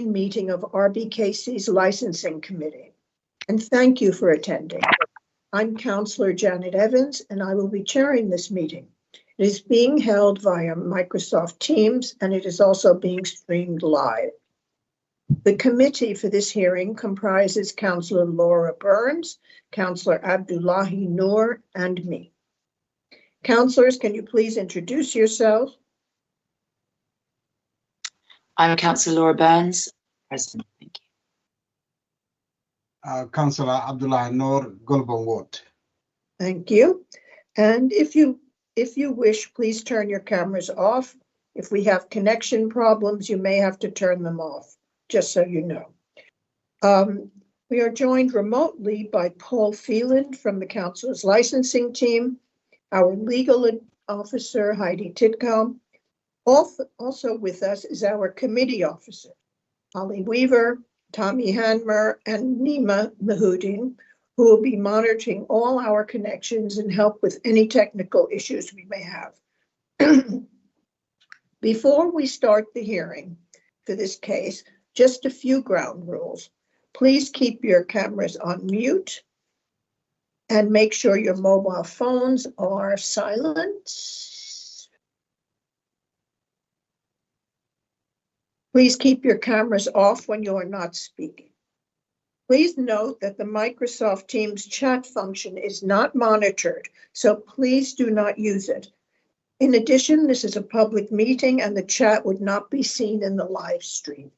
meeting of RBKC's Licensing Committee, and thank you for attending. I'm Counselor Janet Evans, and I will be chairing this meeting. It is being held via Microsoft Teams, and it is also being streamed live. The committee for this hearing comprises Counselor Laura Burns, Counselor Abdullahi Noor, and me. Counselors, can you please introduce yourselves? I'm Councillor Laura Burns, President. Thank you. Councillor Abdullah Noor, Golbon Ward. Thank you. And if you wish, please turn your cameras off. If we have connection problems, you may have to turn them off, just so you know. We are joined remotely by Paul Phelan from the Council's licensing team, our legal officer, Heidi Titcomb. Also with us is our committee officer, Holly Weaver, Tommy Hanmer, and Nima Mahoudin, who will be monitoring all our connections and help with any technical issues we may have. Before we start the hearing for this case, just a few ground rules. Please keep your cameras on mute and make sure your mobile phones are silent. Please keep your cameras off when you are not speaking. Please note that the Microsoft Teams chat function is not monitored, so please do not use it. In addition, this is a public meeting and the chat would not be seen in the live stream.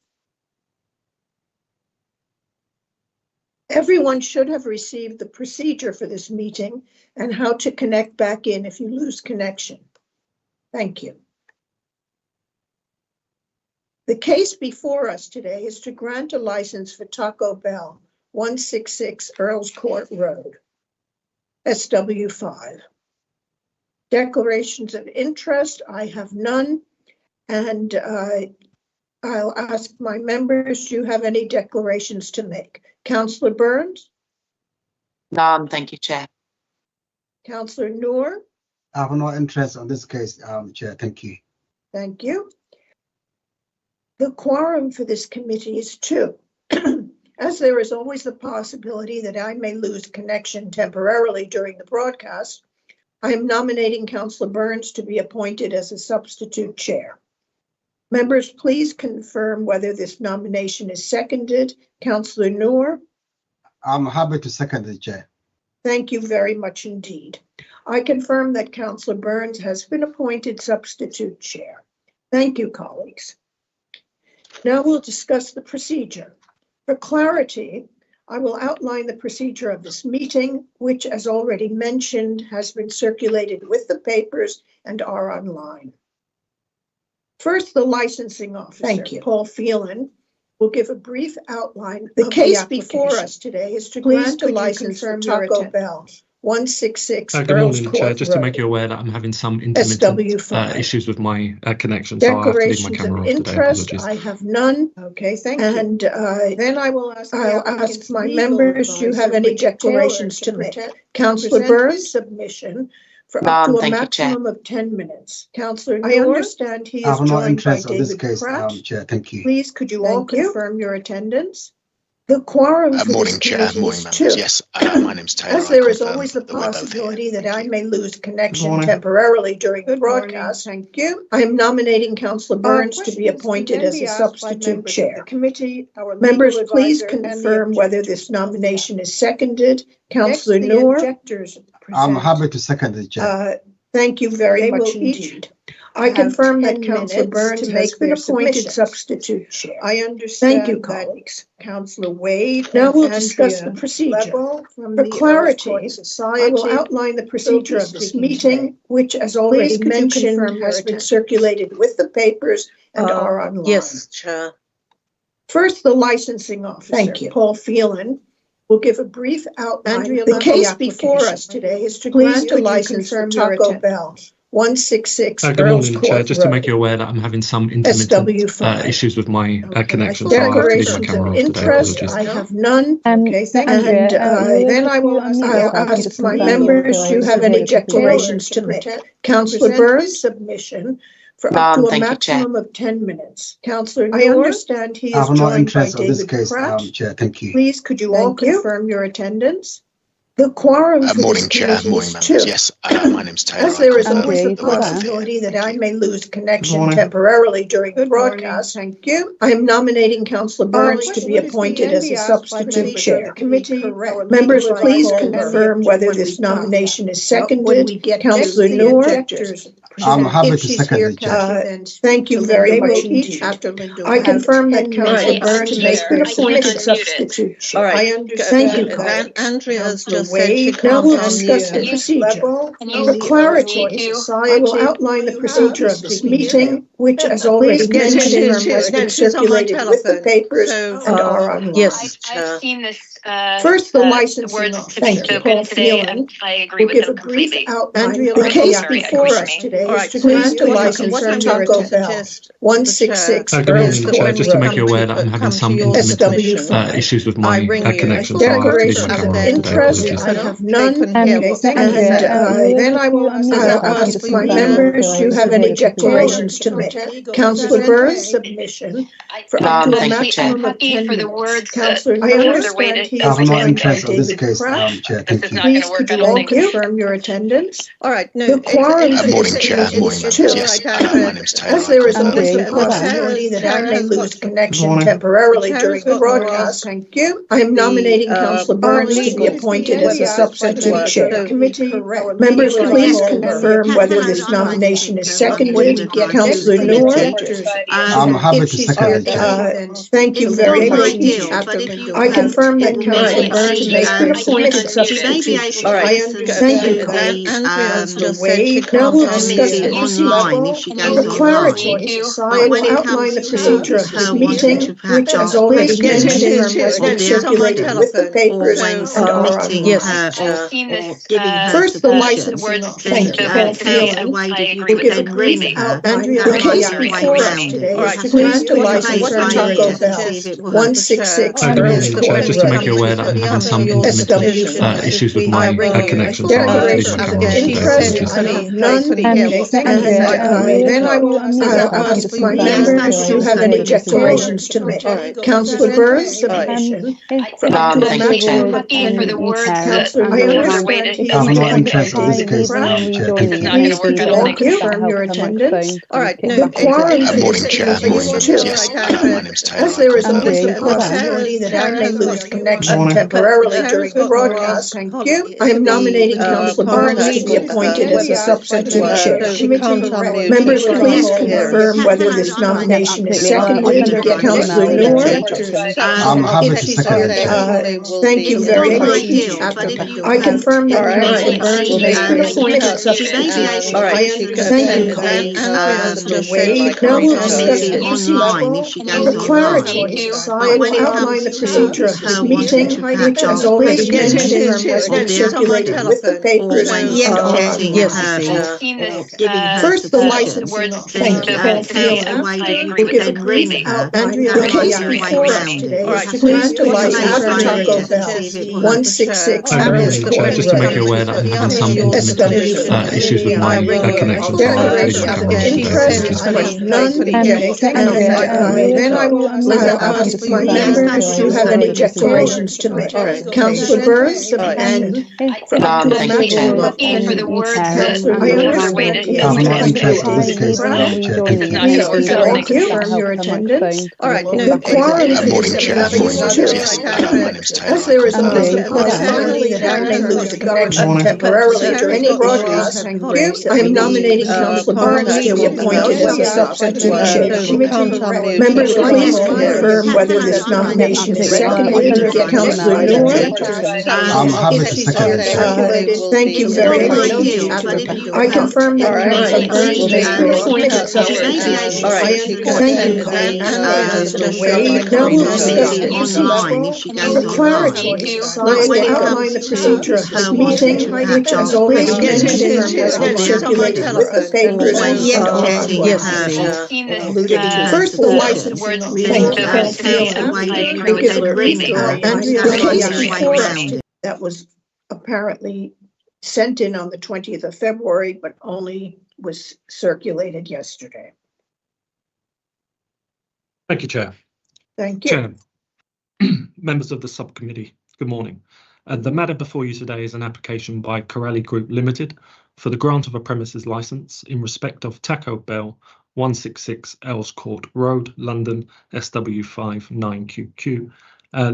Everyone should have received the procedure for this meeting and how to connect back in if you lose connection. Thank you. The case before us today is to grant a license for Taco Bell, 166 Earls Court Road, SW5. Declarations of interest, I have none, and I'll ask my members, do you have any declarations to make? Councillor Burns? None, thank you, Chair. Councillor Noor? I have no interest on this case, Chair. Thank you. Thank you. The quorum for this committee is 2. As there is always the possibility that I may lose connection temporarily during the broadcast, I am nominating Councillor Burns to be appointed as a substitute chair. Members, please confirm whether this nomination is seconded. Councillor Noor? I'm happy to second the Chair. Thank you very much indeed. I confirm that Councillor Burns has been appointed substitute chair. Thank you, colleagues. Now we'll discuss the procedure. For clarity, I will outline the procedure of this meeting, which, as already mentioned, has been circulated with the papers and are online. First, the licensing officer, Paul Phelan, will give a brief outline. The case before us today is to grant a license for Taco Bell, 166 Good Earls morning, Court Chair. Just to Road, make you aware that I'm having some intermittent SW5. issues with my connection, so I'll have to leave my Declarations camera of off today. interest, Apologies. I have none. Okay, thank you. And then I'll ask my members, do you have any declarations to make? Councillor Burns' submission for up to a Thank you, Chair. maximum of 10 minutes. Councillor Noor, I understand he I is have no joined by interest on this David case, Pratt. Chair. Thank you. Please, could you all confirm your attendance? The quorum for Morning, this Chair. committee Morning, is members. 2. Yes, my name's Taylor. As there is confirm always the that we're both here. possibility that Thank I you. may lose connection morning. temporarily during the broadcast, thank you. I am nominating Councillor Burns to be appointed as a substitute chair. Members, please confirm whether this nomination is seconded. Councillor Noor? I'm happy to second the Chair. Thank you very much indeed. I confirm that Councillor Burns has been appointed substitute chair. I understand. Thank you, colleagues. Councillor Wade. Now we'll discuss the procedure. For clarity, I will outline the procedure of this meeting, which, as already mentioned, has been circulated with the papers and are online. Yes, Chair. First, the licensing officer, Paul Phelan, will give a brief outline. The case before us today is to grant a license for Taco Bell, 166 Good Earls morning, Court Chair. Just to Road, make you aware that I'm having some intermittent SW5. issues with my connection, so I'll have to leave my Declarations camera of off today. interest, Apologies. I have none. Okay, thank you. And then I'll ask my members, do you have any declarations to make? Councillor Burns' submission for up to a Thank you, Chair. maximum of 10 minutes. Councillor Noor, I understand he I is have no joined by interest on this David case, Pratt. Chair. Thank you. Please, could you all confirm your attendance? The quorum for Morning, this Chair. committee Morning, is members. 2. Yes, my name's Taylor. As there is I always the confirm that I'm possibility here. that I Thank may lose connection morning. temporarily during the broadcast, thank you. I am nominating Councillor Burns to be appointed as a substitute chair. Members, please confirm whether this nomination is seconded. Councillor Noor. I'm happy If to she's second here, it, Chair. thank you very much indeed. I confirm that Councillor Burns has been appointed substitute chair. All right. I understand. Thank you, colleague. Andrea's Councillor just said she Wade, now can't we'll discuss the unmute. procedure. For clarity, I will outline the procedure of this meeting, which as already Yes, mentioned yes, has been she's on my circulated with the telephone, papers so, and are online. yes. I've seen this. First, the the licensing words officer, to be spoken Paul today, Phelan, and I agree will with give a them brief completely. outline. The case before us today All is right, to so grant a Andrea, license what for I'm going Taco to Bell, suggest, 166 Good Burns morning, Chair. Court Just to make Road. you aware that I'm having some intermittent issues with my connection, so I have to leave my camera on today. Interest, Apologies. I have none. Okay, Then I will ask my members, do you have any declarations to make? Councillor Burns' submission for up to a Thank you, Chair. maximum of 10 For the minutes. words Councillor, that I other understand way to- he I is have no joined by interest on this David case, Pratt. Chair. This Thank is you. not going Please, to work. could I you don't all think. confirm your attendance? All right, no. The quorum for Morning, this Chair. committee Morning, is members. 2. Yes, my name's Taylor. As there is I always confirm the that I'm here. possibility that I may lose connection Morning. temporarily Tara's during the got more broadcast, thank you. I am nominating Councillor Burns to be appointed as a substitute chair. Members, please confirm whether this nomination is seconded. Councillor Noor. I'm happy to second it, Chair. Thank you It's very not much. ideal, but if you I confirm that Councillor Right. Burns has been appointed she may be substitute able chair. All I right. understand So, you, colleague. Andrea's just said Wade, she now can't we'll discuss the unmute. online if she For goes clarity, online. I when will it outline the comes procedure to of this her meeting, wanting to which perhaps as already Yes, yes, mentioned yes, has been yes, she's on my circulated with the telephone. papers Or and when are submitting Yes. online. her I've seen or this. giving her First, the submission, licensing words officer, then Paul today, Phelan, and Wade, I if you agree will with give a them brief completely. her, outline. that The might case be a way before us around today it. is Right. to So grant a Andrea, license what for I'm Taco going to Bell, suggest is 166 Good Burns morning, Chair. Court Just to make you Road. aware that I'm having some your intermittent submission. issues with I my ring you. connection, so I have to leave my camera on today. Interest, Apologies. I have none. Then I will ask my members, do you have any declarations to make? Councillor Burns' submission for up to a Thank you, Chair. maximum of 10 For the words minutes. that Councillor, I other understand way to- he I have is no joined by interest on this David case, Pratt. Chair. This Thank is you. not going Please, to work. could I you don't all think. confirm your attendance? All right, no. The quorum for Morning, this Chair. committee Morning, is members. 2. Yes, my name's Taylor. As there is I confirm always the that I'm here. possibility that I may lose connection Morning. temporarily during the broadcast, thank you. I am nominating Councillor Burns to be appointed as a substitute chair. Members, please confirm whether this nomination is seconded. Councillor Noor. I'm happy to second it, Chair. Thank you It's very not much. ideal, but if you I confirm that All right. Councillor Burns has been appointed she may substitute be chair. able All right. Thank you, colleague. Andrea's just said she Wade, now we'll can't discuss the unmute. online if she For goes clarity, online. I will outline the procedure of this meeting, which as already Yes, yes, mentioned yes, yes, has been yes, she's on my circulated with the telephone. papers Or when and submitting Yes. her I've seen or this. giving her First, the submission, licensing officer, then Paul today, Phelan, and Wade, I if you agree will with give a them brief completely. outline. that The might case be a way before us around today it. All is right, to so grant a Andrea, license for Taco Bell, 166 Good morning, Burns Chair. Court Just to make you Road. aware that I'm having some intermittent issues with my connection, so I have to leave my camera on today. Apologies. I have none. Then I will ask my members, do you have any declarations to make? Councillor Burns, submission for up to a Thank you, Chair. maximum of 10 For the minutes. words that Councillor, I other way understand to- he I have is no joined by interest on this David case, Pratt. Chair. Thank It's you. not going to Please, work. could I you don't all think. confirm your attendance? All right, no. The quorum for Morning, this Chair. committee Morning, is members. 2. Yes, my name's Taylor. As there is I confirm always that the I'm here. possibility that I may lose connection Morning. temporarily during the broadcast, thank you. I am nominating Councillor Burns to be appointed as a substitute chair. Members, please confirm whether this nomination is seconded. Councillor Noor. I'm happy to second it, Chair. Thank you It's very not much. ideal, but if you I confirm that Councillor Burns has been appointed substitute chair. All right. Thank you, colleague. Wade, now we'll discuss the online if she For goes clarity, online. I will outline the procedure of this meeting, which as already Yes, yes, mentioned yes, has been yes, she's on my circulated with the telephone. papers When and submitting online. her or Seen this. giving her First, the submission, licensing officer, then Paul Phelan, Wade, if you will give a then brief ring her, outline. that The might case be a way before us around it. that was apparently sent in on the 20th of February, but only was circulated yesterday. Thank you, Chair. Thank you. Chair, members of the subcommittee, good morning. The matter before you today is an application by Corelli Group Limited for the grant of a premises licence in respect of Taco Bell, 166 Earls Court Road, London, SW5 9QQ.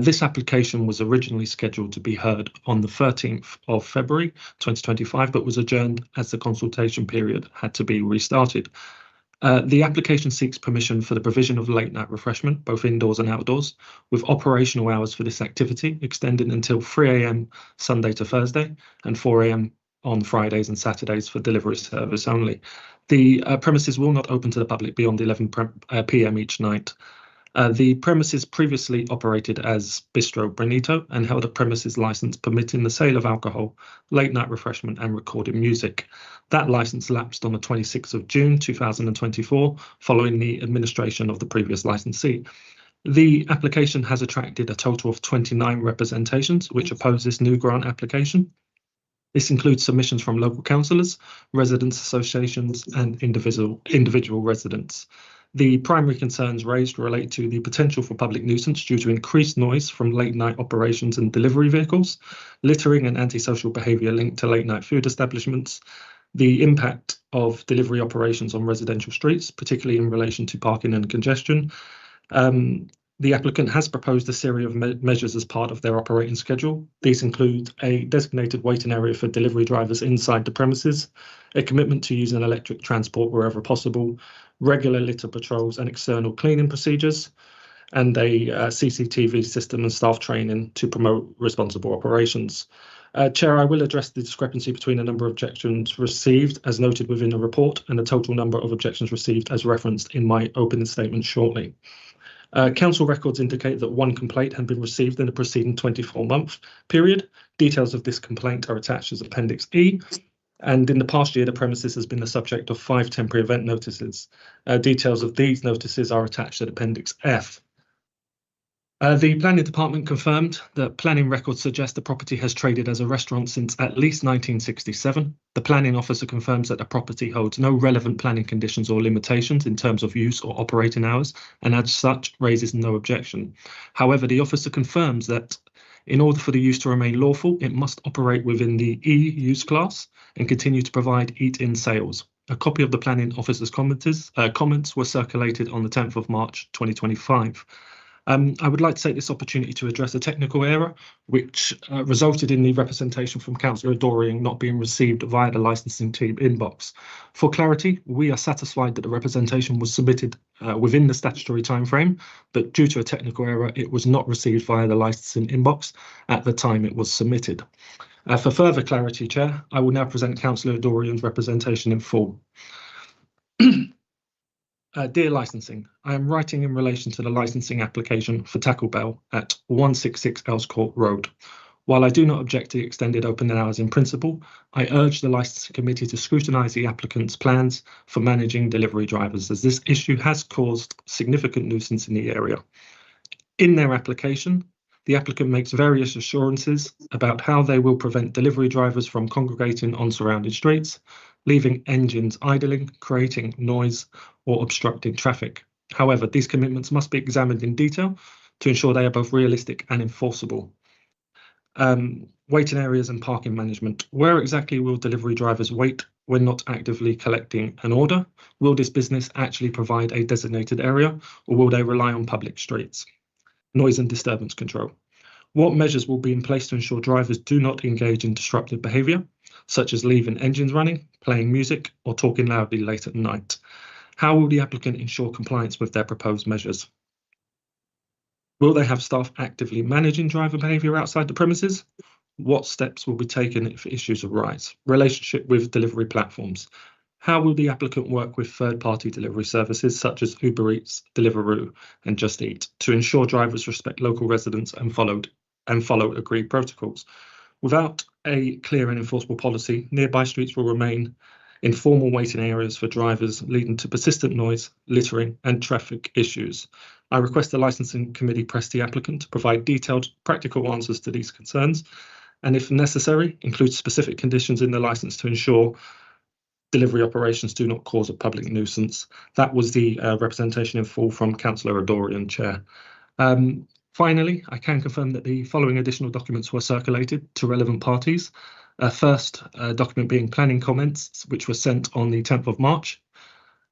This application was originally scheduled to be heard on the 13th of February 2025, but was adjourned as the consultation period had to be restarted. The application seeks permission for the provision of late night refreshment, both indoors and outdoors, with operational hours for this activity extending until 3 a.m. Sunday to Thursday and 4 a.m. on Fridays and Saturdays for delivery service only. The premises will not open to the public beyond 11 p.m. each night. The premises previously operated as Bistro Benito and held a premises license permitting the sale of alcohol, late night refreshment and recorded music. That license lapsed on the 26th of June 2024 following the administration of the previous licensee. The application has attracted a total of 29 representations which oppose this new grant application. This includes submissions from local councillors, residents associations and individual residents. The primary concerns raised relate to the potential for public nuisance due to increased noise from late night operations and delivery vehicles, littering and antisocial behaviour linked to late night food establishments, the impact of delivery operations on residential streets, particularly in relation to parking and congestion. The applicant has proposed a series of measures as part of their operating schedule. These include a designated waiting area for delivery drivers inside the premises, a commitment to use an electric transport wherever possible, regular litter patrols and external cleaning procedures, and a CCTV system and staff training to promote responsible operations. Chair, I will address the discrepancy between the number of objections received as noted within the report and the total number of objections received as referenced in my opening statement shortly. Council records indicate that one complaint had been received in the preceding 24-month period. Details of this complaint are attached as Appendix E. And in the past year, the premises has been the subject of 5 temporary event notices. Details of these notices are attached at Appendix F. The Planning Department confirmed that planning records suggest the property has traded as a restaurant since at least 1967. The planning officer confirms that the property holds no relevant planning conditions or limitations in terms of use or operating hours, and as such raises no objection. However, the officer confirms that in order for the use to remain lawful, it must operate within the E use class and continue to provide eat-in sales. A copy of the planning officer's comments were circulated on the 10th of March 2025. I would like to take this opportunity to address a technical error which resulted in the representation from Councillor Dorian not being received via the licensing team inbox. For clarity, we are satisfied that the representation was submitted within the statutory timeframe, but due to a technical error, it was not received via the licensing inbox at the time it was submitted. For further clarity, Chair, I will now present Councillor Dorian's representation in full. Dear licensing, I am writing in relation to the licensing application for Taco Bell at 166 Earls Court Road. While I do not object to the extended opening hours in principle, I urge the licensing committee to scrutinise the applicant's plans for managing delivery drivers, as this issue has caused significant nuisance in the area. In their application, the applicant makes various assurances about how they will prevent delivery drivers from congregating on surrounding streets, leaving engines idling, creating noise or obstructing traffic. However, these commitments must be examined in detail to ensure they are both realistic and enforceable. Waiting areas and parking management. Where exactly will delivery drivers wait when not actively collecting an order? Will this business actually provide a designated area, or will they rely on public streets? Noise and disturbance control. What measures will be in place to ensure drivers do not engage in disruptive behaviour, such as leaving engines running, playing music, or talking loudly late at night? How will the applicant ensure compliance with their proposed measures? Will they have staff actively managing driver behaviour outside the premises? What steps will be taken if issues arise? Relationship with delivery platforms. How will the applicant work with third-party delivery services such as Uber Eats, Deliveroo and Just Eat to ensure drivers respect local residents and follow agreed protocols? Without a clear and enforceable policy, nearby streets will remain informal waiting areas for drivers, leading to persistent noise, littering and traffic issues. I request the licensing committee press the applicant to provide detailed, practical answers to these concerns, and if necessary, include specific conditions in the licence to ensure delivery operations do not cause a public nuisance. That was the representation in full from Councillor Adorian, Chair. Finally, I can confirm that the following additional documents were circulated to relevant parties. First document being planning comments, which were sent on the 10th of March.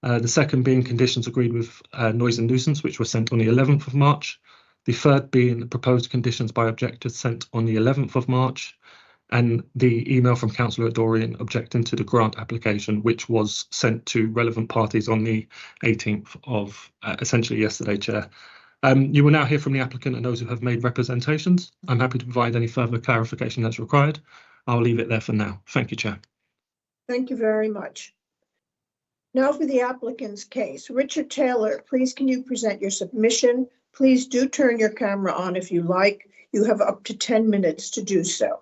The second being conditions agreed with noise and nuisance, which were sent on the 11th of March. The third being proposed conditions by objectors sent on the 11th of March. And the email from Councillor Dorian objecting to the grant application, which was sent to relevant parties on the 18th of essentially yesterday, Chair. You will now hear from the applicant and those who have made representations. I'm happy to provide any further clarification as required. I'll leave it there for now. Thank you, Chair. Thank you very much. Now for the applicant's case. Richard Taylor, please can you present your submission? Please do turn your camera on if you like. You have up to 10 minutes to do so.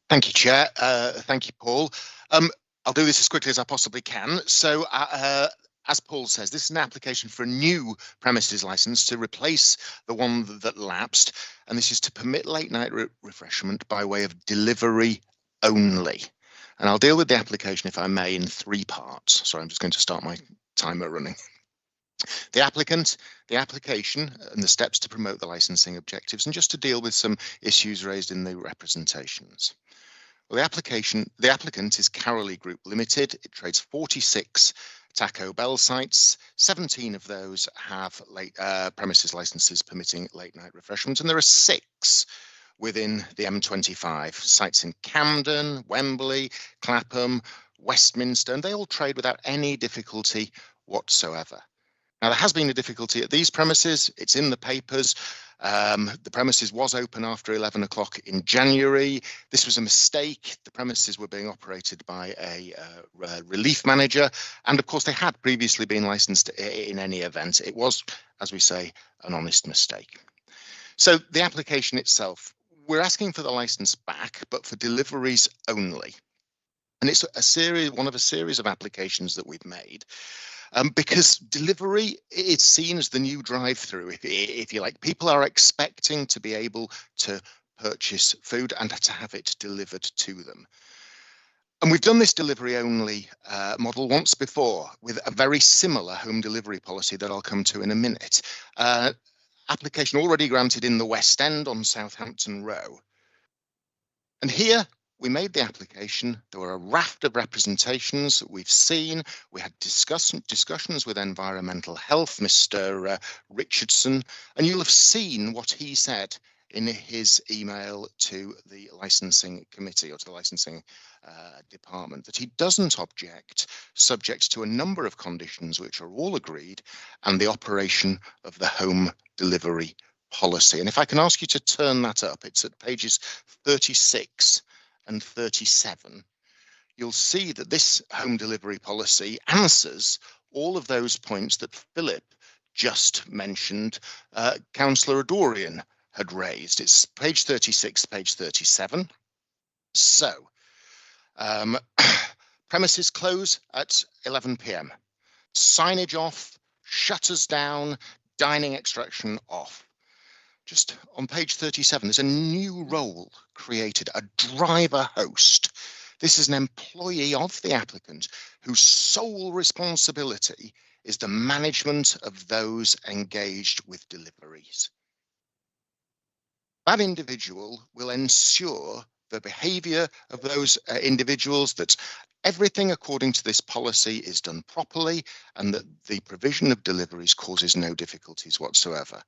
Thank you, Chair. Thank you, Paul. I'll do this as quickly as I possibly can. So, as Paul says, this is an application for a new premises licence to replace the one that lapsed, and this is to permit late night refreshment by way of delivery only. And I'll deal with the application, if I may, in 3 parts. Sorry, I'm just going to start my timer running. The applicant, the application, and the steps to promote the licensing objectives, and just to deal with some issues raised in the representations. Well, the applicant is Carolee Group Limited. It trades 46 Taco Bell sites. 17 of those have premises licenses permitting late night refreshment, and there are 6 within the M25 sites in Camden, Wembley, Clapham, Westminster, and they all trade without any difficulty whatsoever. Now, there has been a difficulty at these premises. It's in the papers. The premises was open after 11 o'clock in January. This was a mistake. The premises were being operated by a relief manager. And of course, they had previously been licensed in any event. It was, as we say, an honest mistake. So the application itself, we're asking for the license back, but for deliveries only. And it's one of a series of applications that we've made. Because delivery is seen as the new drive-through, if you like. People are expecting to be able to purchase food and to have it delivered to them. And we've done this delivery-only model once before with a very similar home delivery policy that I'll come to in a minute. Application already granted in the West End on Southampton Row. And here, we made the application. There were a raft of representations that we've seen. We had discussions with Environmental Health, Mr. Richardson, and you'll have seen what he said in his email to the licensing committee or to the licensing department, that he doesn't object, subject to a number of conditions which are all agreed, and the operation of the home delivery policy. And if I can ask you to turn that up, it's at pages 36 and 37, you'll see that this home delivery policy answers all of those points that Philip just mentioned Councillor Adorian had raised. It's page 36, page 37. So, premises close at 11 p.m. Signage off, shutters down, dining extraction off. Just on page 37, there's a new role created, a driver host. This is an employee of the applicant whose sole responsibility is the management of those engaged with deliveries. That individual will ensure the behaviour of those individuals, that everything according to this policy is done properly, and that the provision of deliveries causes no difficulties whatsoever.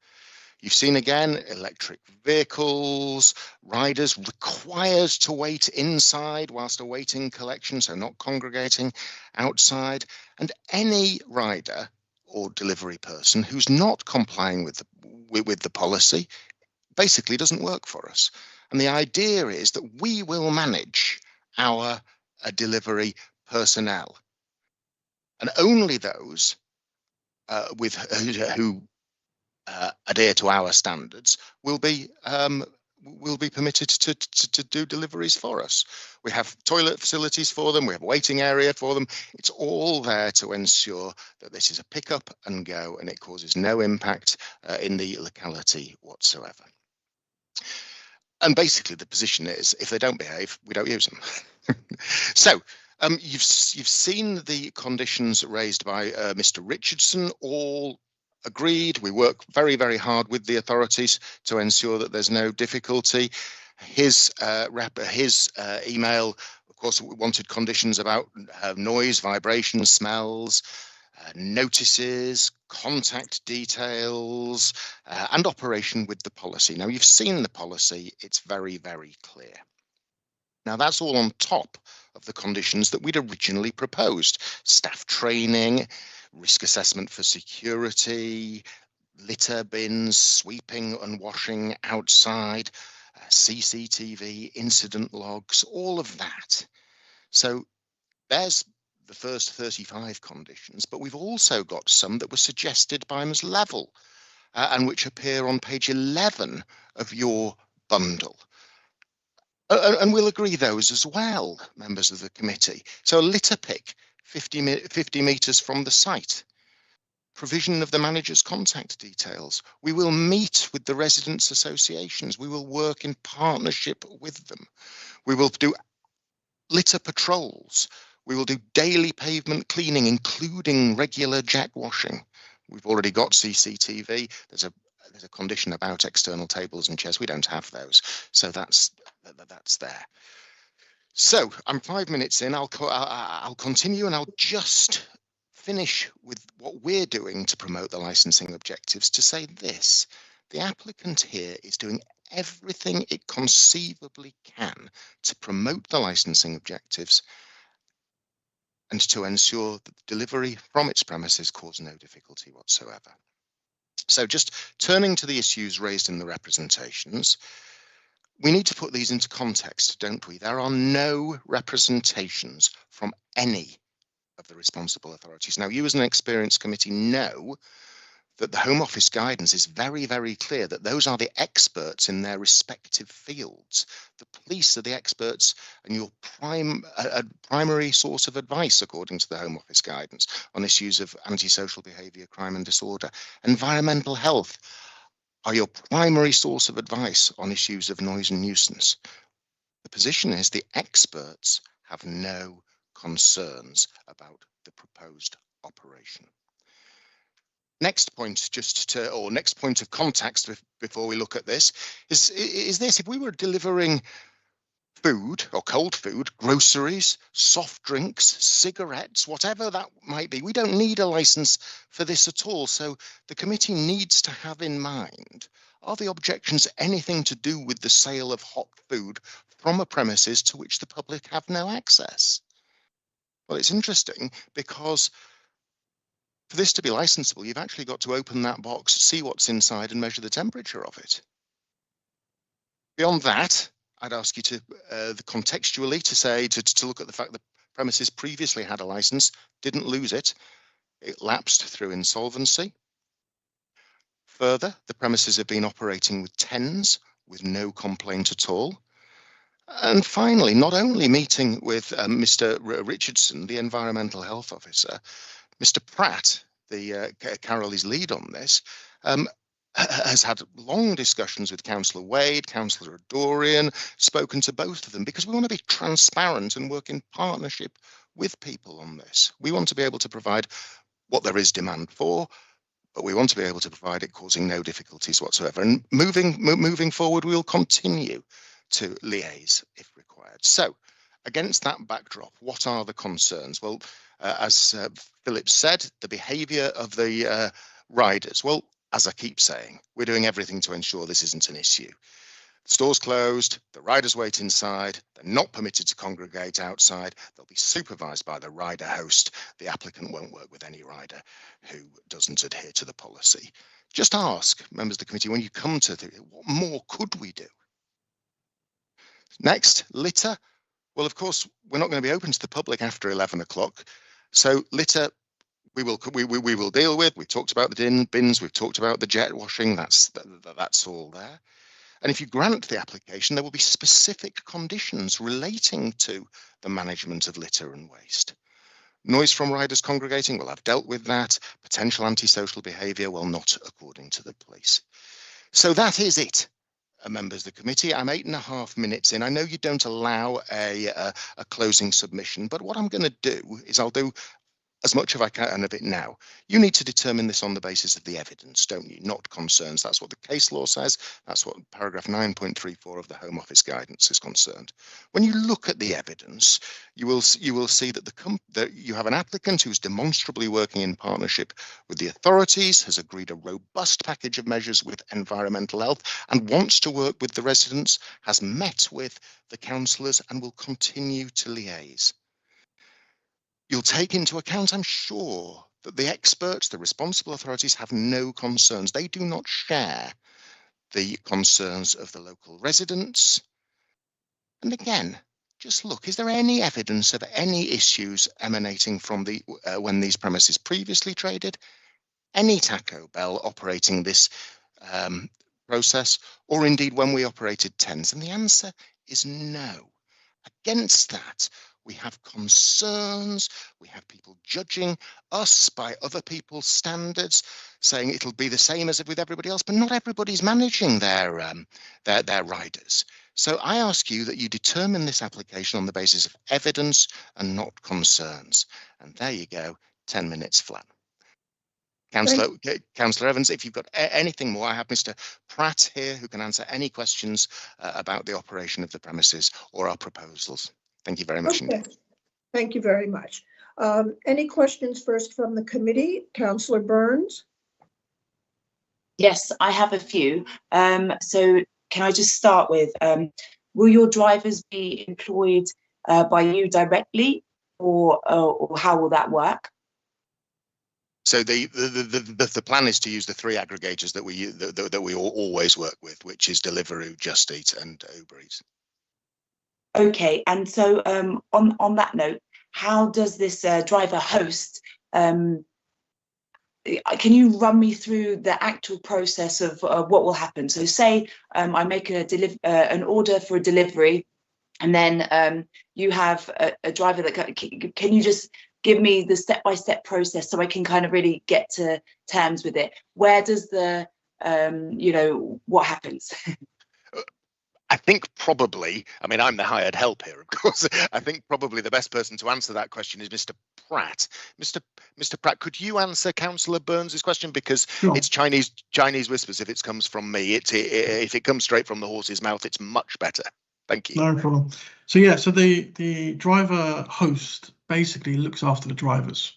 You've seen again, electric vehicles, riders required to wait inside whilst awaiting collection, so not congregating outside. And any rider or delivery person who's not complying with the policy basically doesn't work for us. And the idea is that we will manage our delivery personnel. And only those who adhere to our standards will be permitted to do deliveries for us. We have toilet facilities for them, we have a waiting area for them. It's all there to ensure that this is a pick up and go, and it causes no impact in the locality whatsoever. And basically the position is, if they don't behave, we don't use them. So you've seen the conditions raised by Mr. Richardson, all agreed. We work very, very hard with the authorities to ensure that there's no difficulty. His email, of course, we wanted conditions about noise, vibration, smells, notices, contact details, and operation with the policy. Now, you've seen the policy. It's very, very clear. Now, that's all on top of the conditions that we'd originally proposed: staff training, risk assessment for security, litter bins, sweeping and washing outside, CCTV, incident logs, all of that. So there's the first 35 conditions, but we've also got some that were suggested by Ms. Level and which appear on page 11 of your bundle. And we'll agree those as well, members of the committee. So a litter pick 50 metres from the site. Provision of the manager's contact details. We will meet with the residents' associations. We will work in partnership with them. We will do litter patrols. We will do daily pavement cleaning, including regular jet washing. We've already got CCTV. There's a condition about external tables and chairs. We don't have those, so that's there. So I'm 5 minutes in. I'll continue, and I'll just finish with what we're doing to promote the licensing objectives to say this: the applicant here is doing everything it conceivably can to promote the licensing objectives and to ensure that the delivery from its premises cause no difficulty whatsoever. So just turning to the issues raised in the representations, we need to put these into context, don't we? There are no representations from any of the responsible authorities. Now, you as an experienced committee know that the Home Office guidance is very, very clear that those are the experts in their respective fields. The police are the experts and your primary source of advice, according to the Home Office guidance, on issues of antisocial behaviour, crime and disorder. Environmental health are your primary source of advice on issues of noise and nuisance. The position is the experts have no concerns about the proposed operation. Next point, next point of context before we look at this is this: if we were delivering food or cold food, groceries, soft drinks, cigarettes, whatever that might be, we don't need a license for this at all. So the committee needs to have in mind, are the objections anything to do with the sale of hot food from a premises to which the public have no access? Well, it's interesting because for this to be licensable, you've actually got to open that box, see what's inside and measure the temperature of it. Beyond that, I'd ask you to contextually to look at the fact that premises previously had a license, didn't lose it. It lapsed through insolvency. Further, the premises have been operating with TENS with no complaint at all. And finally, not only meeting with Mr. Richardson, the Environmental Health Officer, Mr. Pratt, Carol is lead on this, has had long discussions with Councillor Wade, Councillor Dorian, spoken to both of them because we want to be transparent and work in partnership with people on this. We want to be able to provide what there is demand for, but we want to be able to provide it causing no difficulties whatsoever. And moving forward, we will continue to liaise if required. So against that backdrop, what are the concerns? Well, as Philip said, the behaviour of the riders. Well, as I keep saying, we're doing everything to ensure this isn't an issue. The store's closed, the riders wait inside, they're not permitted to congregate outside, they'll be supervised by the rider host. The applicant won't work with any rider who doesn't adhere to the policy. Just ask members of the committee, when you come to what more could we do? Next, litter. Well, of course, we're not going to be open to the public after 11 o'clock. So litter, we will deal with. We've talked about the bins. We've talked about the jet washing. That's all there. And if you grant the application, there will be specific conditions relating to the management of litter and waste. Noise from riders congregating, well, I've dealt with that. Potential antisocial behaviour, well, not according to the police. So that is it. members of the committee. I'm 8.5 minutes in. I know you don't allow a closing submission, but what I'm going to do is I'll do as much as I can of it now. You need to determine this on the basis of the evidence, don't you? Not concerns. That's what the case law says. That's what paragraph 9.34 of the Home Office guidance is concerned. When you look at the evidence, you will see that that you have an applicant who's demonstrably working in partnership with the authorities, has agreed a robust package of measures with environmental health, and wants to work with the residents, has met with the councillors, and will continue to liaise. You'll take into account, I'm sure, that the experts, the responsible authorities, have no concerns. They do not share the concerns of the local residents. And again, just look, is there any evidence of any issues emanating from when these premises previously traded? Any Taco Bell operating this process, or indeed when we operated Tens? And the answer is no. Against that, we have concerns, we have people judging us by other people's standards, saying it'll be the same as with everybody else, but not everybody's managing their riders. So I ask you that you determine this application on the basis of evidence and not concerns. And there you go, 10 minutes flat. Councillor Evans, if you've got anything more, I have Mr. Pratt here who can answer any questions about the operation of the premises or our proposals. Thank you very much. Okay. Thank you very much. Any questions first from the committee? Councillor Burns? Yes, I have a few. So can I just start with, will your drivers be employed by you directly, or how will that work? So the plan is to use the three aggregators that we always work with, which is Deliveroo, Just Eat, and Uber Eats. Okay, and so on that note, how does this driver host? Can you run me through the actual process of what will happen? So say I make an order for a delivery, and then you have a driver that can you just give me the step-by-step process so I can kind of really get to terms with it? Where does the what happens? I think probably, I mean, I'm the hired help here, of course. I think probably the best person to answer that question is Mr. Pratt. Mr. Pratt, could you answer Councillor Burns' question? Because sure. It's Chinese whispers. If it comes from me, if it comes straight from the horse's mouth, it's much better. Thank you. No problem. So yeah, so the driver host basically looks after the drivers.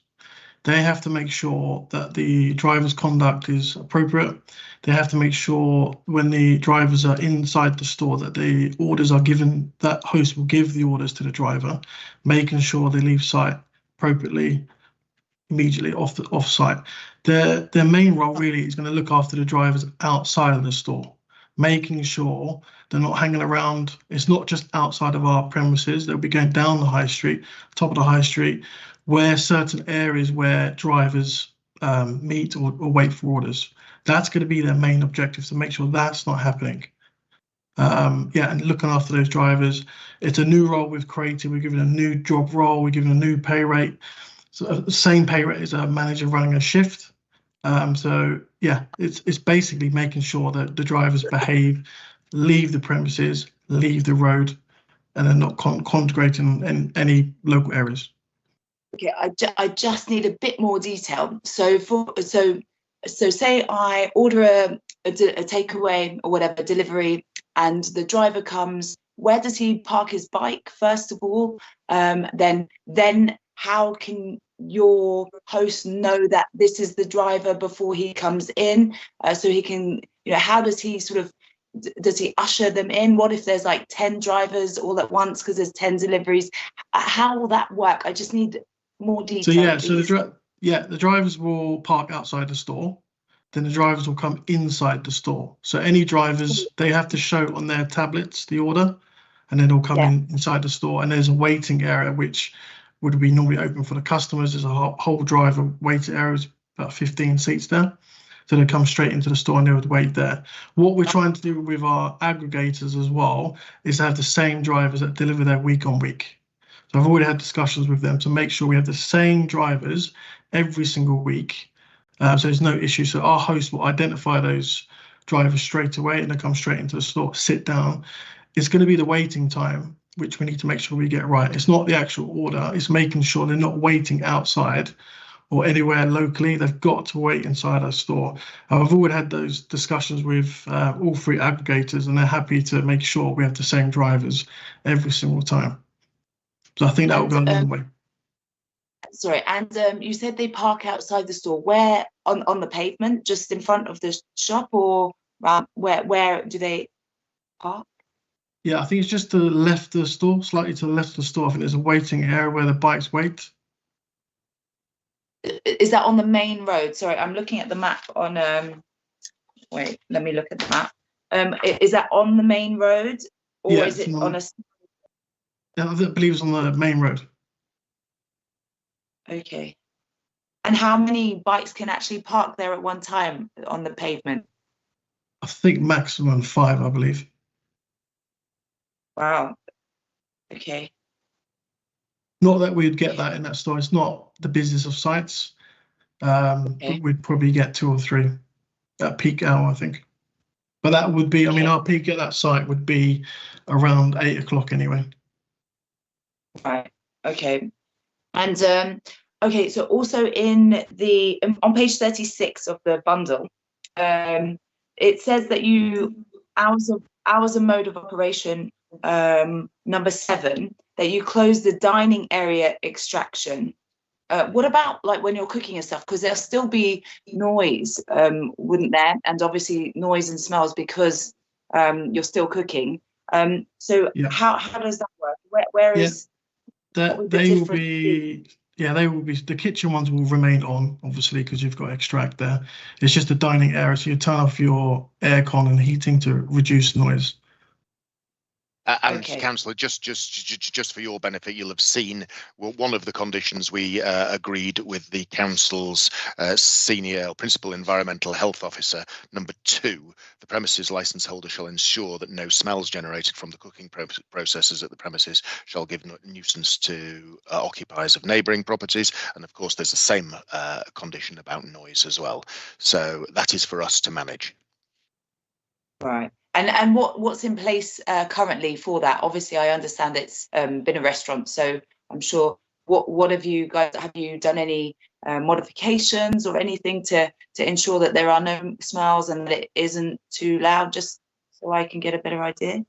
They have to make sure that the driver's conduct is appropriate. They have to make sure when the drivers are inside the store that the orders are given, that host will give the orders to the driver, making sure they leave site appropriately, immediately off site. Their main role really is going to look after the drivers outside of the store, making sure they're not hanging around. It's not just outside of our premises. They'll be going down the high street, top of the high street, where certain areas where drivers meet or wait for orders. That's going to be their main objective, to make sure that's not happening. And looking after those drivers. It's a new role we've created. We're giving a new job role. We're giving a new pay rate. So the same pay rate as a manager running a shift. It's basically making sure that the drivers behave, leave the premises, leave the road, and they're not congregating in any local areas. Okay, I just need a bit more detail. So say I order a takeaway or whatever, delivery, and the driver comes. Where does he park his bike first of all? Then how can your host know that this is the driver before he comes in? So he can, how does he does he usher them in? What if there's like 10 drivers all at once because there's 10 deliveries? How will that work? I just need more detail. So the drivers will park outside the store. Then the drivers will come inside the store. So any drivers, they have to show on their tablets the order, and then they'll come inside the store. And there's a waiting area which would be normally open for the customers. There's a whole driver waiting area, about 15 seats there. So they come straight into the store and they would wait there. What we're trying to do with our aggregators as well is have the same drivers that deliver their week on week. So I've already had discussions with them to make sure we have the same drivers every single week. So there's no issue. So our host will identify those drivers straight away and they come straight into the store, sit down. It's going to be the waiting time, which we need to make sure we get right. It's not the actual order. It's making sure they're not waiting outside or anywhere locally. They've got to wait inside our store. I've already had those discussions with all 3 aggregators, and they're happy to make sure we have the same drivers every single time. So I think that will go a long way. Sorry, and you said they park outside the store. Where on the pavement, just in front of the shop, or where do they park? Yeah, I think it's just to the left of the store, slightly to the left of the store. I think there's a waiting area where the bikes wait. Is that on the main road? Sorry, I'm looking at the map on. Wait, let me look at the map. Is that on the main road, or Yeah, is it on a? Yeah, I believe it's on the main road. Okay. And how many bikes can actually park there at one time on the pavement? I think maximum 5, I believe. Wow. Okay. Not that we'd get that in that store. It's not the business of sites. Okay. But we'd probably get 2 or 3 at peak hour, I think. But that would be, I mean, our peak at that site would be around 8 o'clock anyway. Right. Okay. And okay, so also on page 36 of the bundle, it says that hours of mode of operation, number 7, that you close the dining area extraction. What about like when you're cooking and stuff? Because there'll still be noise, wouldn't there? And obviously noise and smells because you're still cooking. So Yeah. how does that work? Where is They will be, the kitchen ones will remain on, obviously, because you've got extract there. It's just the dining area, so you turn off your aircon and heating to reduce noise. And Okay. Councillor, just for your benefit, you'll have seen one of the conditions we agreed with the council's senior or principal environmental health officer. Number 2, the premises licence holder shall ensure that no smells generated from the cooking processes at the premises shall give nuisance to occupiers of neighbouring properties. And of course, there's the same condition about noise as well. So that is for us to manage. right? And what's in place currently for that? Obviously, I understand it's been a restaurant, so I'm sure. What have you done any modifications or anything to ensure that there are no smells and that it isn't too loud? Just so I can get a better idea.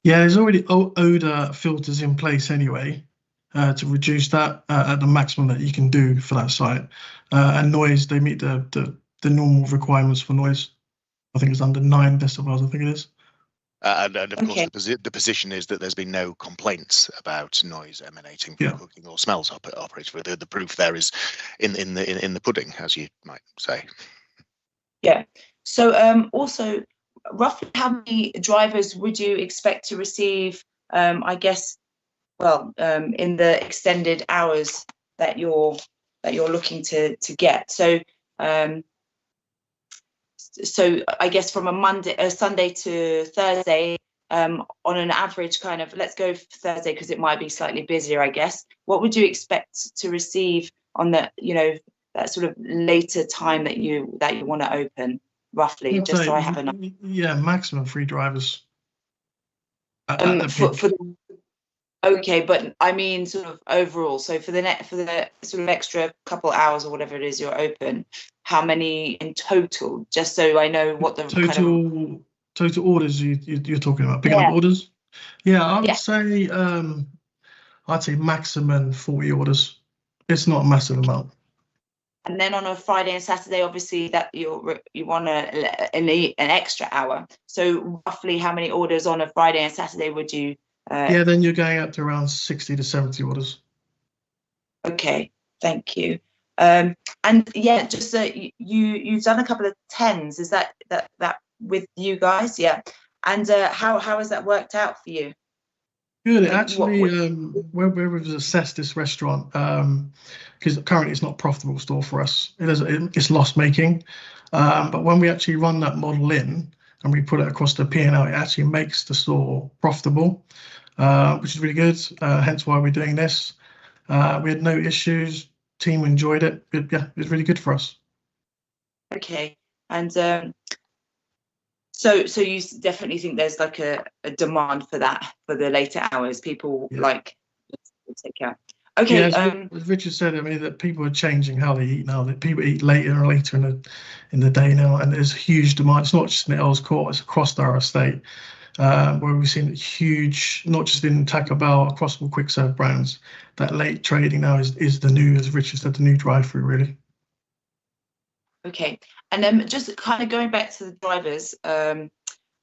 Yeah, there's already odour filters in place anyway to reduce that at the maximum that you can do for that site. And noise, they meet the normal requirements for noise. I think it's under 9 decibels, I think it is. And of Okay. course, the position is that there's been no complaints about noise emanating from Yeah. cooking or smells operated. The proof there is in the pudding, as you might say. Yeah. So also, roughly how many drivers would you expect to receive? I guess, in the extended hours that you're looking to get. So. So I guess from a Sunday to Thursday, on an average kind of, let's go for Thursday because it might be slightly busier, I guess. What would you expect to receive on the, that sort of later time that you want to open, roughly, just so I have enough? Yeah, maximum 3 drivers. At the peak. Okay, but I mean sort of overall. So for the sort of extra couple hours or whatever it is you're open, how many in total? Just so I know what the total orders you're talking about. Picking up orders. Yeah, I would say I'd say maximum 40 orders. It's not a massive amount. And then on a Friday and Saturday, obviously that you want an extra hour. So roughly how many orders on a Friday and Saturday would you? Then you're going up to around 60 to 70 orders. Okay, thank you. And yeah, just so you've done a couple of 10s. Is that with you guys? Yeah. And how has that worked out for you? Good. Actually, where we've assessed this restaurant, because currently it's not a profitable store for us. It's loss making. But when we actually run that model in and we put it across the P&L, it actually makes the store profitable, which is really good. Hence why we're doing this. We had no issues. Team enjoyed it. It was really good for us. Okay. And So you definitely think there's like a demand for that for the later hours? People like take care. Okay. Yeah, as Richard said, I mean that people are changing how they eat now. That people eat later and later in the day now, and there's huge demand. It's not just in Earls Court; it's across our estate, where we've seen huge, not just in Taco Bell, across all quick serve brands. That late trading now is the new, as Richard said, the new drive-through really. Okay, and then just kind of going back to the drivers.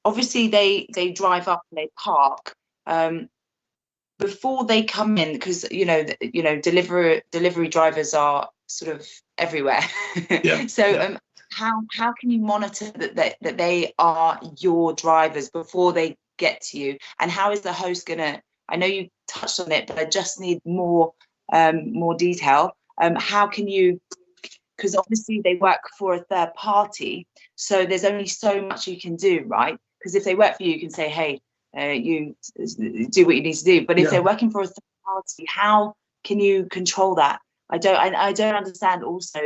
Obviously, they drive up and they park. Before they come in, because delivery drivers are sort of everywhere. Yeah. So how can you monitor that they are your drivers before they get to you? And how is the host gonna? I know you touched on it, but I just need more detail. How can you? Because obviously they work for a third party, so there's only so much you can do, right? Because if they work for you, you can say, hey. You do what you need to do, but if they're working for a third party, how can you control that? I don't understand also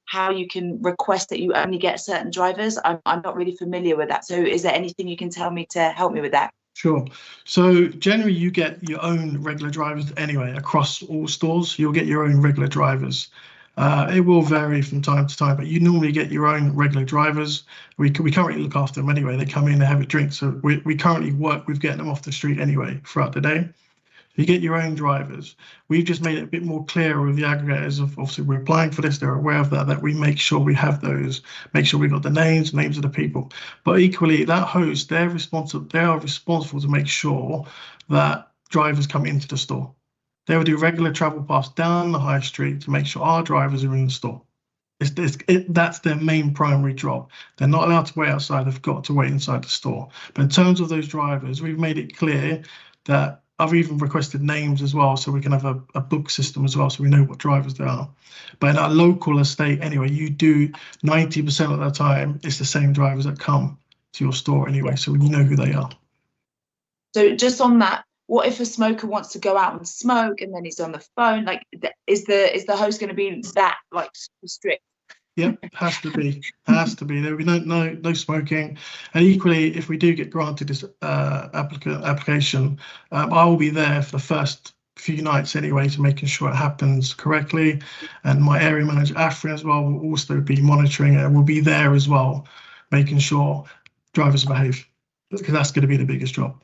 how you can request that you only get certain drivers. I'm not really familiar with that. So is there anything you can tell me to help me with that? Sure. So generally you get your own regular drivers anyway across all stores. You'll get your own regular drivers. It will vary from time to time, but you normally get your own regular drivers. We currently look after them anyway. They come in, they have a drink. So we currently work with getting them off the street anyway throughout the day. You get your own drivers. We've just made it a bit more clear with the aggregators of obviously we're applying for this, they're aware of that we make sure we have those, make sure we've got the names of the people. But equally, that host, they are responsible to make sure that drivers come into the store. They will do regular travel pass down the high street to make sure our drivers are in the store. That's their main primary job. They're not allowed to wait outside. They've got to wait inside the store. But in terms of those drivers, we've made it clear that I've even requested names as well, so we can have a book system as well, so we know what drivers they are. But in our local estate, anyway, you do 90% of the time, it's the same drivers that come to your store anyway, so you know who they are. So just on that, what if a smoker wants to go out and smoke and then he's on the phone? Like, is the host going to be that like strict? Yep, has to be. There will be no smoking. And equally, if we do get granted this application, I will be there for the first few nights anyway to making sure it happens correctly. And my area manager, Afrin, as well, will also be monitoring it and will be there as well, making sure drivers behave, because that's going to be the biggest job.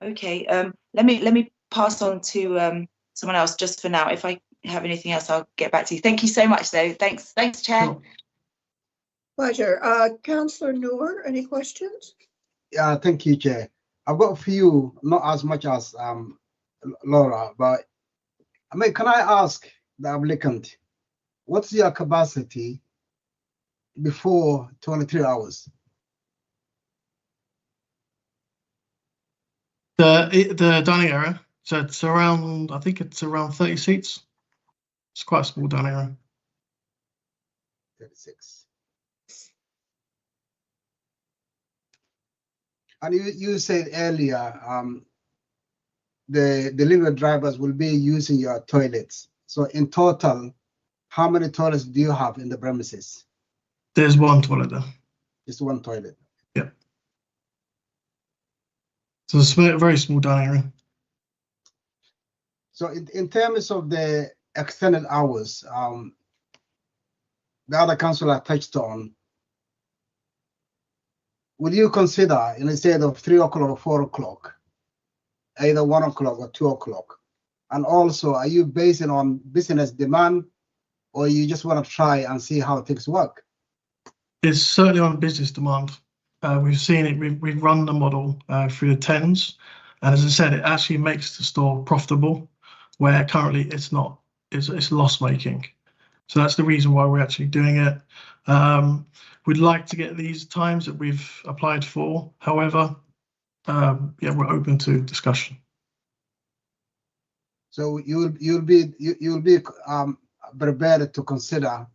Okay, let me pass on to someone else just for now. If I have anything else, I'll get back to you. Thank you so much, though. Thanks, Chair. Sure. Pleasure. Councillor Noor, any questions? Yeah, thank you, Chair. I've got a few, not as much as Laura, but I mean, can I ask the applicant, what's your capacity before 23 hours? The dining area, so it's around, I think it's around 30 seats. It's quite a small dining area. 36. And you said earlier, the delivery drivers will be using your toilets. So in total, how many toilets do you have in the premises? There's one toilet there. Just one toilet. Yeah. So it's a very small dining area. So in terms of the extended hours, the other councillor touched on, would you consider, instead of 3 o'clock or 4 o'clock, either 1 o'clock or 2 o'clock? And also, are you basing on business demand, or you just want to try and see how things work? It's certainly on business demand. We've seen it, we've run the model through the tens, and as I said, it actually makes the store profitable, where currently it's not, it's loss making. So that's the reason why we're actually doing it. We'd like to get these times that we've applied for. However, yeah, we're open to discussion. So you'll be prepared to consider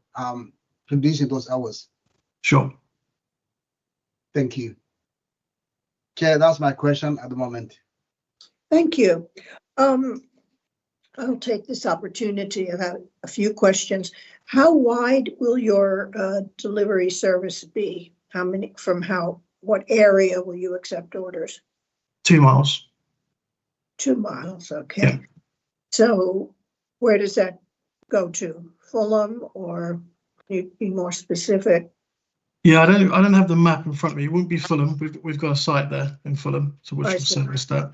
reducing those hours? Sure. Thank you. Chair, that's my question at the moment. Thank you. I'll take this opportunity. I have a few questions. How wide will your delivery service be? what area will you accept orders? 2 miles. 2 miles, okay. Yeah. So where does that go to? Fulham, or can you be more specific? Yeah, I don't have the map in front of me. It wouldn't be Fulham. We've got a site there in Fulham, so which will service that.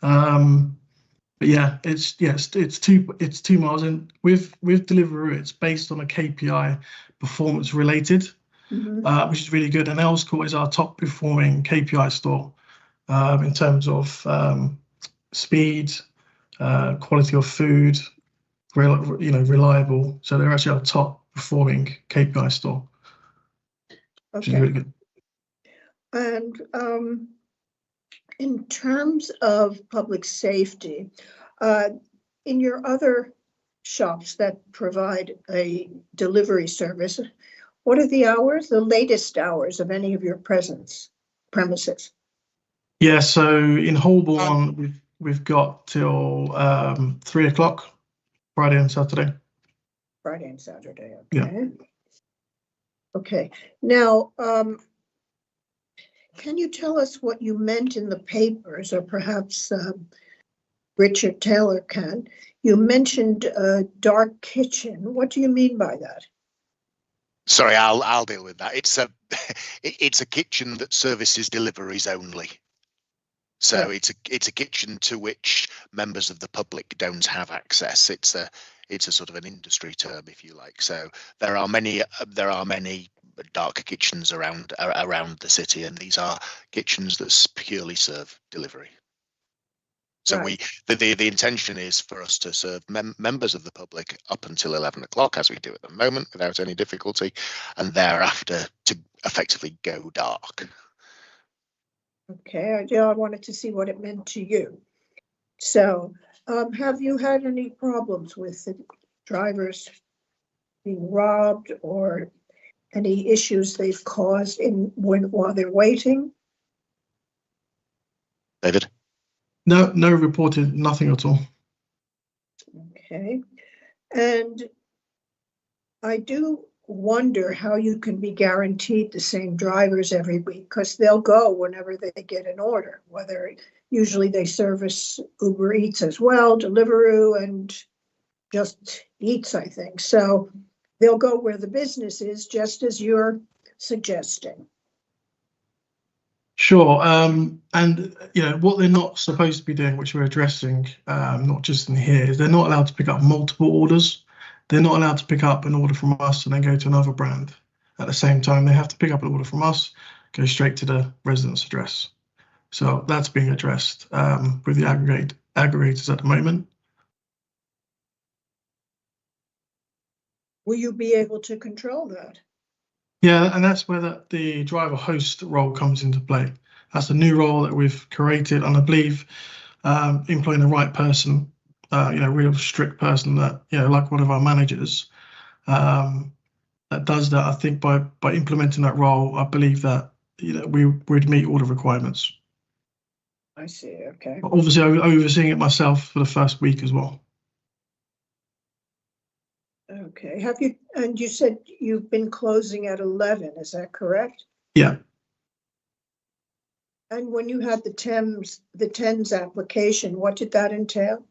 But yeah, it's 2 miles, and with Deliveroo, it's based on a KPI, performance related, which is really good. And Earl's Court is our top performing KPI store in terms of speed, quality of food, reliable. So they're actually our top performing KPI store. Which is Okay. really good. And in terms of public safety, in your other shops that provide a delivery service, what are the hours, the latest hours of any of your premises? Yeah, so in Holborn, we've got till 3 o'clock, Friday and Saturday. Friday and Saturday, okay. Yeah. Okay, now, can you tell us what you meant in the papers, or perhaps Richard Taylor can? You mentioned a dark kitchen. What do you mean by that? Sorry, I'll deal with that. It's a kitchen that services deliveries only. So Yeah. it's a kitchen to which members of the public don't have access. It's a sort of an industry term, if you like. So there are many dark kitchens around the city, and these are kitchens that purely serve delivery. So Right. the intention is for us to serve members of the public up until 11 o'clock, as we do at the moment, without any difficulty, and thereafter to effectively go dark. Okay, I wanted to see what it meant to you. So, have you had any problems with the drivers being robbed, or any issues they've caused while they're waiting? David? No reported, nothing at all. Okay, and I do wonder how you can be guaranteed the same drivers every week, because they'll go whenever they get an order, usually they service Uber Eats as well, Deliveroo, and Just Eats, I think. So they'll go where the business is, just as you're suggesting. Sure, and what they're not supposed to be doing, which we're addressing, not just in here, is they're not allowed to pick up multiple orders. They're not allowed to pick up an order from us and then go to another brand at the same time. They have to pick up an order from us, go straight to the resident's address. So that's being addressed with the aggregators at the moment. Will you be able to control that? Yeah, and that's where the driver host role comes into play. That's a new role that we've created, and I believe employing the right person, real strict person that, like one of our managers, that does that. I think by implementing that role, I believe that we would meet all the requirements. I see. Okay. Obviously, I'm overseeing it myself for the first week as well. Okay. And you said you've been closing at 11, is that correct? Yeah. And when you had the TENS application, what did that entail?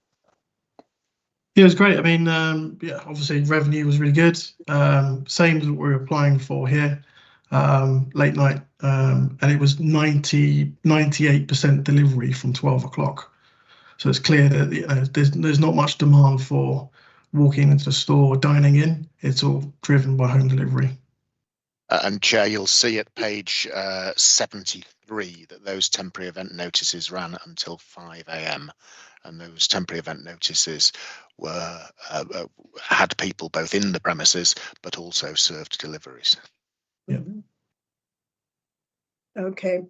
Yeah, it was great. I mean, obviously revenue was really good. Same as what we're applying for here, late night, and it was 98% delivery from 12 o'clock. So it's clear that there's not much demand for walking into the store or dining in. It's all driven by home delivery. And Chair, you'll see at page 73 that those temporary event notices ran until 5 a.m. and those temporary event notices had people both in the premises but also served deliveries. Yeah. Okay.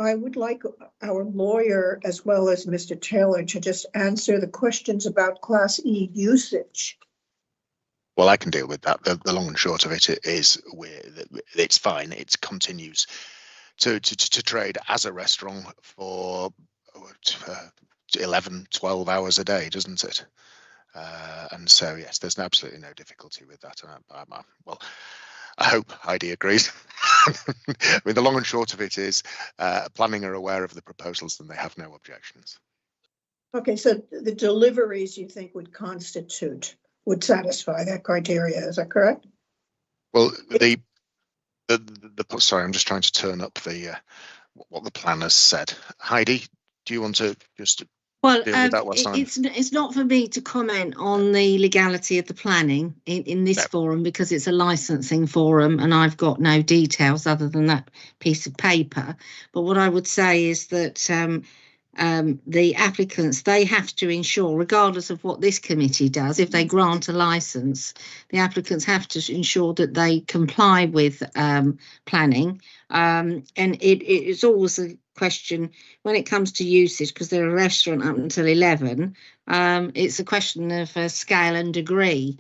I would like our lawyer, as well as Mr. Taylor, to just answer the questions about Class E usage. Well, I can deal with that. The long and short of it is it's fine. It continues to trade as a restaurant for 11, 12 hours a day, doesn't it? And so, yes, there's absolutely no difficulty with that. Well, I hope Heidi agrees. I mean, the long and short of it is planning are aware of the proposals and they have no objections. Okay, so the deliveries you think would satisfy that criteria, is that correct? Well, sorry, I'm just trying to turn up the what the planners said. Heidi, do you want to just Well, deal with that whilst it's not for me to comment on the legality of the planning in this forum, because it's a licensing forum and I've got no details other than that piece of paper. But what I would say is that the applicants, they have to ensure, regardless of what this committee does, if they grant a license, the applicants have to ensure that they comply with planning. And it's always a question when it comes to usage, because they're a restaurant up until 11. It's a question of scale and degree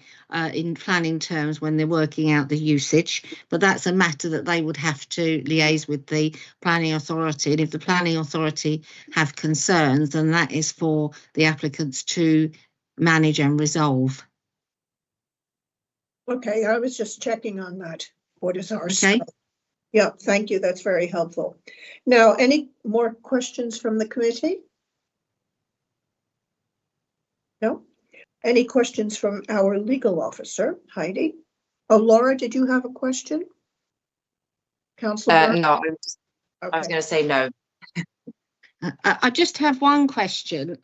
in planning terms when they're working out the usage, but that's a matter that they would have to liaise with the planning authority, and if the planning authority have concerns, then that is for the applicants to manage and resolve. Okay, I was just checking on that. What is our Okay. Yeah, thank you. That's very helpful. Now, any more questions from the committee? No? Any questions from our legal officer, Heidi? Oh, Laura, did you have a question? Councillor? No, I was going to say no. I just have one question,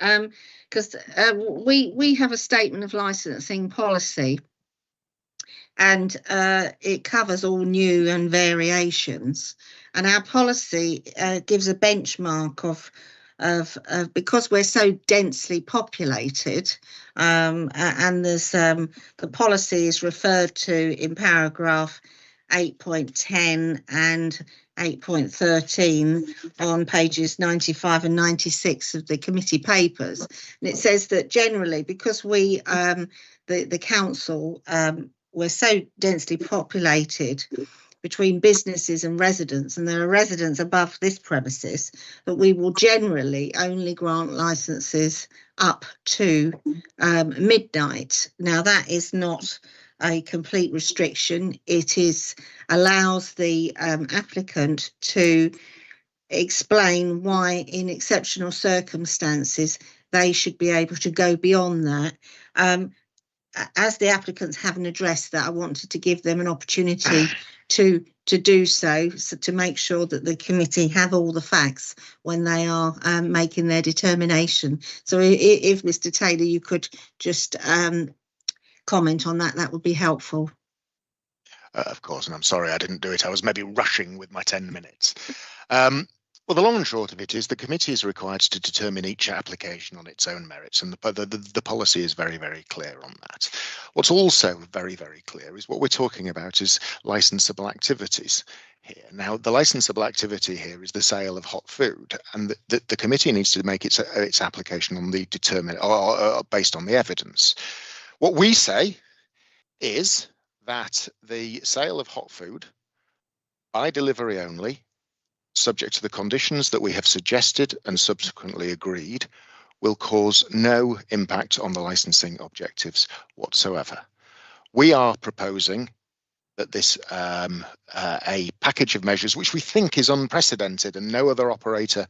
because we have a statement of licensing policy, and it covers all new and variations, and our policy gives a benchmark of because we're so densely populated, and there's the policy is referred to in paragraph 8.10 and 8.13 on pages 95 and 96 of the committee papers, and it says that generally, because we the council we're so densely populated between businesses and residents, and there are residents above this premises, that we will generally only grant licenses up to midnight. Now, that is not a complete restriction. It allows the applicant to explain why in exceptional circumstances they should be able to go beyond that. As the applicants haven't addressed that, I wanted to give them an opportunity to do so to make sure that the committee have all the facts when they are making their determination. So if Mr. Taylor, you could just comment on that, that would be helpful. Of course, and I'm sorry I didn't do it. I was maybe rushing with my 10 minutes. Well, the long and short of it is the committee is required to determine each application on its own merits, and the policy is very, very clear on that. What's also very, very clear is what we're talking about is licensable activities here. Now, the licensable activity here is the sale of hot food, and the committee needs to make its application on the based on the evidence. What we say is that the sale of hot food by delivery only, subject to the conditions that we have suggested and subsequently agreed, will cause no impact on the licensing objectives whatsoever. We are proposing that this a package of measures which we think is unprecedented and no other operator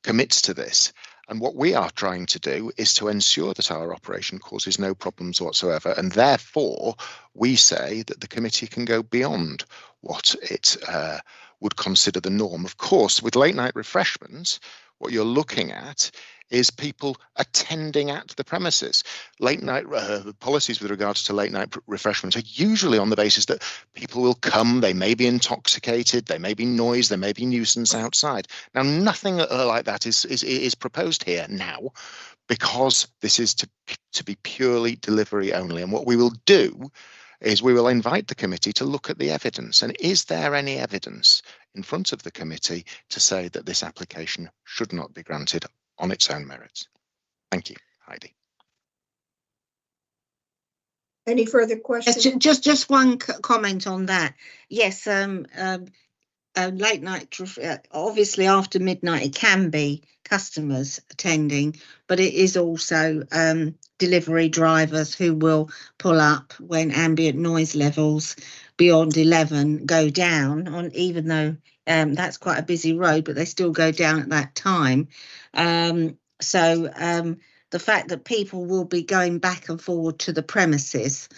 commits to this. And what we are trying to do is to ensure that our operation causes no problems whatsoever. And therefore, we say that the committee can go beyond what it would consider the norm. Of course, with late night refreshments, what you're looking at is people attending at the premises. Late night policies with regards to late night refreshments are usually on the basis that people will come, they may be intoxicated, there may be noise, there may be nuisance outside. Now, nothing like that is proposed here now, because this is to be purely delivery only. And what we will do is we will invite the committee to look at the evidence. And is there any evidence in front of the committee to say that this application should not be granted on its own merits? Thank you, Heidi. Any further questions? Just one comment on that. Yes, late night, obviously after midnight, it can be customers attending, but it is also delivery drivers who will pull up when ambient noise levels beyond 11 go down, on even though that's quite a busy road, but they still go down at that time. So the fact that people will be going back and forward to the premises,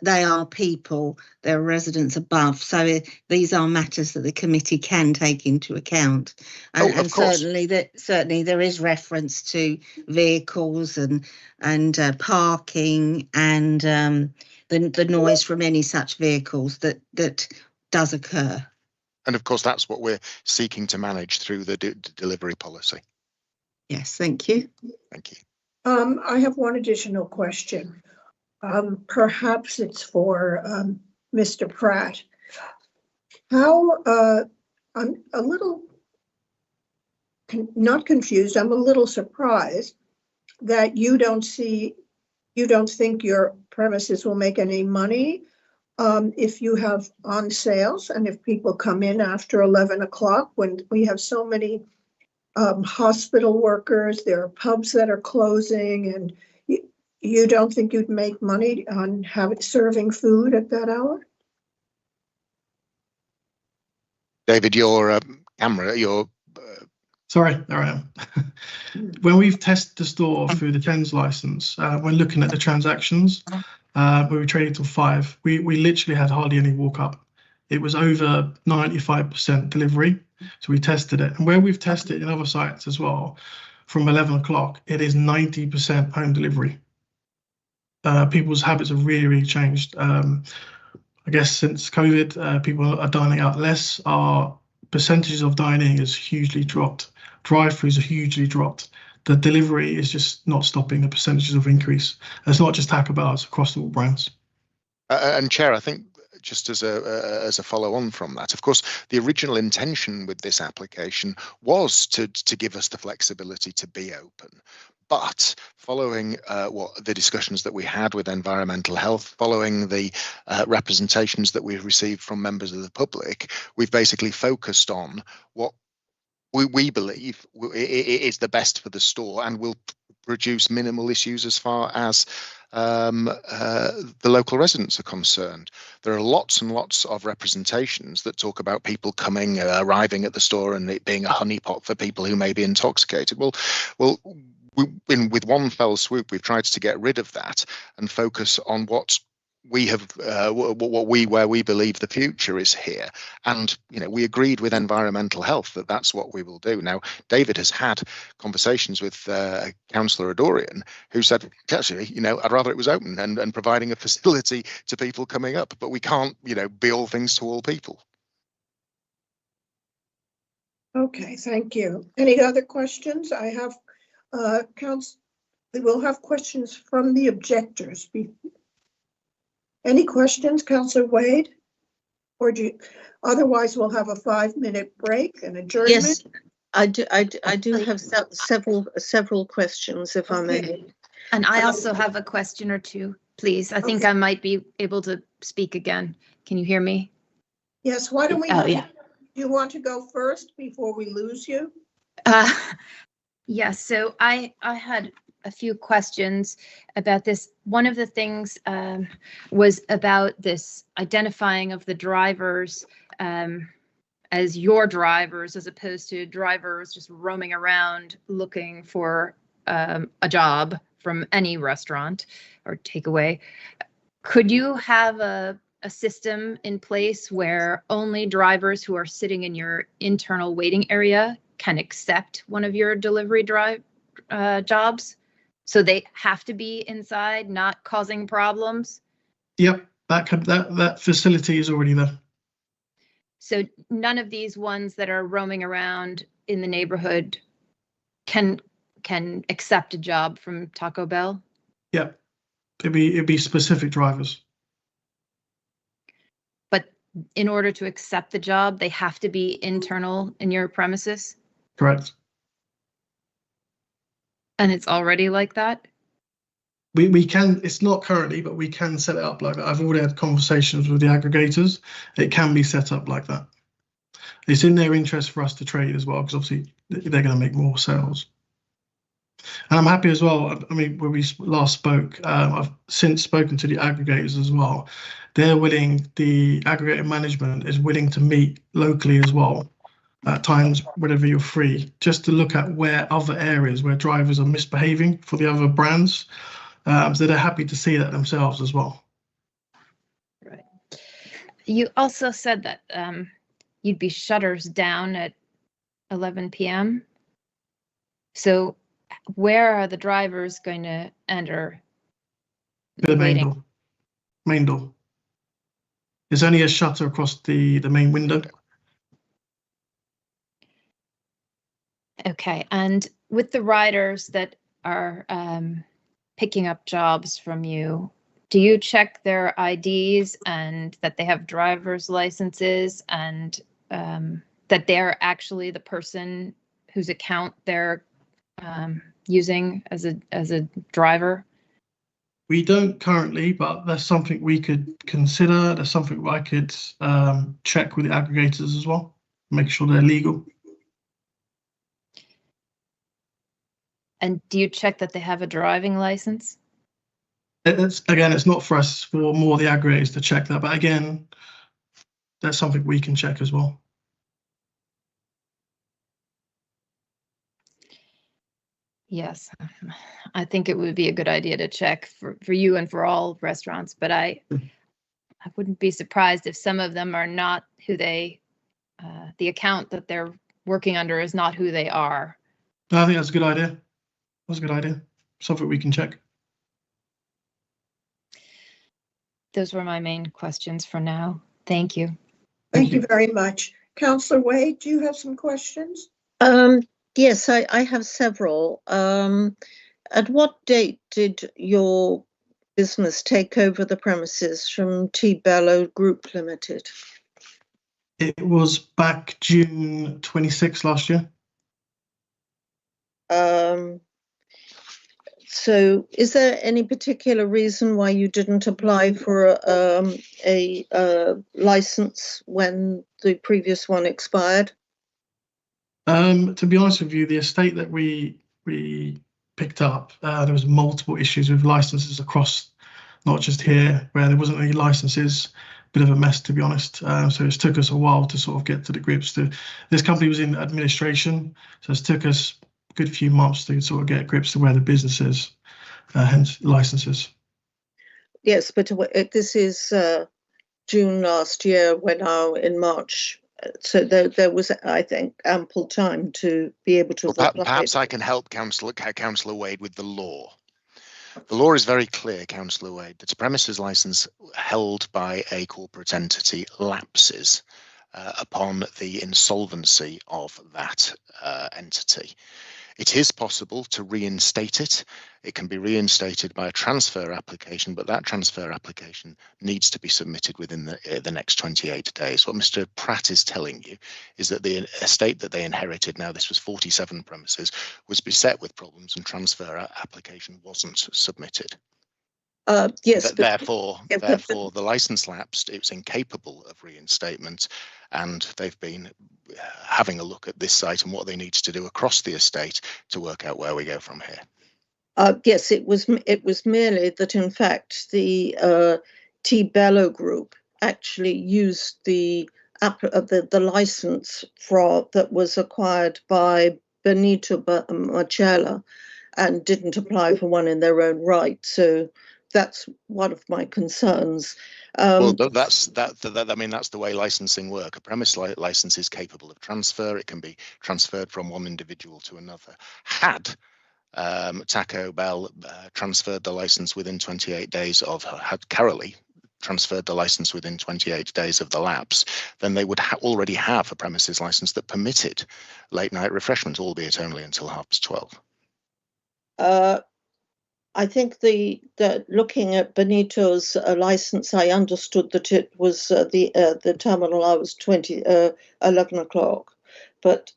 they are people, they're residents above. So these are matters that the committee can take into account. And certainly there is reference to vehicles and parking and the noise from any such vehicles that does occur. And of course, that's what we're seeking to manage through the delivery policy. Yes, thank you. Thank you. I have one additional question. Perhaps it's for Mr. Pratt. I'm a little, not confused, I'm a little surprised that you don't think your premises will make any money if you have on sales and if people come in after 11 o'clock, when we have so many hospital workers, there are pubs that are closing, and you don't think you'd make money on serving food at that hour? David, your camera, Sorry, there I am. When we've tested the store through the TENS license, when looking at the transactions, we were trading till 5. We literally had hardly any walk up. It was over 95% delivery. So we tested it. And where we've tested in other sites as well, from 11 o'clock, it is 90% home delivery. People's habits have really changed. I guess since COVID, people are dining out less. Our percentages of dining has hugely dropped. Drive-throughs are hugely dropped. The delivery is just not stopping the percentages of increase. And it's not just Taco Bell, it's across all brands. And Chair, I think just as a follow-on from that, of course, the original intention with this application was to give us the flexibility to be open. But following the discussions that we had with environmental health, following the representations that we've received from members of the public, we've basically focused on what we believe is the best for the store and will produce minimal issues as far as the local residents are concerned. There are lots and lots of representations that talk about people coming, arriving at the store and it being a honeypot for people who may be intoxicated. Well, with one fell swoop, we've tried to get rid of that and focus on what we have, where we believe the future is here. And, we agreed with environmental health that that's what we will do. Now, David has had conversations with Councillor Adorian, who said, actually, I'd rather it was open and providing a facility to people coming up, but we can't, be all things to all people. Okay, thank you. Any other questions? I have we'll have questions from the objectors. Any questions, Councillor Wade? Or otherwise we'll have a 5-minute break and adjournment? Yes, I do have several questions, if I may. And I also have a question or two, please. I think I might be able to speak again. Can you hear me? Yes, why don't we? Oh, yeah. Do you want to go first before we lose you? Yes, so I had a few questions about this. One of the things was about this identifying of the drivers as your drivers, as opposed to drivers just roaming around looking for a job from any restaurant or takeaway. Could you have a system in place where only drivers who are sitting in your internal waiting area can accept one of your delivery jobs? So they have to be inside, not causing problems? Yep, that facility is already there. So none of these ones that are roaming around in the neighborhood can accept a job from Taco Bell? Yep, it'd be specific drivers. But in order to accept the job, they have to be internal in your premises? Correct. And it's already like that? We can, it's not currently, but we can set it up like that. I've already had conversations with the aggregators. It can be set up like that. It's in their interest for us to trade as well, because obviously they're going to make more sales. And I'm happy as well. I mean, when we last spoke, I've since spoken to the aggregators as well. They're willing, the aggregator management is willing to meet locally as well at times whenever you're free, just to look at where other areas where drivers are misbehaving for the other brands. So they're happy to see that themselves as well. Right. You also said that you'd be shutters down at 11 p.m. So where are the drivers going to enter? The main door. Main door. There's only a shutter across the main window. Okay, and with the riders that are picking up jobs from you, do you check their IDs and that they have driver's licenses and that they're actually the person whose account they're using as a driver? We don't currently, but that's something we could consider. That's something I could check with the aggregators as well, make sure they're legal. And do you check that they have a driving license? It's not for us, for more the aggregators to check that. But again, that's something we can check as well. Yes, I think it would be a good idea to check for you and for all restaurants, but I wouldn't be surprised if some of them are not who they, the account that they're working under is not who they are. I think that's a good idea. That's a good idea. Something we can check. Those were my main questions for now. Thank you. Thank you very much. Councillor Wade, do you have some questions? Yes, I have several. At what date did your business take over the premises from T. Bello Group Limited? It was back June 26 last year. So is there any particular reason why you didn't apply for a license when the previous one expired? To be honest with you, the estate that we picked up, there was multiple issues with licenses across, not just here, where there wasn't any licenses. Bit of a mess, to be honest. So it took us a while to sort of get to the grips. This company was in administration, so it took us a good few months to sort of get grips to where the business is, hence licenses. Yes, but this is June last year. We're now in March. So there was, I think, ample time to be able to apply. Perhaps I can help Councillor Wade with the law. The law is very clear, Councillor Wade, that a premises licence held by a corporate entity lapses upon the insolvency of that entity. It is possible to reinstate it. It can be reinstated by a transfer application, but that transfer application needs to be submitted within the next 28 days. What Mr. Pratt is telling you is that the estate that they inherited, now this was 47 premises, was beset with problems and transfer application wasn't submitted. Yes. Therefore, the license lapsed. It was incapable of reinstatement, and they've been having a look at this site and what they need to do across the estate to work out where we go from here. Yes, it was merely that, in fact, the T. Bello Group actually used the license that was acquired by Benito Marcella and didn't apply for one in their own right. So that's one of my concerns. Well, that's the way licensing work. A premise license is capable of transfer. It can be transferred from one individual to another. Had Taco Bell transferred the license within 28 days had Carolee transferred the license within 28 days of the lapse, then they would already have a premises license that permitted late night refreshment, albeit only until 12:30. I think the looking at Benito's license, I understood that it was the terminal hours 11 o'clock. But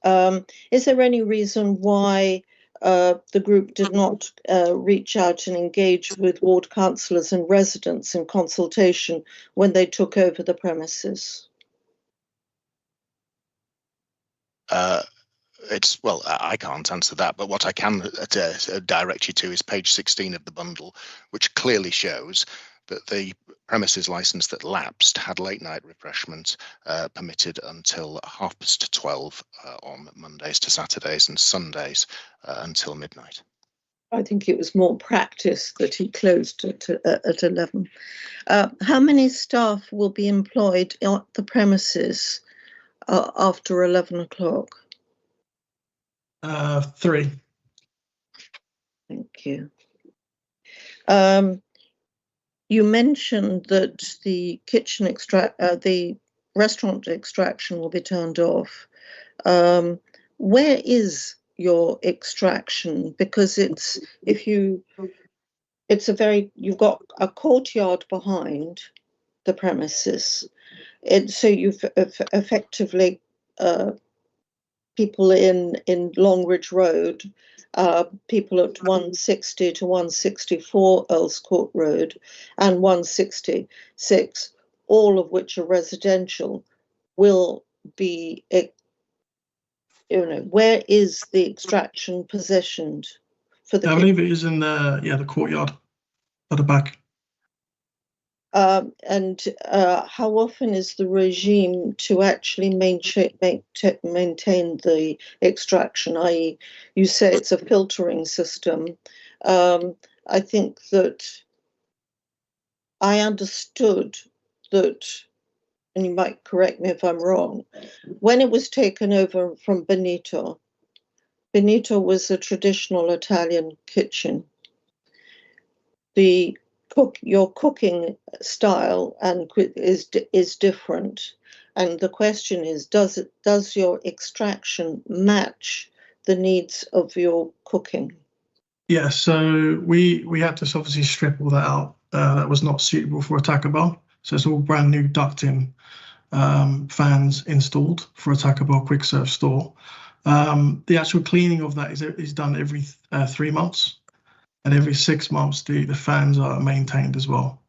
is there any reason why the group did not reach out and engage with ward councillors and residents in consultation when they took over the premises? it's, well, I can't answer that, but what I can direct you to is page 16 of the bundle, which clearly shows that the premises license that lapsed had late night refreshment permitted until 12:30 on Mondays to Saturdays, and Sundays until midnight. I think it was more practice that he closed at 11. How many staff will be employed at the premises after 11 o'clock? 3. Thank you. You mentioned that the the restaurant extraction will be turned off. Where is your extraction? Because you've got a courtyard behind the premises, so you've effectively people in Longridge Road, people at 160 to 164 Earls Court Road and 166, all of which are residential, will be, where is the extraction positioned for the? I believe it is in the courtyard at the back. And how often is the regime to actually maintain the extraction, i.e. you say it's a filtering system. I think that I understood that, and you might correct me if I'm wrong, when it was taken over from Benito was a traditional Italian kitchen. Your cooking style is different, and the question is, does your extraction match the needs of your cooking? Yeah, so we had to obviously strip all that out. That was not suitable for a Taco Bell. So it's all brand new ducting fans installed for a Taco Bell quick serve store. The actual cleaning of that is done every 3 months. And every 6 months, the fans are maintained as well.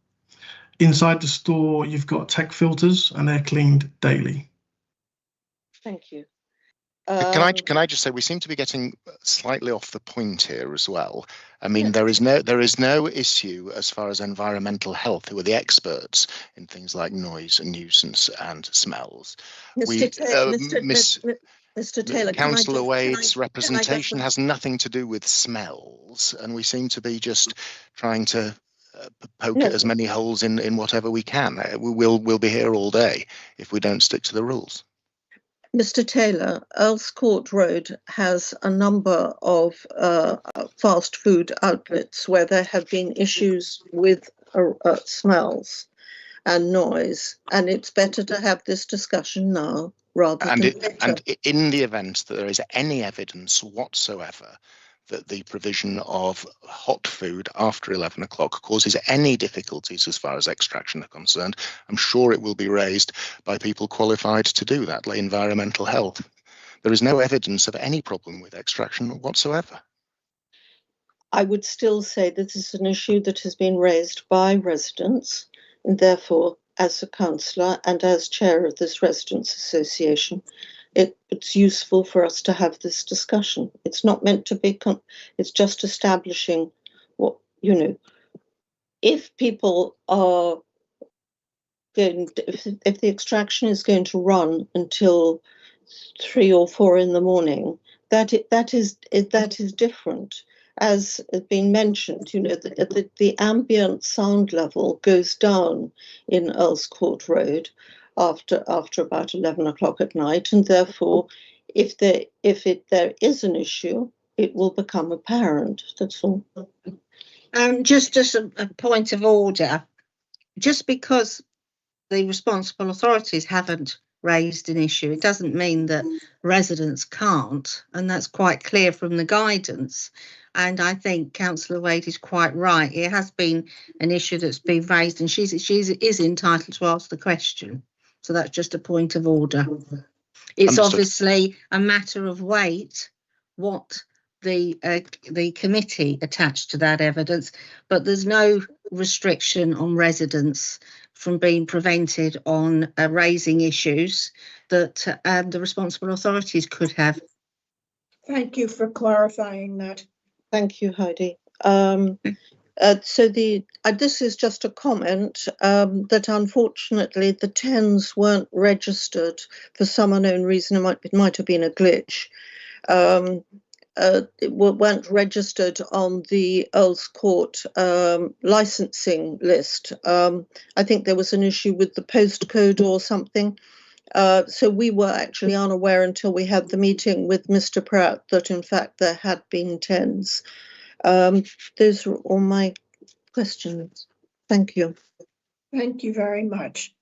Inside the store, you've got tech filters, and they're cleaned daily. Thank you. Can I just say, we seem to be getting slightly off the point here as well. I mean, there is no issue as far as environmental health, who are the experts in things like noise and nuisance and smells. Mr. Taylor, Councillor Wade's representation has nothing to do with smells, and we seem to be just trying to poke at as many holes in whatever we can. We'll be here all day if we don't stick to the rules. Mr. Taylor, Earls Court Road has a number of fast food outlets where there have been issues with smells and noise, and it's better to have this discussion now rather than later. And in the event that there is any evidence whatsoever that the provision of hot food after 11 o'clock causes any difficulties as far as extraction are concerned, I'm sure it will be raised by people qualified to do that, like environmental health. There is no evidence of any problem with extraction whatsoever. I would still say this is an issue that has been raised by residents, and therefore, as a councillor and as chair of this residents' association, it's useful for us to have this discussion. It's not meant to be, it's just establishing what, if people are going, if the extraction is going to run until 3 or 4 in the morning, that is different. As has been mentioned, the ambient sound level goes down in Earls Court Road after about 11 o'clock at night, and therefore, if there is an issue, it will become apparent. That's all. Just a point of order. Just because the responsible authorities haven't raised an issue, it doesn't mean that residents can't, and that's quite clear from the guidance. And I think Councillor Wade is quite right. It has been an issue that's been raised, and she is entitled to ask the question. So that's just a point of order. It's Understood. Obviously a matter of weight what the committee attached to that evidence, but there's no restriction on residents from being prevented on raising issues that the responsible authorities could have. Thank you for clarifying that. Thank you, Heidi. So this is just a comment that unfortunately the 10s weren't registered for some unknown reason. It might have been a glitch. It weren't registered on the Earls Court licensing list. I think there was an issue with the postcode or something. So we were actually unaware until we had the meeting with Mr. Pratt that in fact there had been 10s. Those are all my questions. Thank you. Thank you very much.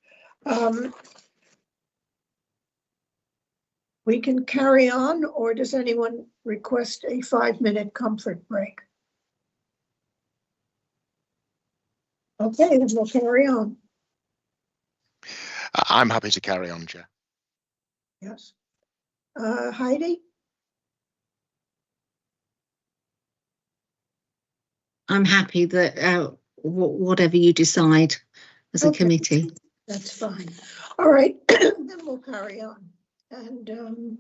We can carry on, or does anyone request a 5-minute comfort break? Okay, then we'll carry on. I'm happy to carry on, Chair. Yes. Heidi? I'm happy that whatever you decide as a committee. That's fine. All right, then we'll carry on. And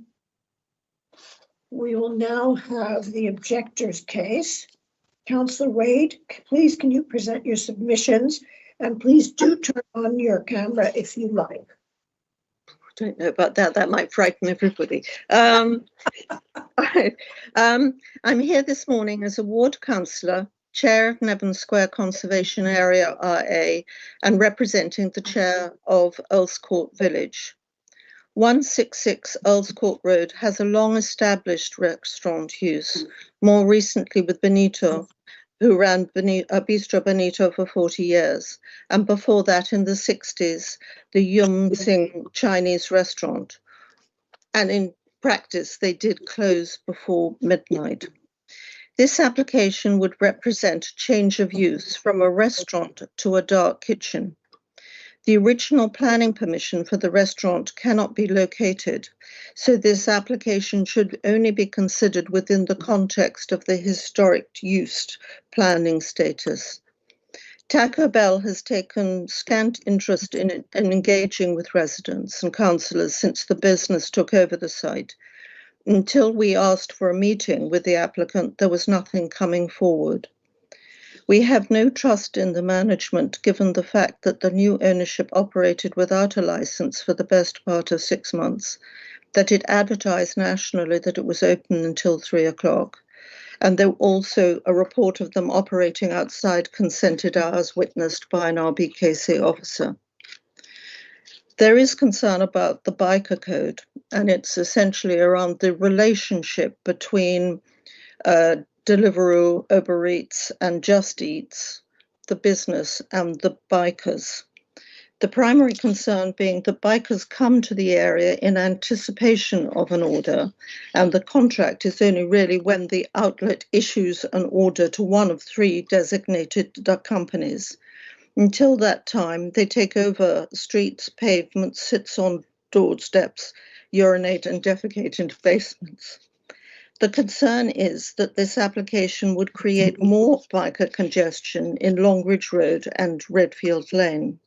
we will now have the objector's case. Councillor Wade, please can you present your submissions, and please do turn on your camera if you like. I don't know about that. That might frighten everybody. I'm here this morning as a ward councillor, chair of Nevern Square Conservation Area RA, and representing the chair of Earls Court Village. 166 Earls Court Road has a long-established restaurant use, more recently with Benito, who ran Bistro Benito for 40 years, and before that in the 60s, the Yum Sing Chinese restaurant. And in practice, they did close before midnight. This application would represent a change of use from a restaurant to a dark kitchen. The original planning permission for the restaurant cannot be located, so this application should only be considered within the context of the historic use planning status. Taco Bell has taken scant interest in engaging with residents and councillors since the business took over the site. Until we asked for a meeting with the applicant, there was nothing coming forward. We have no trust in the management, given the fact that the new ownership operated without a license for the best part of 6 months, that it advertised nationally that it was open until 3 o'clock, and there was also a report of them operating outside consented hours witnessed by an RBKC officer. There is concern about the biker code, and it's essentially around the relationship between Deliveroo, Uber Eats and Just Eats, the business, and the bikers. The primary concern being that bikers come to the area in anticipation of an order, and the contract is only really when the outlet issues an order to one of 3 designated companies. Until that time, they take over streets, pavements, sits on doorsteps, urinate and defecate into basements. The concern is that this application would create more biker congestion in Longridge Road and Redfield Lane,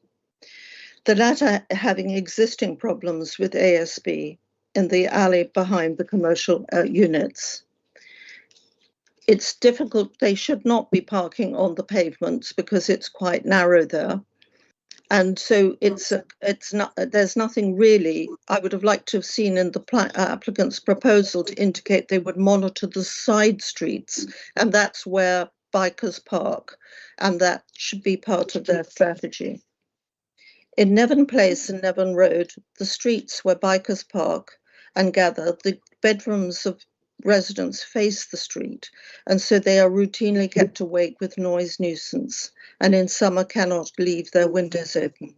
the latter having existing problems with ASB in the alley behind the commercial units. It's difficult, they should not be parking on the pavements because it's quite narrow there. And so there's nothing really I would have liked to have seen in the applicant's proposal to indicate they would monitor the side streets, and that's where bikers park, and that should be part of their strategy. In Nevern Place and Nevern Road, the streets where bikers park and gather, the bedrooms of residents face the street, and so they are routinely kept awake with noise nuisance, and in summer cannot leave their windows open.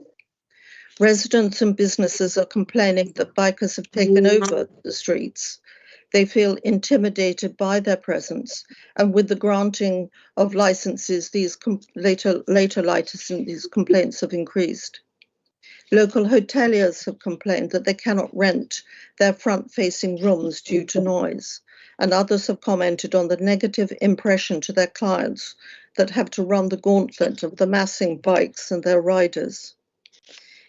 Residents and businesses are complaining that bikers have taken over the streets. They feel intimidated by their presence, and with the granting of licenses, these later licensing, these complaints have increased. Local hoteliers have complained that they cannot rent their front-facing rooms due to noise, and others have commented on the negative impression to their clients that have to run the gauntlet of the massing bikes and their riders.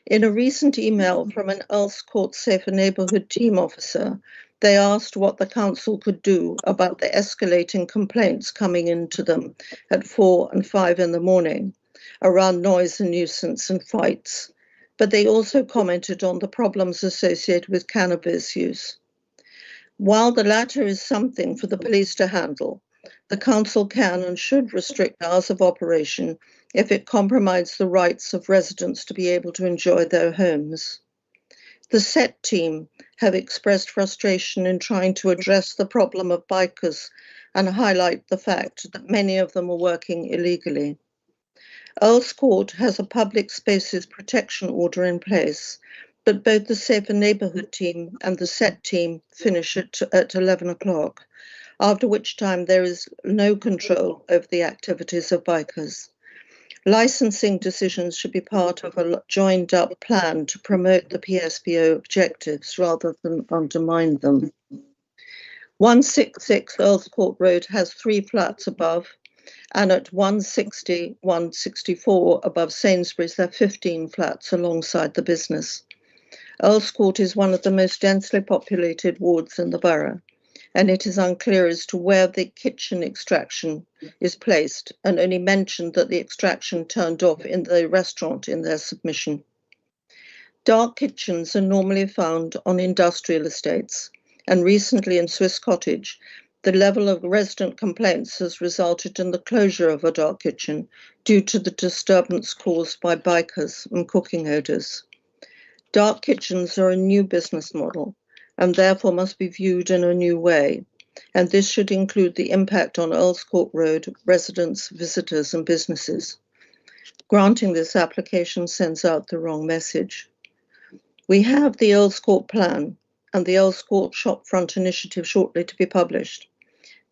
In a recent email from an Earls Court Safer Neighbourhood team officer, They asked what the council could do about the escalating complaints coming into them at 4 and 5 in the morning around noise and nuisance and fights, but they also commented on the problems associated with cannabis use. While the latter is something for the police to handle, the council can and should restrict hours of operation if it compromises the rights of residents to be able to enjoy their homes. The SET team have expressed frustration in trying to address the problem of bikers and highlight the fact that many of them are working illegally. Earls Court has a public spaces protection order in place, but both the Safer Neighbourhood team and the SET team finish at 11 o'clock, after which time there is no control over the activities of bikers. Licensing decisions should be part of a joined-up plan to promote the PSPO objectives rather than undermine them. 166 Earls Court Road has 3 flats above, and at 160, 164 above Sainsbury's, there are 15 flats alongside the business. Earls Court is one of the most densely populated wards in the borough, and it is unclear as to where the kitchen extraction is placed, and only mentioned that the extraction turned off in the restaurant in their submission. Dark kitchens are normally found on industrial estates, and recently in Swiss Cottage, the level of resident complaints has resulted in the closure of a dark kitchen due to the disturbance caused by bikers and cooking odours. Dark kitchens are a new business model, and therefore must be viewed in a new way, and this should include the impact on Earls Court Road residents, visitors and businesses. Granting this application sends out the wrong message. We have the Earls Court plan and the Earls Court Shopfront initiative shortly to be published.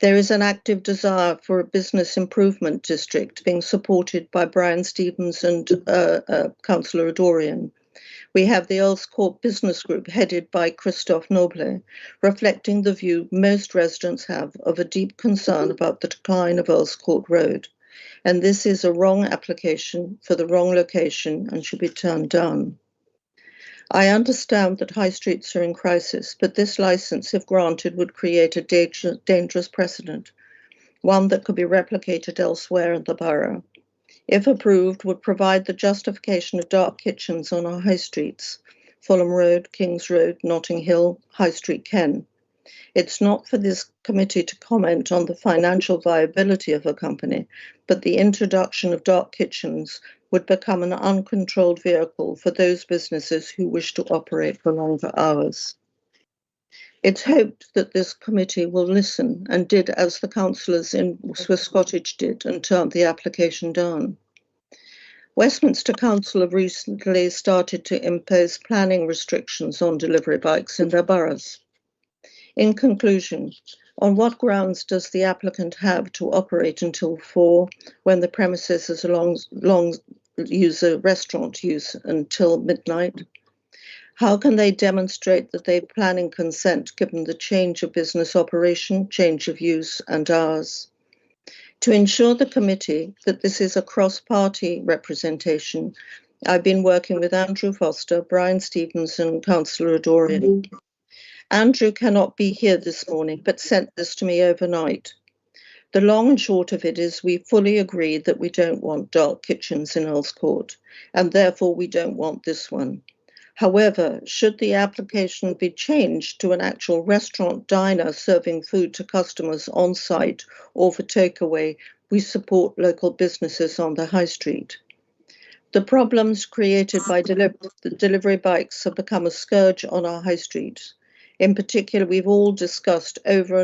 There is an active desire for a business improvement district being supported by Brian Stevens and Councillor Adorian. We have the Earls Court Business Group headed by Christophe Noble, reflecting the view most residents have of a deep concern about the decline of Earls Court Road. And this is a wrong application for the wrong location and should be turned down. I understand that high streets are in crisis, but this licence, if granted, would create a dangerous precedent, one that could be replicated elsewhere in the borough. If approved, would provide the justification of dark kitchens on our high streets, Fulham Road, Kings Road, Notting Hill, High Street, Ken. It's not for this committee to comment on the financial viability of a company, but the introduction of dark kitchens would become an uncontrolled vehicle for those businesses who wish to operate for longer hours. It's hoped that this committee will listen and did as the councillors in Swiss Cottage did and turned the application down. Westminster Council have recently started to impose planning restrictions on delivery bikes in their boroughs. In conclusion, on what grounds does the applicant have to operate until 4 when the premises is long user restaurant use until midnight? How can they demonstrate that they're planning consent given the change of business operation, change of use and hours? To ensure the committee that this is a cross-party representation, I've been working with Andrew Foster, Brian Stevens and Councillor Adorian. Andrew cannot be here this morning, but sent this to me overnight. The long and short of it is we fully agree that we don't want dark kitchens in Earls Court, and therefore we don't want this one. However, should the application be changed to an actual restaurant diner serving food to customers on site or for takeaway, we support local businesses on the high street. The problems created by the delivery bikes have become a scourge on our high street. In particular, we've all discussed over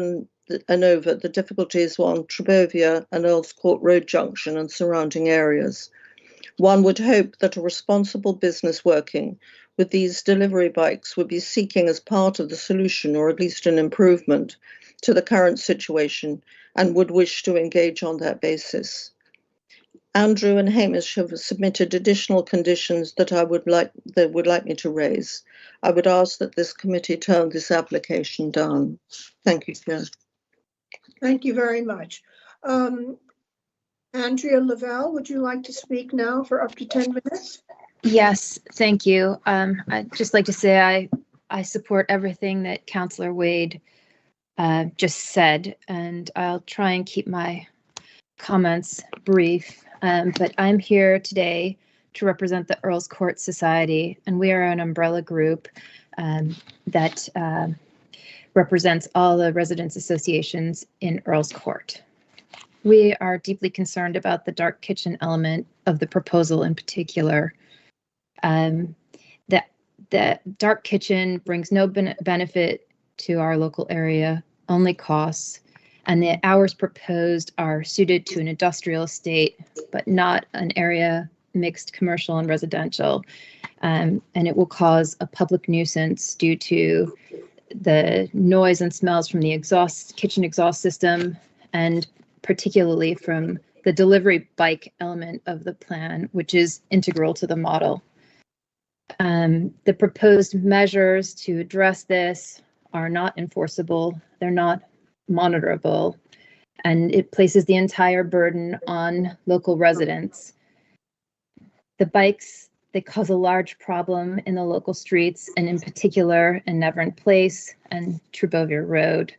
and over the difficulties on Trebovia and Earls Court Road Junction and surrounding areas. One would hope that a responsible business working with these delivery bikes would be seeking as part of the solution, or at least an improvement to the current situation, and would wish to engage on that basis. Andrew and Hamish have submitted additional conditions that they would like me to raise. I would ask that this committee turn this application down. Thank you, Chair. Thank you very much. Andrea Lavelle, would you like to speak now for up to 10 minutes? Yes, thank you. I'd just like to say I I support everything that Councillor Wade just said, and I'll try and keep my comments brief. But I'm here today to represent the Earls Court Society, and we are an umbrella group that represents all the residents' associations in Earls Court. We are deeply concerned about the dark kitchen element of the proposal in particular. The dark kitchen brings no benefit to our local area, only costs, and the hours proposed are suited to an industrial estate, but not an area mixed commercial and residential. And it will cause a public nuisance due to the noise and smells from the kitchen exhaust system, and particularly from the delivery bike element of the plan, which is integral to the model. The proposed measures to address this are not enforceable, they're not monitorable, and it places the entire burden on local residents. The bikes, they cause a large problem in the local streets, and in particular in Nevern Place and Trubovir Road.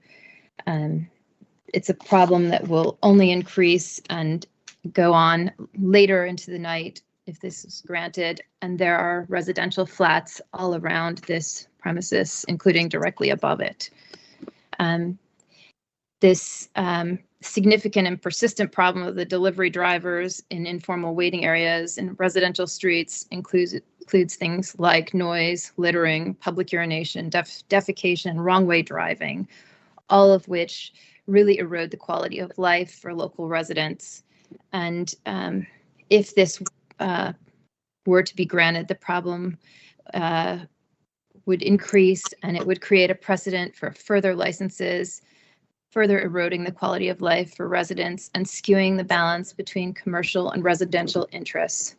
It's a problem that will only increase and go on later into the night if this is granted, and there are residential flats all around this premises, including directly above it. This significant and persistent problem of the delivery drivers in informal waiting areas in residential streets includes things like noise, littering, public urination, defecation, wrong way driving, all of which really erode the quality of life for local residents. And if this were to be granted, the problem would increase, and it would create a precedent for further licenses, further eroding the quality of life for residents and skewing the balance between commercial and residential interests.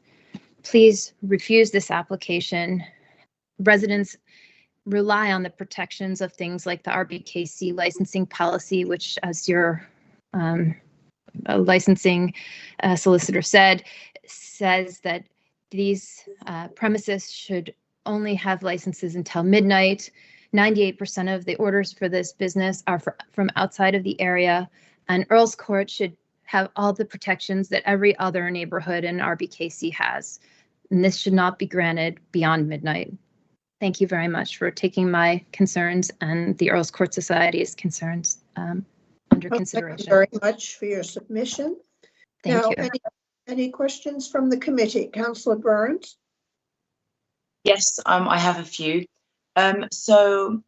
Please refuse this application. Residents rely on the protections of things like the RBKC licensing policy, which, as your licensing solicitor says that these premises should only have licenses until midnight. 98% of the orders for this business are from outside of the area, and Earls Court should have all the protections that every other neighborhood in RBKC has. And this should not be granted beyond midnight. Thank you very much for taking my concerns and the Earls Court Society's concerns under consideration. Thank you very much for your submission. Thank now, you. Any questions from the committee? Councillor Burns? Yes, I have a few. So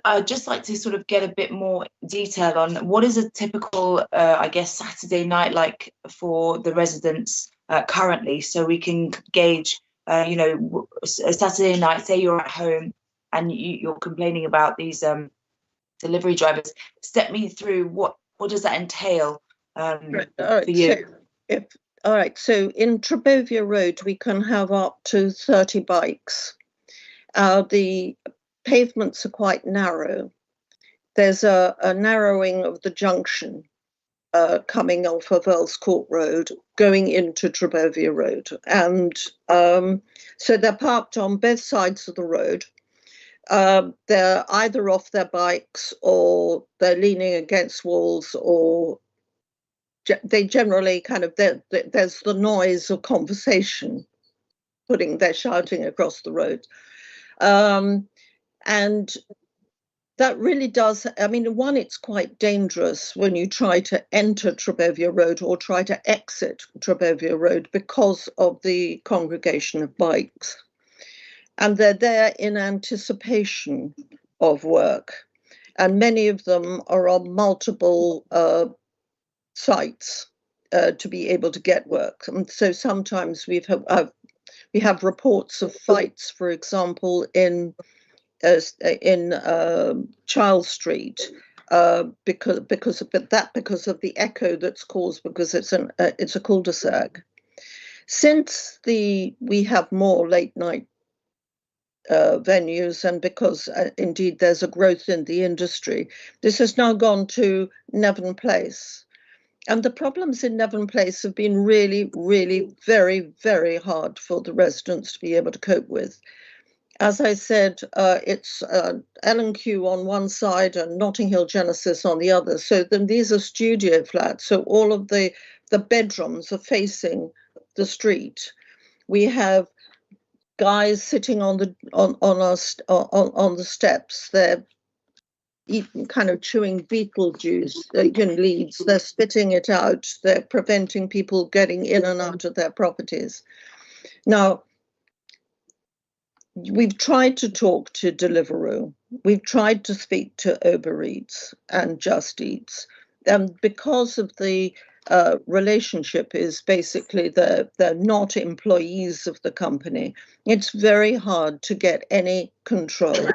I'd just like to sort of get a bit more detail on what is a typical, I guess, Saturday night like for the residents currently, so we can gauge, you know, a Saturday night, say you're at home and you're complaining about these delivery drivers. Step me through what does that entail for you? So in Trubovir Road, we can have up to 30 bikes. The pavements are quite narrow. There's a narrowing of the junction coming off of Earls Court Road, going into Trubovir Road. And so they're parked on both sides of the road. They're either off their bikes or they're leaning against walls, or they generally kind of, there's the noise of conversation, they're shouting across the road. And that really does, I mean, one, it's quite dangerous when you try to enter Trubovir Road or try to exit Trubovir Road because of the congregation of bikes. And they're there in anticipation of work. And many of them are on multiple sites to be able to get work. And so sometimes we have reports of fights, for example, in Charles Street, because of the echo that's caused because it's a cul-de-sac. Since we have more late night venues, and because indeed there's a growth in the industry, this has now gone to Nevern Place. And the problems in Nevern Place have been really, really very, very hard for the residents to be able to cope with. as I said, it's L&Q on one side and Notting Hill Genesis on the other. So then these are studio flats. So all of the bedrooms are facing the street. We have guys sitting on the steps. They're eating, kind of chewing beetle juice, leaves. They're spitting it out. They're preventing people getting in and out of their properties. Now, we've tried to talk to Deliveroo. We've tried to speak to Uber Eats and Just Eats. And because of the relationship is basically they're not employees of the company, it's very hard to get any control.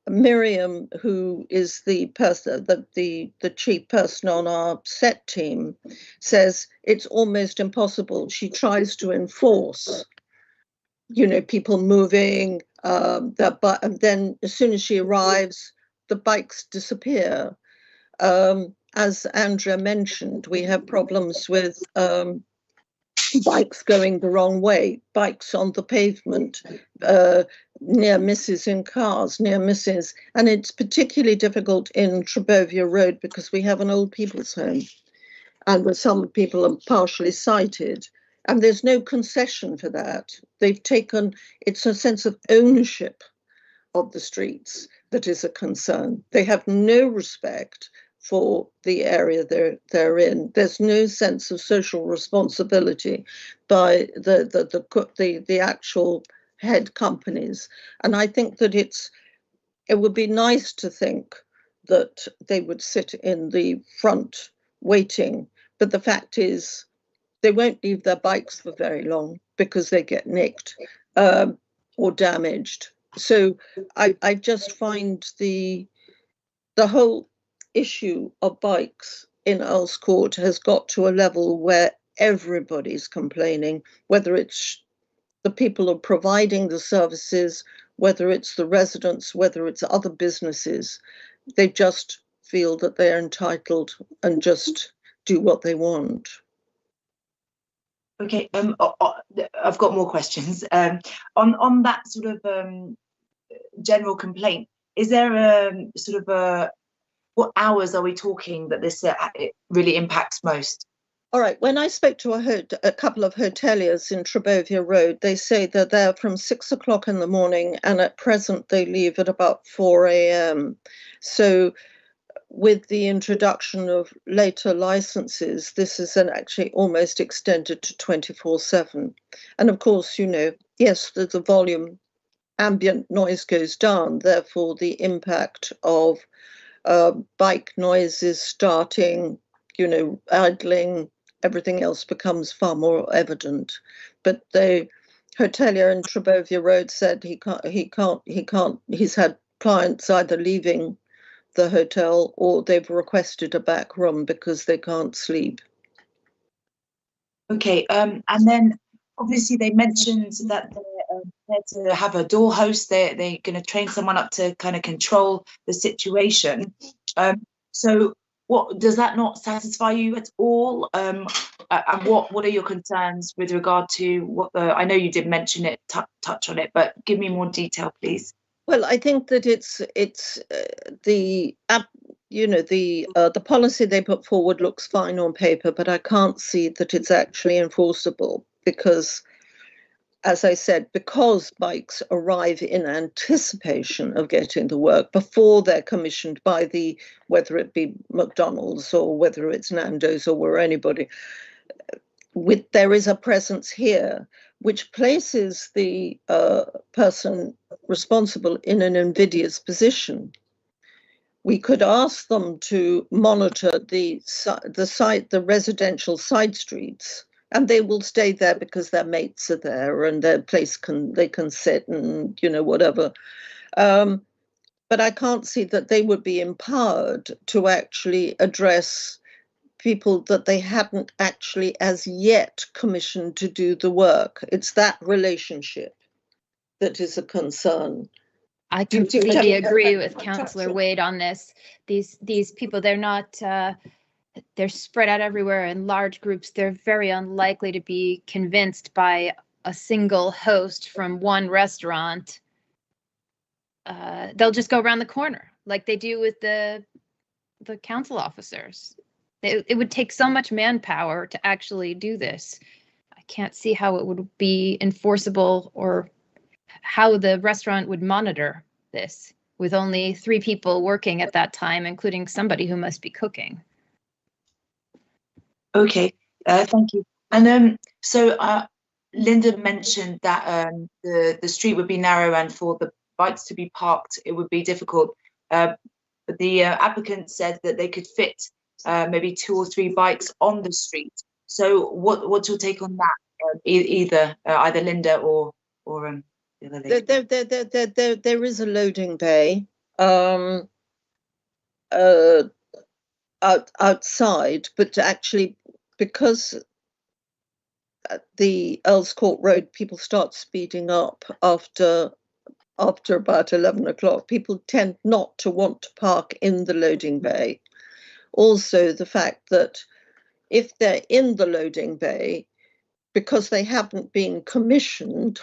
Miriam, who is the person, the chief person on our set team, says it's almost impossible. She tries to enforce, people moving, and then as soon as she arrives, the bikes disappear. As Andrea mentioned, we have problems with bikes going the wrong way, bikes on the pavement, near misses in cars, near misses. And it's particularly difficult in Trebovia Road because we have an old people's home and where some people are partially sighted. And there's no concession for that. It's a sense of ownership of the streets that is a concern. They have no respect for the area they're in. There's no sense of social responsibility by the actual head companies. And I think that it would be nice to think that they would sit in the front waiting, but the fact is they won't leave their bikes for very long because they get nicked or damaged. So I just find the whole issue of bikes in Earls Court has got to a level where everybody's complaining, whether it's the people who are providing the services, whether it's the residents, whether it's other businesses. They just feel that they're entitled and just do what they want. Okay, I've got more questions. On that sort of general complaint, is there a sort of what hours are we talking that this it really impacts most? All right, when I spoke to a couple of hoteliers in Trebovia Road, they say that they're from 6 o'clock in the morning and at present they leave at about 4 a.m. So with the introduction of later licenses, this is actually almost extended to 24/7. And of course, yes, the volume, ambient noise goes down, therefore the impact of bike noises starting, idling, everything else becomes far more evident. But the hotelier in Trebovia Road said he's had clients either leaving the hotel or they've requested a back room because they can't sleep. Okay, and then obviously they mentioned that they're to have a door host. They're going to train someone up to kind of control the situation. So what does that not satisfy you at all? And what are your concerns with regard to I know you did mention it, touch on it, but give me more detail, please. Well, I think that it's the policy they put forward looks fine on paper, but I can't see that it's actually enforceable because, as I said, because bikes arrive in anticipation of getting the work before they're commissioned by whether it be McDonald's or whether it's Nando's or where anybody, there is a presence here which places the person responsible in an invidious position. We could ask them to monitor the residential side streets, and they will stay there because their mates are there and their place they can sit and whatever. But I can't see that they would be empowered to actually address people that they hadn't actually as yet commissioned to do the work. It's that relationship that is a concern. I completely agree with Councillor Wade on this. These people, they're not, they're spread out everywhere in large groups. They're very unlikely to be convinced by a single host from one restaurant, they'll just go around the corner like they do with the council officers. It would take so much manpower to actually do this. I can't see how it would be enforceable or how the restaurant would monitor this with only 3 people working at that time, including somebody who must be cooking. Okay, thank you. And so Linda mentioned that the street would be narrow, and for the bikes to be parked, it would be difficult. But the applicant said that they could fit maybe 2 or 3 bikes on the street. So what's your take on that? Either Linda or the other lady. There is a loading bay outside, but actually, because at the Earls Court Road, people start speeding up after about 11 o'clock. People tend not to want to park in the loading bay. Also, the fact that if they're in the loading bay, because they haven't been commissioned,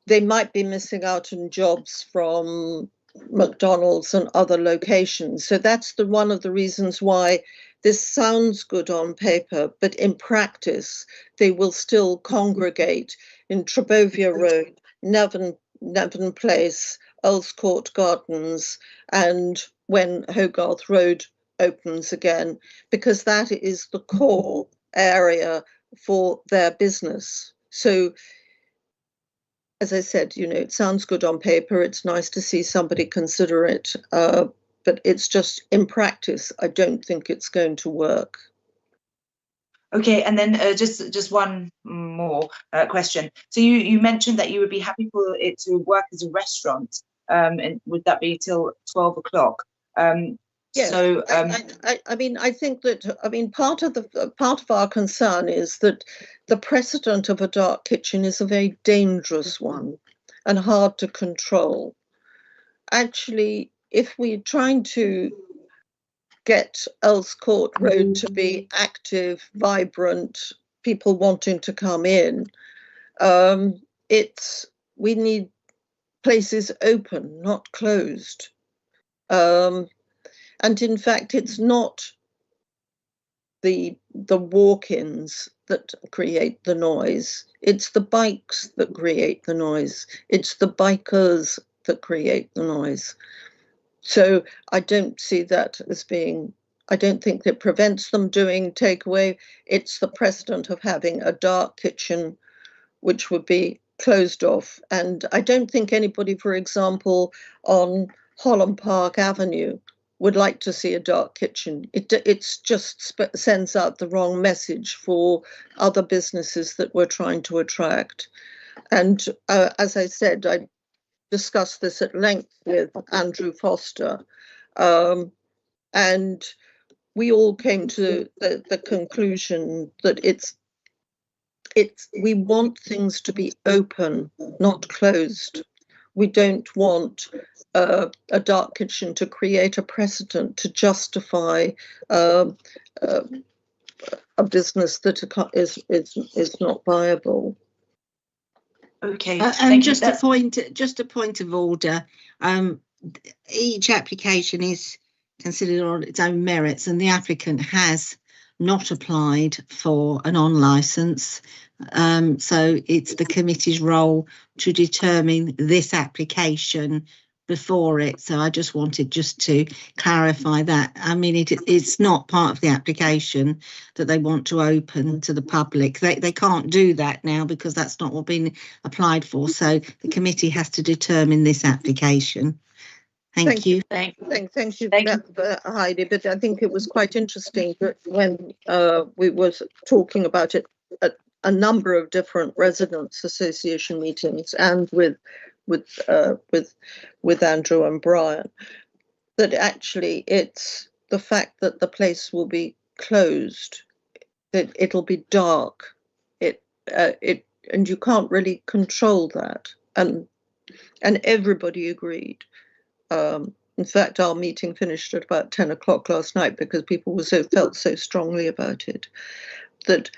they might be missing out on jobs from McDonald's and other locations. So that's one of the reasons why this sounds good on paper, but in practice, they will still congregate in Trebovia Road, Nevin Place, Earls Court Gardens, and when Hogarth Road opens again, because that is the core area for their business. So, as I said, it sounds good on paper. It's nice to see somebody consider it, but it's just in practice, I don't think it's going to work. Okay, and then just one more question. So you mentioned that you would be happy for it to work as a restaurant, and would that be till 12 o'clock? Yes, so I think that part of our concern is that the precedent of a dark kitchen is a very dangerous one and hard to control. Actually, if we're trying to get Earls Court Road to be active, vibrant, people wanting to come in, we need places open, not closed. And in fact, it's not the walk-ins that create the noise. It's the bikes that create the noise. It's the bikers that create the noise. So I don't see that as being, I don't think that prevents them doing takeaway. It's the precedent of having a dark kitchen, which would be closed off. And I don't think anybody, for example, on Holland Park Avenue would like to see a dark kitchen. It's just sends out the wrong message for other businesses that we're trying to attract. And as I said, I discussed this at length with Andrew Foster, and we all came to the conclusion that we want things to be open, not closed. We don't want a dark kitchen to create a precedent to justify a business that is not viable. Okay. And just a point of order. Each application is considered on its own merits, and the applicant has not applied for an on licence. So it's the committee's role to determine this application before it. So I just wanted to clarify that. I mean, it's not part of the application that they want to open to the public. They can't do that now because that's not what's been applied for. So the committee has to determine this application. Thank you. Thank you, Heidi. But I think it was quite interesting that when we were talking about it at a number of different residents' association meetings and with Andrew and Brian, that actually it's the fact that the place will be closed, that it'll be dark, and you can't really control that, and everybody agreed. In fact, our meeting finished at about 10 o'clock last night because people felt so strongly about it, that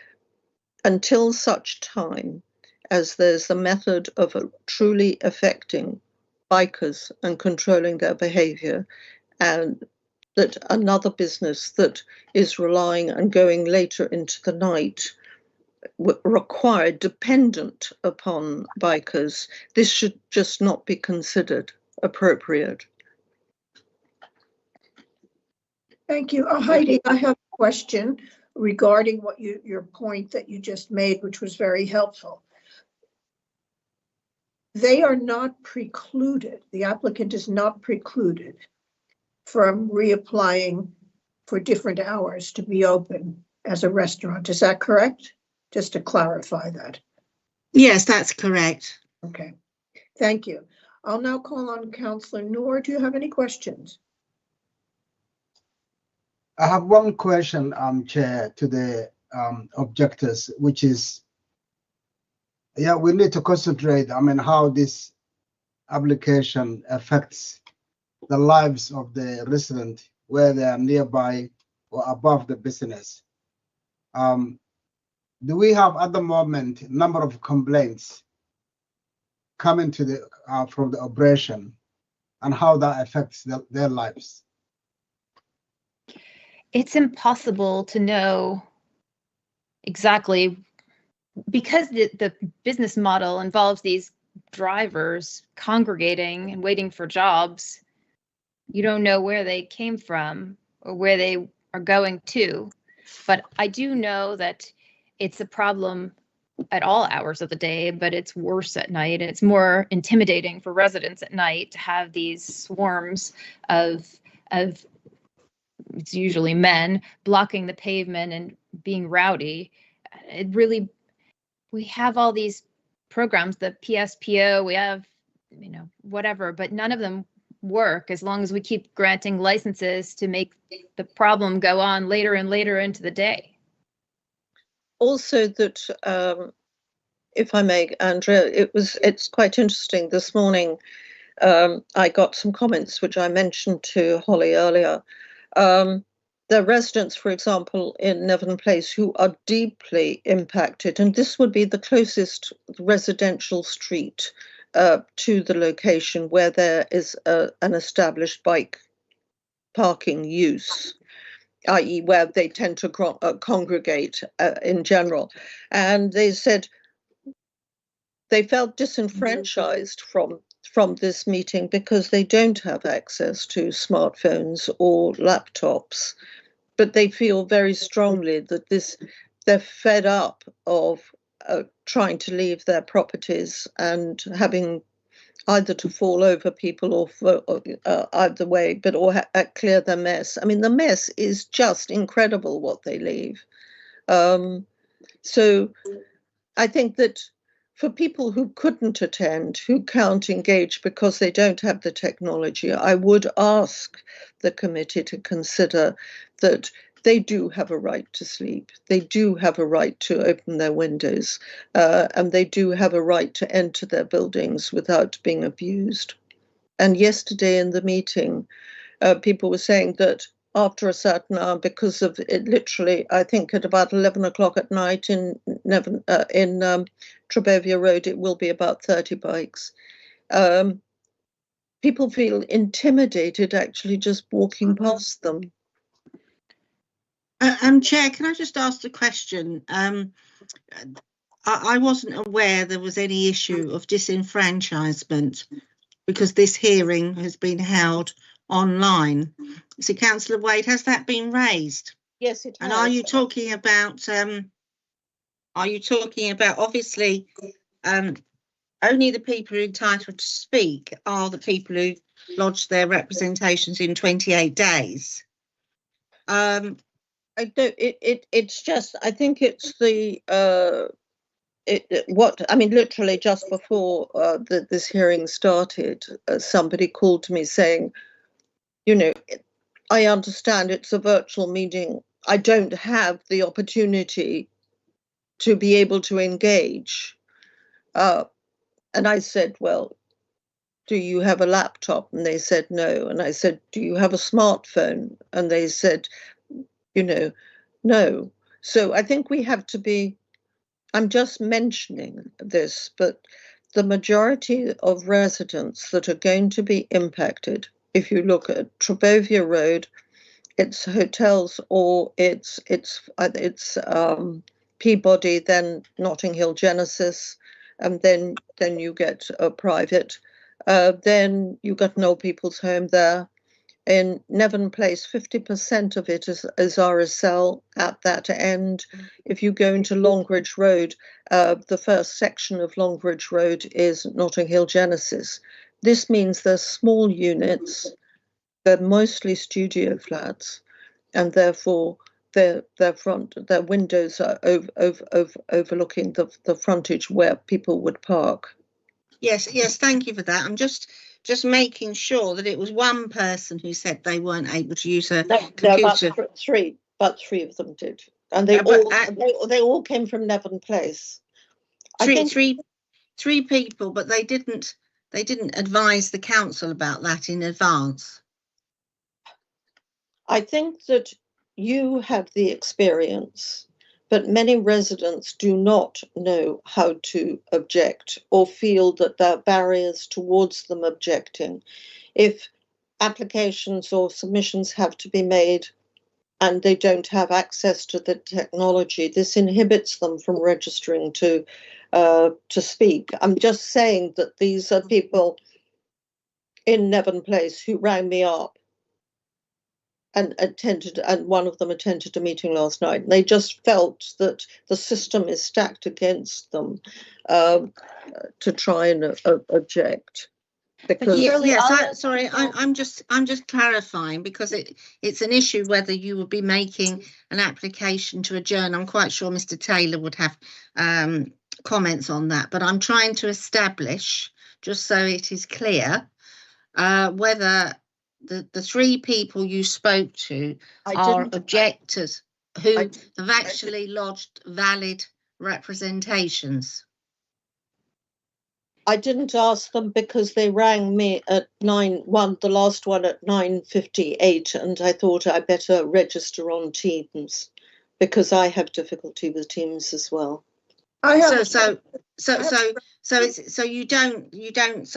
until such time as there's a method of truly affecting bikers and controlling their behaviour, and that another business that is relying and going later into the night required, dependent upon bikers, this should just not be considered appropriate. Thank you. Heidi, I have a question regarding what your point that you just made, which was very helpful. They are not precluded, the applicant is not precluded from reapplying for different hours to be open as a restaurant. Is that correct? Just to clarify that. Yes, that's correct. Okay, thank you. I'll now call on Councillor Noor. Do you have any questions? I have one question, Chair, to the objectors, which is, yeah, we need to concentrate, how this application affects the lives of the resident, where they are nearby or above the business. Do we have at the moment number of complaints coming to the from the operation, and how that affects their lives? It's impossible to know exactly, because the business model involves these drivers congregating and waiting for jobs. You don't know where they came from or where they are going to. But I do know that it's a problem at all hours of the day, but it's worse at night. And it's more intimidating for residents at night to have these swarms of it's usually men blocking the pavement and being rowdy. We have all these programs, the PSPO, we have, whatever, but none of them work as long as we keep granting licenses to make the problem go on later and later into the day. Also that, if I may, Andrea, it's quite interesting. This morning, I got some comments which I mentioned to Holly earlier. There are residents, for example, in Nevern Place who are deeply impacted, and this would be the closest residential street to the location where there is an established bike parking use, i.e. where they tend to congregate in general. And they said they felt disenfranchised from this meeting because they don't have access to smartphones or laptops, but they feel very strongly that they're fed up of trying to leave their properties and having either to fall over people or either way, but or clear their mess. I mean, the mess is just incredible what they leave. So I think that for people who couldn't attend, who can't engage because they don't have the technology, I would ask the committee to consider that they do have a right to sleep. They do have a right to open their windows, and they do have a right to enter their buildings without being abused. And yesterday in the meeting, people were saying that after a certain hour, because of it, literally, I think at about 11 o'clock at night in Trebevia Road, it will be about 30 bikes. People feel intimidated actually just walking past them. Chair, can I just ask the question? I wasn't aware there was any issue of disenfranchisement because this hearing has been held online. So, Councillor Wade, has that been raised? Yes, it has. And are you talking about obviously only the people who are entitled to speak are the people who lodged their representations in 28 days? It's just, I think it's the literally just before this hearing started, somebody called to me saying, I understand it's a virtual meeting. I don't have the opportunity to be able to engage. And I said, well, do you have a laptop? And they said no. And I said, do you have a smartphone? And they said, no. So I think we have to be I'm just mentioning this, but the majority of residents that are going to be impacted, if you look at Trebovia Road, it's hotels or it's Peabody, then Notting Hill Genesis, and then you get a private. Then you got an old people's home there. In Nevern Place, 50% of it is RSL at that end. If you go into Longridge Road, the first section of Longridge Road is Notting Hill Genesis. This means they're small units, they're mostly studio flats, and therefore their windows are overlooking the frontage where people would park. Yes, thank you for that. I'm just making sure that it was one person who said they weren't able to use a computer. Three of them did, and they all came from Nevern Place. Three people, but they didn't advise the council about that in advance. I think that you have the experience, but many residents do not know how to object or feel that there are barriers towards them objecting. If applications or submissions have to be made and they don't have access to the technology, this inhibits them from registering to speak. I'm just saying that these are people in Nevern Place who rang me up and one of them attended a meeting last night. And they just felt that the system is stacked against them to try and object. Because I'm just clarifying, because it's an issue whether you would be making an application to adjourn. I'm quite sure Mr. Taylor would have comments on that, but I'm trying to establish, just so it is clear, whether the three people you spoke to are objectors who have actually lodged valid representations. I didn't ask them because they rang me at the last one at 9:58, and I thought I better register on Teams because I have difficulty with Teams as well. So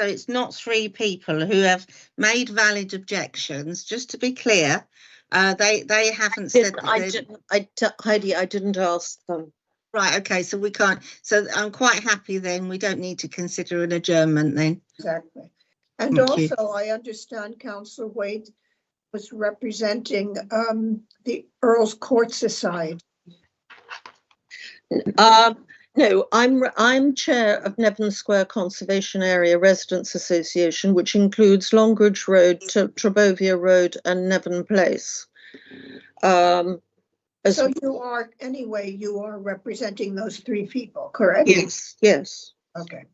it's not three people who have made valid objections. Just to be clear, they haven't said that. Heidi, I didn't ask them. Right, okay, so we can't. So I'm quite happy then. We don't need to consider an adjournment then. Exactly. And also, I understand Councillor Wade was representing the Earl's Court Society. No, I'm chair of Nevern Square Conservation Area Residents Association, which includes Longridge Road, Trebovia Road, and Nevern Place. So you are representing those three people, correct? Yes. Okay.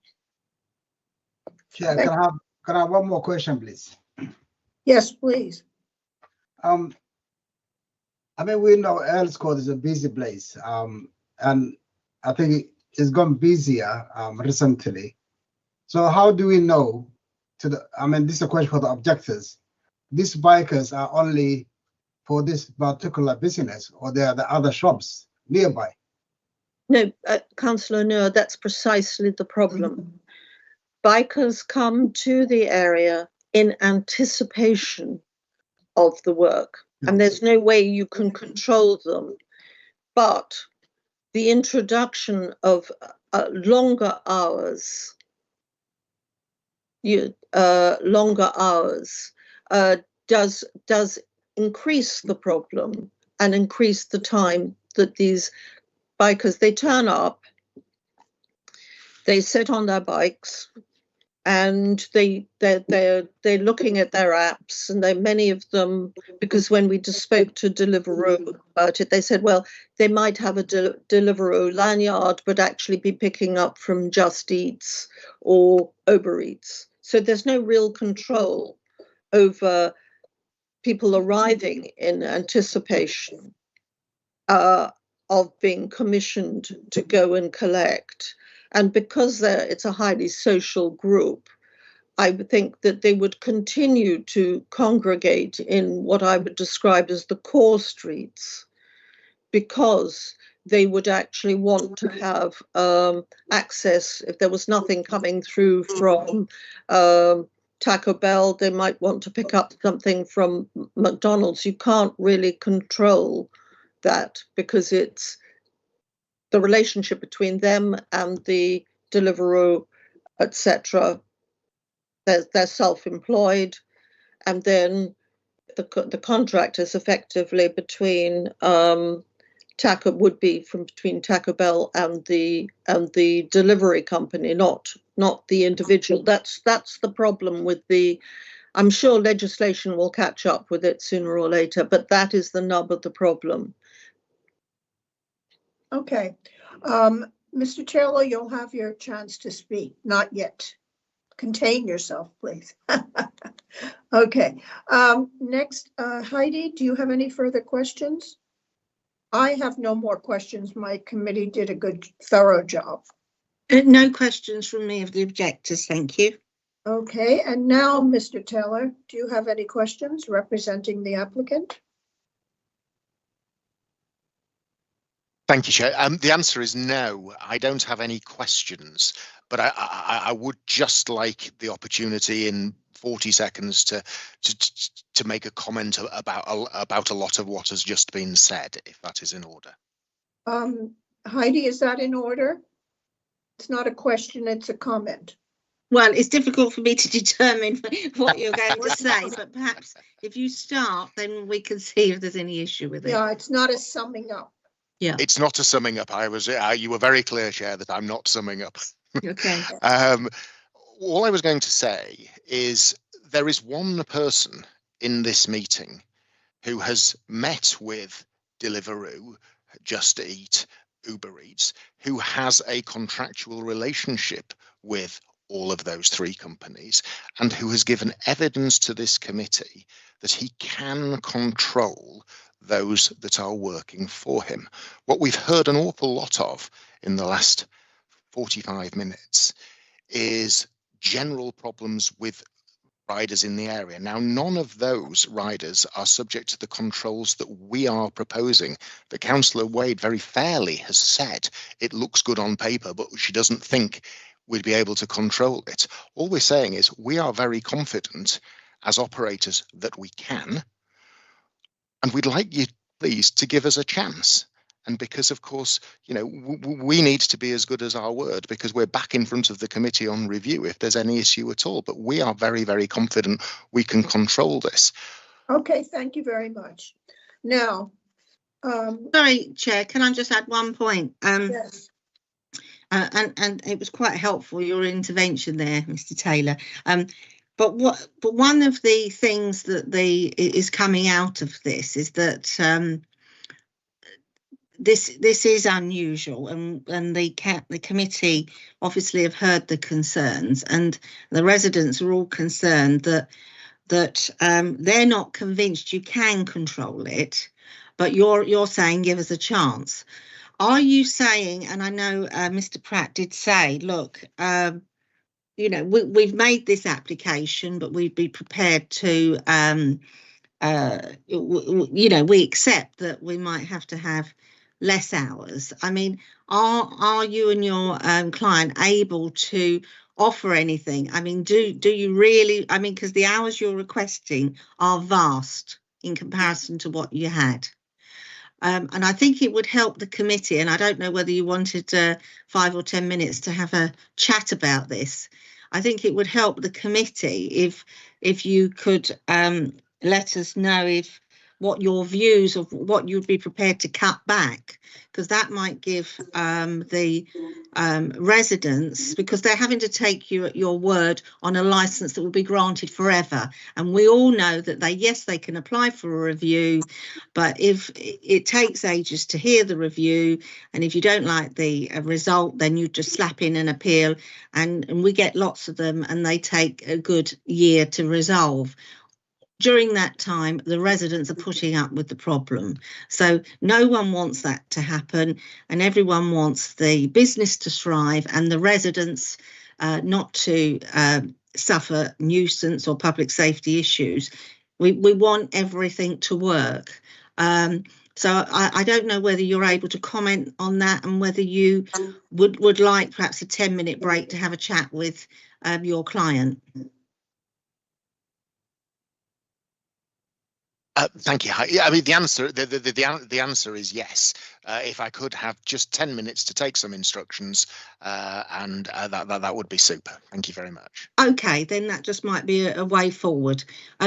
Chair, can I have one more question, please? Yes, please. I mean, we know Earl's Court is a busy place, and I think it's gone busier recently. So how do we know this is a question for the objectors. These bikers are only for this particular business, or there are the other shops nearby? No, Councillor Noor, that's precisely the problem. Bikers come to the area in anticipation of the work, and there's no way you can control them. But the introduction of longer hours does increase the problem and increase the time that these bikers, they turn up, they sit on their bikes, and they're looking at their apps, and many of them, because when we just spoke to Deliveroo about it, they said, well, they might have a Deliveroo lanyard, but actually be picking up from Just Eats or Uber Eats. So there's no real control over people arriving in anticipation of being commissioned to go and collect. And because it's a highly social group, I would think that they would continue to congregate in what I would describe as the core streets, because they would actually want to have access. If there was nothing coming through from Taco Bell, they might want to pick up something from McDonald's. You can't really control that because it's the relationship between them and the Deliveroo, etc. They're self-employed, and then the contract is effectively between between Taco Bell and the delivery company, not the individual. That's the problem with the. I'm sure legislation will catch up with it sooner or later, but that is the nub of the problem. Okay, Mr. Taylor, you'll have your chance to speak. Not yet. Contain yourself, please. Okay. Next, Heidi, do you have any further questions? I have no more questions. My committee did a good, thorough job. No questions from me of the objectors, thank you. Okay, and now, Mr. Taylor, do you have any questions representing the applicant? Thank you, Chair. The answer is no. I don't have any questions, but I would just like the opportunity in 40 seconds to make a comment about a lot of what has just been said, if that is in order. Heidi, is that in order? It's not a question, it's a comment. Well, it's difficult for me to determine what you're going to say, but perhaps if you start, then we can see if there's any issue with it. Yeah, it's not a summing up. Yeah, it's not a summing up. You were very clear, Chair, that I'm not summing up. Okay. All I was going to say is there is one person in this meeting who has met with Deliveroo, Just Eat, Uber Eats, who has a contractual relationship with all of those three companies, and who has given evidence to this committee that he can control those that are working for him. What we've heard an awful lot of in the last 45 minutes is general problems with riders in the area. Now, none of those riders are subject to the controls that we are proposing. The Councillor Wade very fairly has said it looks good on paper, but she doesn't think we'd be able to control it. All we're saying is we are very confident as operators that we can, and we'd like you, please, to give us a chance. And because, of course, you know, we need to be as good as our word, because we're back in front of the committee on review if there's any issue at all. But we are very, very confident we can control this. Okay, thank you very much. Now, sorry, Chair, can I just add one point? Yes. And it was quite helpful, your intervention there, Mr. Taylor. But one of the things that is coming out of this is that this is unusual, and the committee obviously have heard the concerns, and the residents are all concerned that they're not convinced you can control it, but you're saying give us a chance. Are you saying, and I know Mr. Pratt did say, look, you know, we've made this application, but we'd be prepared to, you know, we accept that we might have to have less hours. I mean, are you and your client able to offer anything? I mean, do you really? I mean, because the hours you're requesting are vast in comparison to what you had. And I think it would help the committee, and I don't know whether you wanted 5 or 10 minutes to have a chat about this. I think it would help the committee if you could let us know what your views of what you'd be prepared to cut back, because that might give the residents, because they're having to take you at your word on a license that will be granted forever. And we all know that they can apply for a review, but if it takes ages to hear the review, and if you don't like the result, then you just slap in an appeal, and we get lots of them, and they take a good year to resolve. During that time, the residents are putting up with the problem. So no one wants that to happen, and everyone wants the business to thrive and the residents not to suffer nuisance or public safety issues. We want everything to work. So I don't know whether you're able to comment on that and whether you would like perhaps a 10-minute break to have a chat with your client. Thank you. Yeah, I mean, the answer is yes. If I could have just 10 minutes to take some instructions, and that would be super. Thank you very much. Okay, then that just might be a way forward.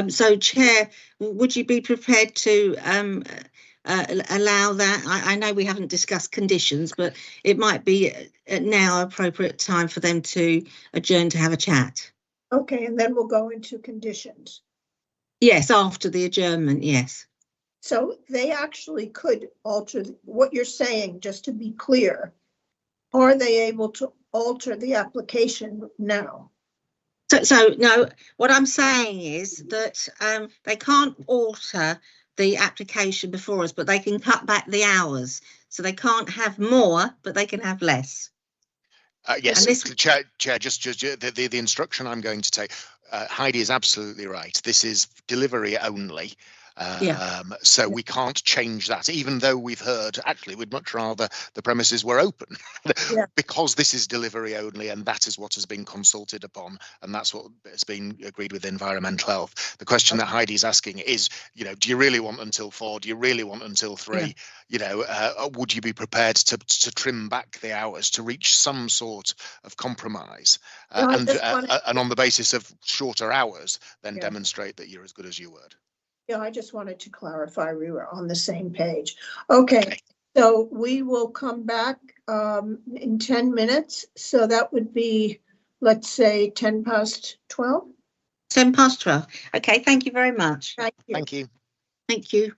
So, Chair, would you be prepared to allow that? I know we haven't discussed conditions, but it might be now appropriate time for them to adjourn to have a chat. Okay, and then we'll go into conditions. Yes, after the adjournment, yes. So they actually could alter what you're saying, just to be clear. Are they able to alter the application now? So no, what I'm saying is that they can't alter the application before us, but they can cut back the hours. So they can't have more, but they can have less. Yes, Chair, just the instruction I'm going to take, Heidi is absolutely right. This is delivery only. So we can't change that, even though we've heard, actually, we'd much rather the premises were open because this is delivery only, and that is what has been consulted upon, and that's what has been agreed with environmental health. The question that Heidi's asking is, you know, do you really want until 4? Do you really want until 3? You know, would you be prepared to trim back the hours to reach some sort of compromise, and on the basis of shorter hours, then demonstrate that you're as good as your word? Yeah, I just wanted to clarify we were on the same page. Okay, so we will come back in 10 minutes. So that would be, let's say, 10 past 12. 10 past 12. Okay, thank you very much. Thank you. Thank you. Thank you.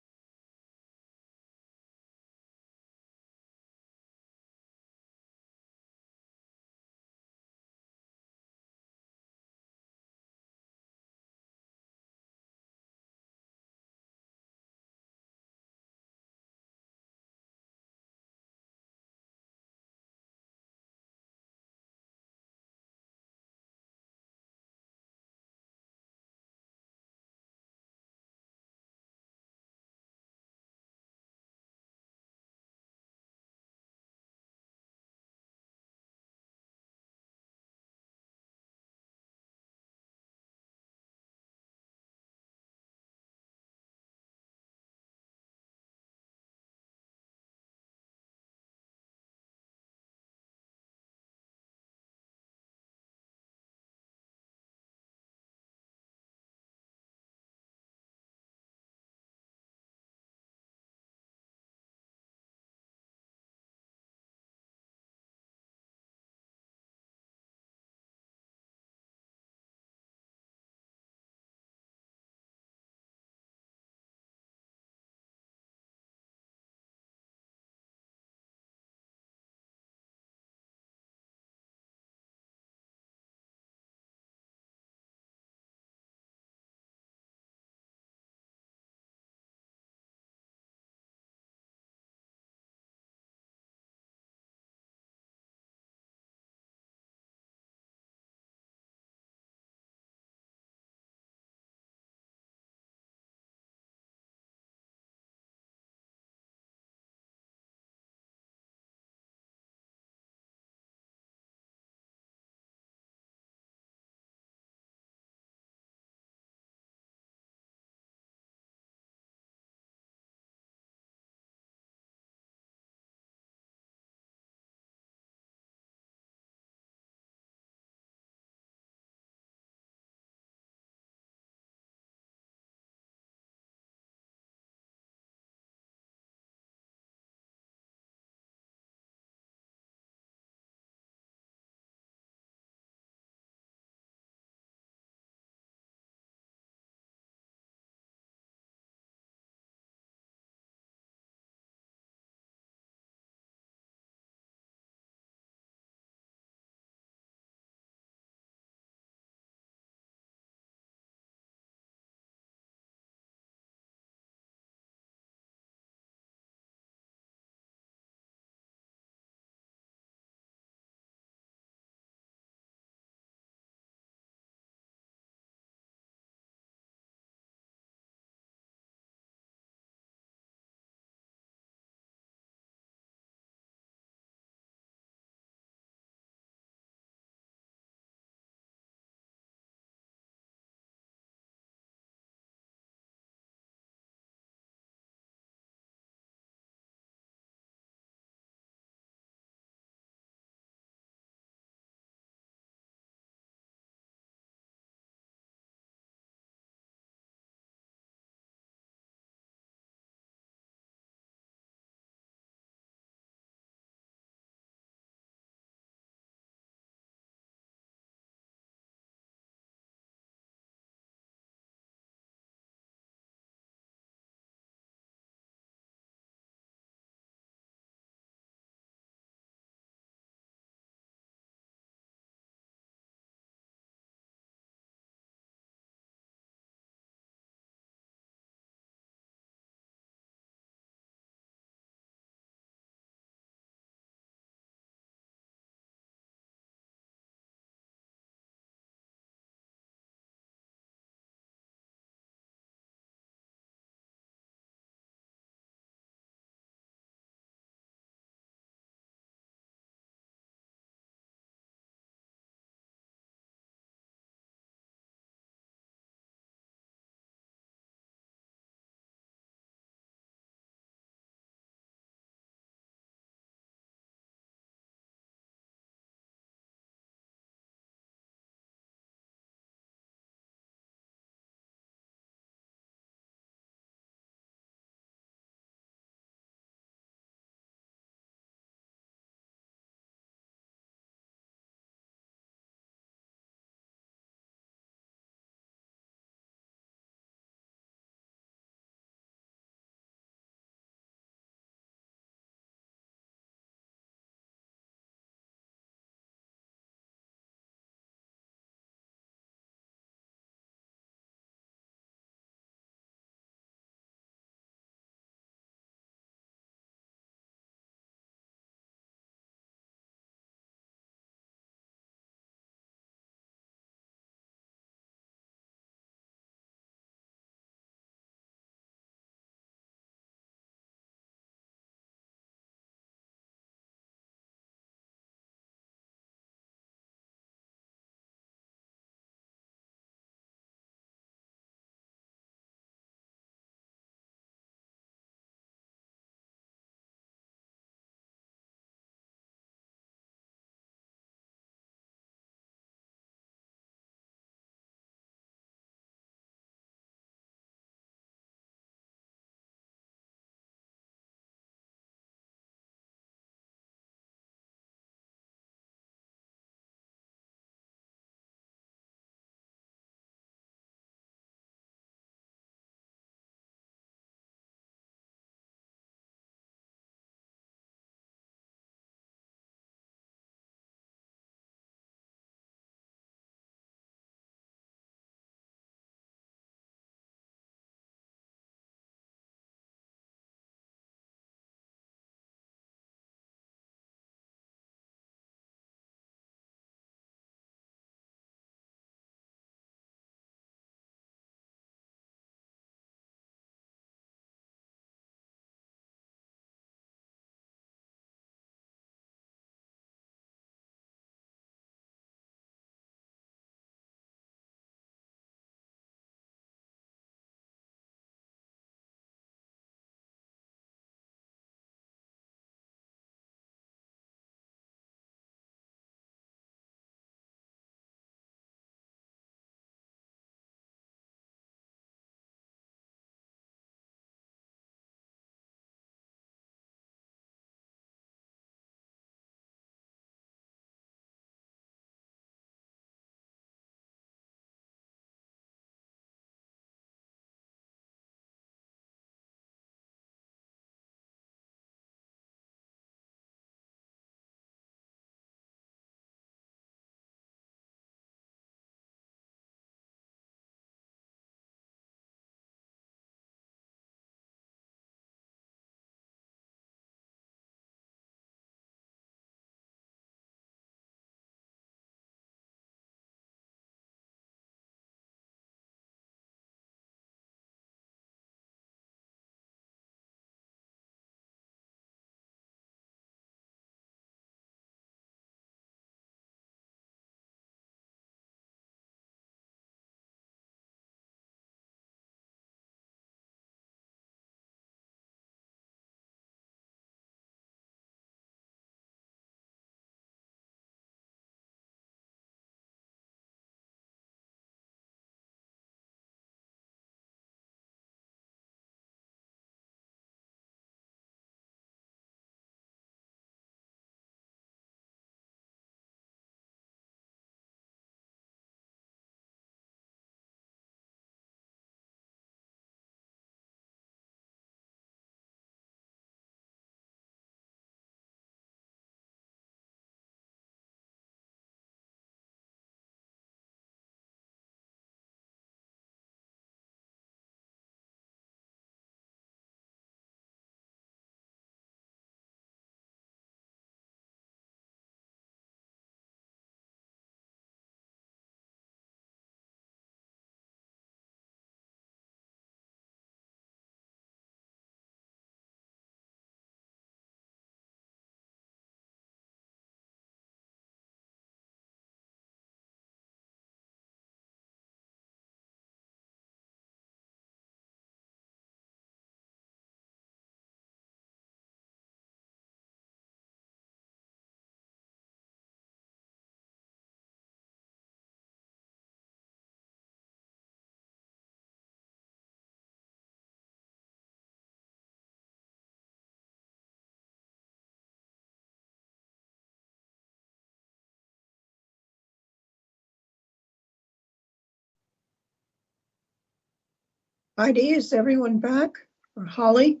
Heidi, is everyone back? Or Holly?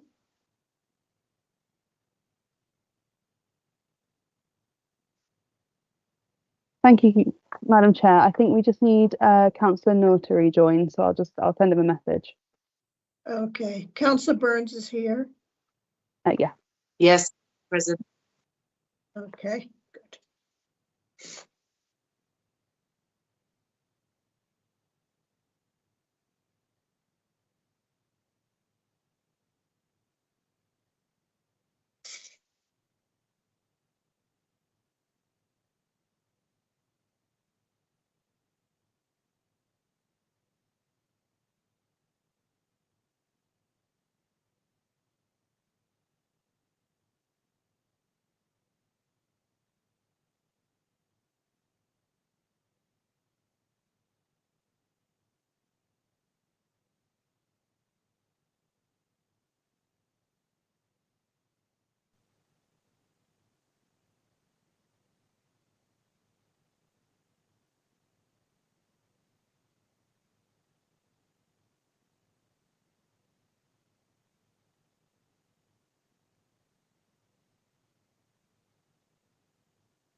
Thank you, Madam Chair. I think we just need Councillor Noor to rejoin, so I'll send him a message. Okay, Councillor Burns is here. Yeah. Yes, present. Okay, good.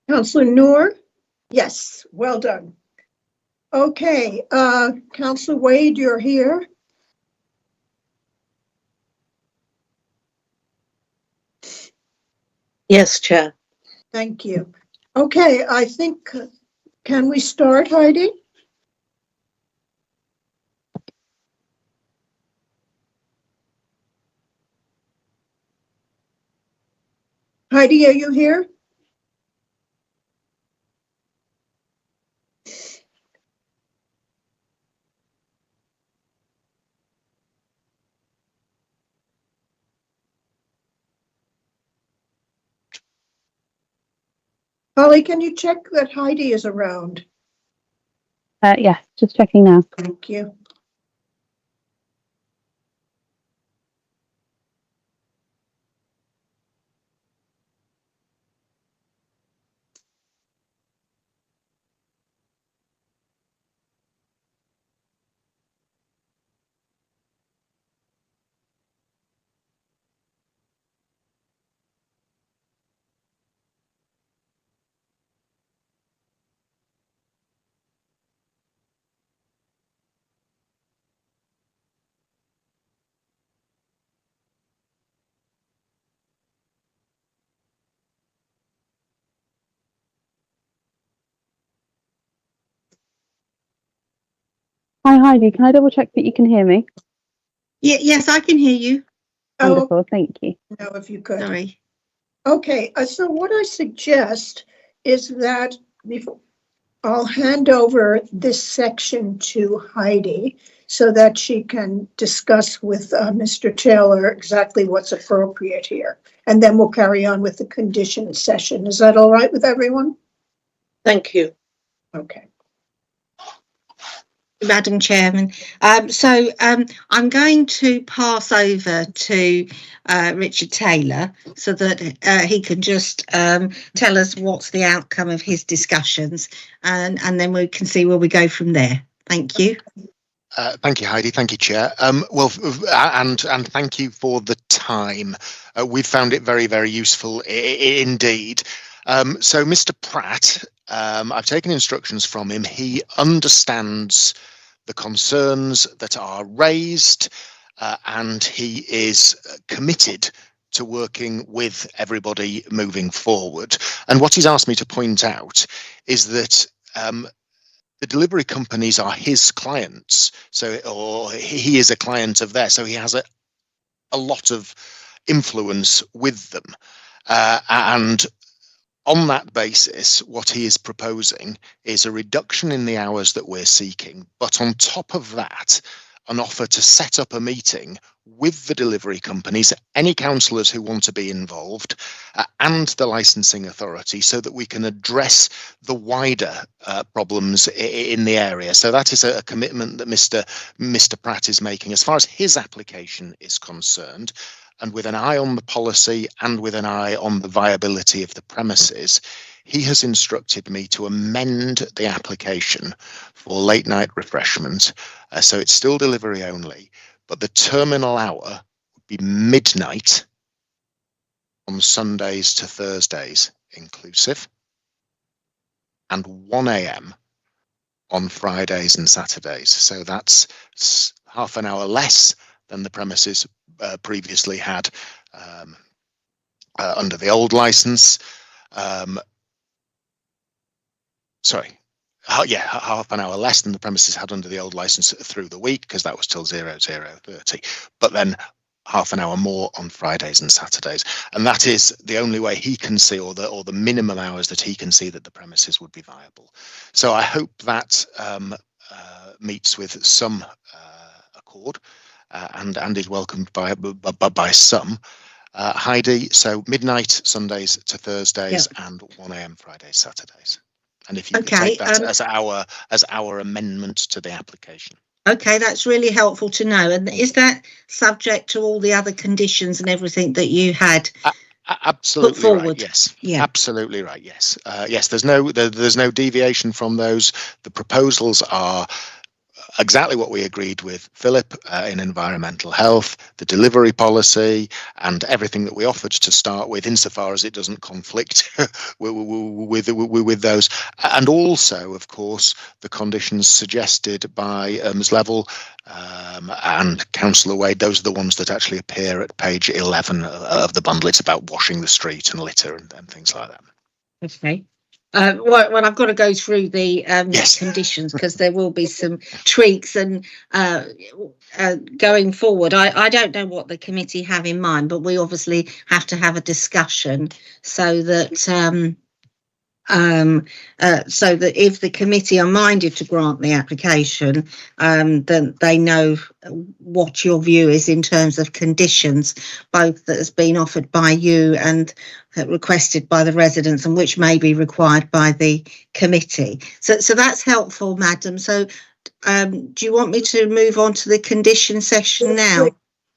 Councillor Noor? Yes, well done. Okay, Councillor Wade, you're here. Yes, Chair. Thank you. Okay, I think, can we start, Heidi? Heidi, are you here? Holly, can you check that Heidi is around? Yes, just checking now. Thank you. Hi, Heidi. Can I double check that you can hear me? Yes, I can hear you. Wonderful, thank you. No, if you could. Sorry. Okay, so what I suggest is that I'll hand over this section to Heidi so that she can discuss with Mr. Taylor exactly what's appropriate here. And then we'll carry on with the condition session. Is that all right with everyone? Thank you. Okay. Madam Chairman. I'm going to pass over to Richard Taylor so that he can just tell us what's the outcome of his discussions, and then we can see where we go from there. Thank you. Thank you, Heidi. Thank you, Chair. And thank you for the time. We've found it very, very useful indeed. So Mr. Pratt, I've taken instructions from him. He understands the concerns that are raised, and he is committed to working with everybody moving forward. And what he's asked me to point out is that the delivery companies are his clients, or he is a client of theirs, so he has a lot of influence with them, and on that basis, what he is proposing is a reduction in the hours that we're seeking, but on top of that, an offer to set up a meeting with the delivery companies, any councillors who want to be involved, and the licensing authority, so that we can address the wider problems in the area. So that is a commitment that Mr. Pratt is making as far as his application is concerned. And with an eye on the policy and with an eye on the viability of the premises, he has instructed me to amend the application for late night refreshment. So it's still delivery only, but the terminal hour would be midnight on Sundays to Thursdays inclusive, and 1 a.m. on Fridays and Saturdays. So that's half an hour less than the premises previously had under the old license. Half an hour less than the premises had under the old license through the week, because that was till 00:30. But then half an hour more on Fridays and Saturdays, and that is the only way he can see, or the minimum hours that he can see that the premises would be viable. So I hope that meets with some accord and is welcomed by some. Heidi, so midnight Sundays to Thursdays, and 1 a.m. Fridays, Saturdays. And if you could take that as our amendment to the application. Okay, that's really helpful to know. And is that subject to all the other conditions and everything that you had absolutely put forward? Right, yes. Yeah. Absolutely right. Yes. Yes. There's no deviation from those. The proposals are exactly what we agreed with Philip in environmental health, the delivery policy, and everything that we offered to start with, insofar as it doesn't conflict with those. And also, of course, the conditions suggested by Ms Level and Councillor Wade. Those are the ones that actually appear at page 11 of the bundle. It's about washing the street and litter and things like that. Okay. Well, I've got to go through the conditions, because there will be some tweaks, and going forward, I don't know what the committee have in mind, but we obviously have to have a discussion so that if the committee are minded to grant the application, then they know what your view is in terms of conditions, both that has been offered by you and requested by the residents, and which may be required by the committee. So that's helpful, Madam. So do you want me to move on to the condition session now?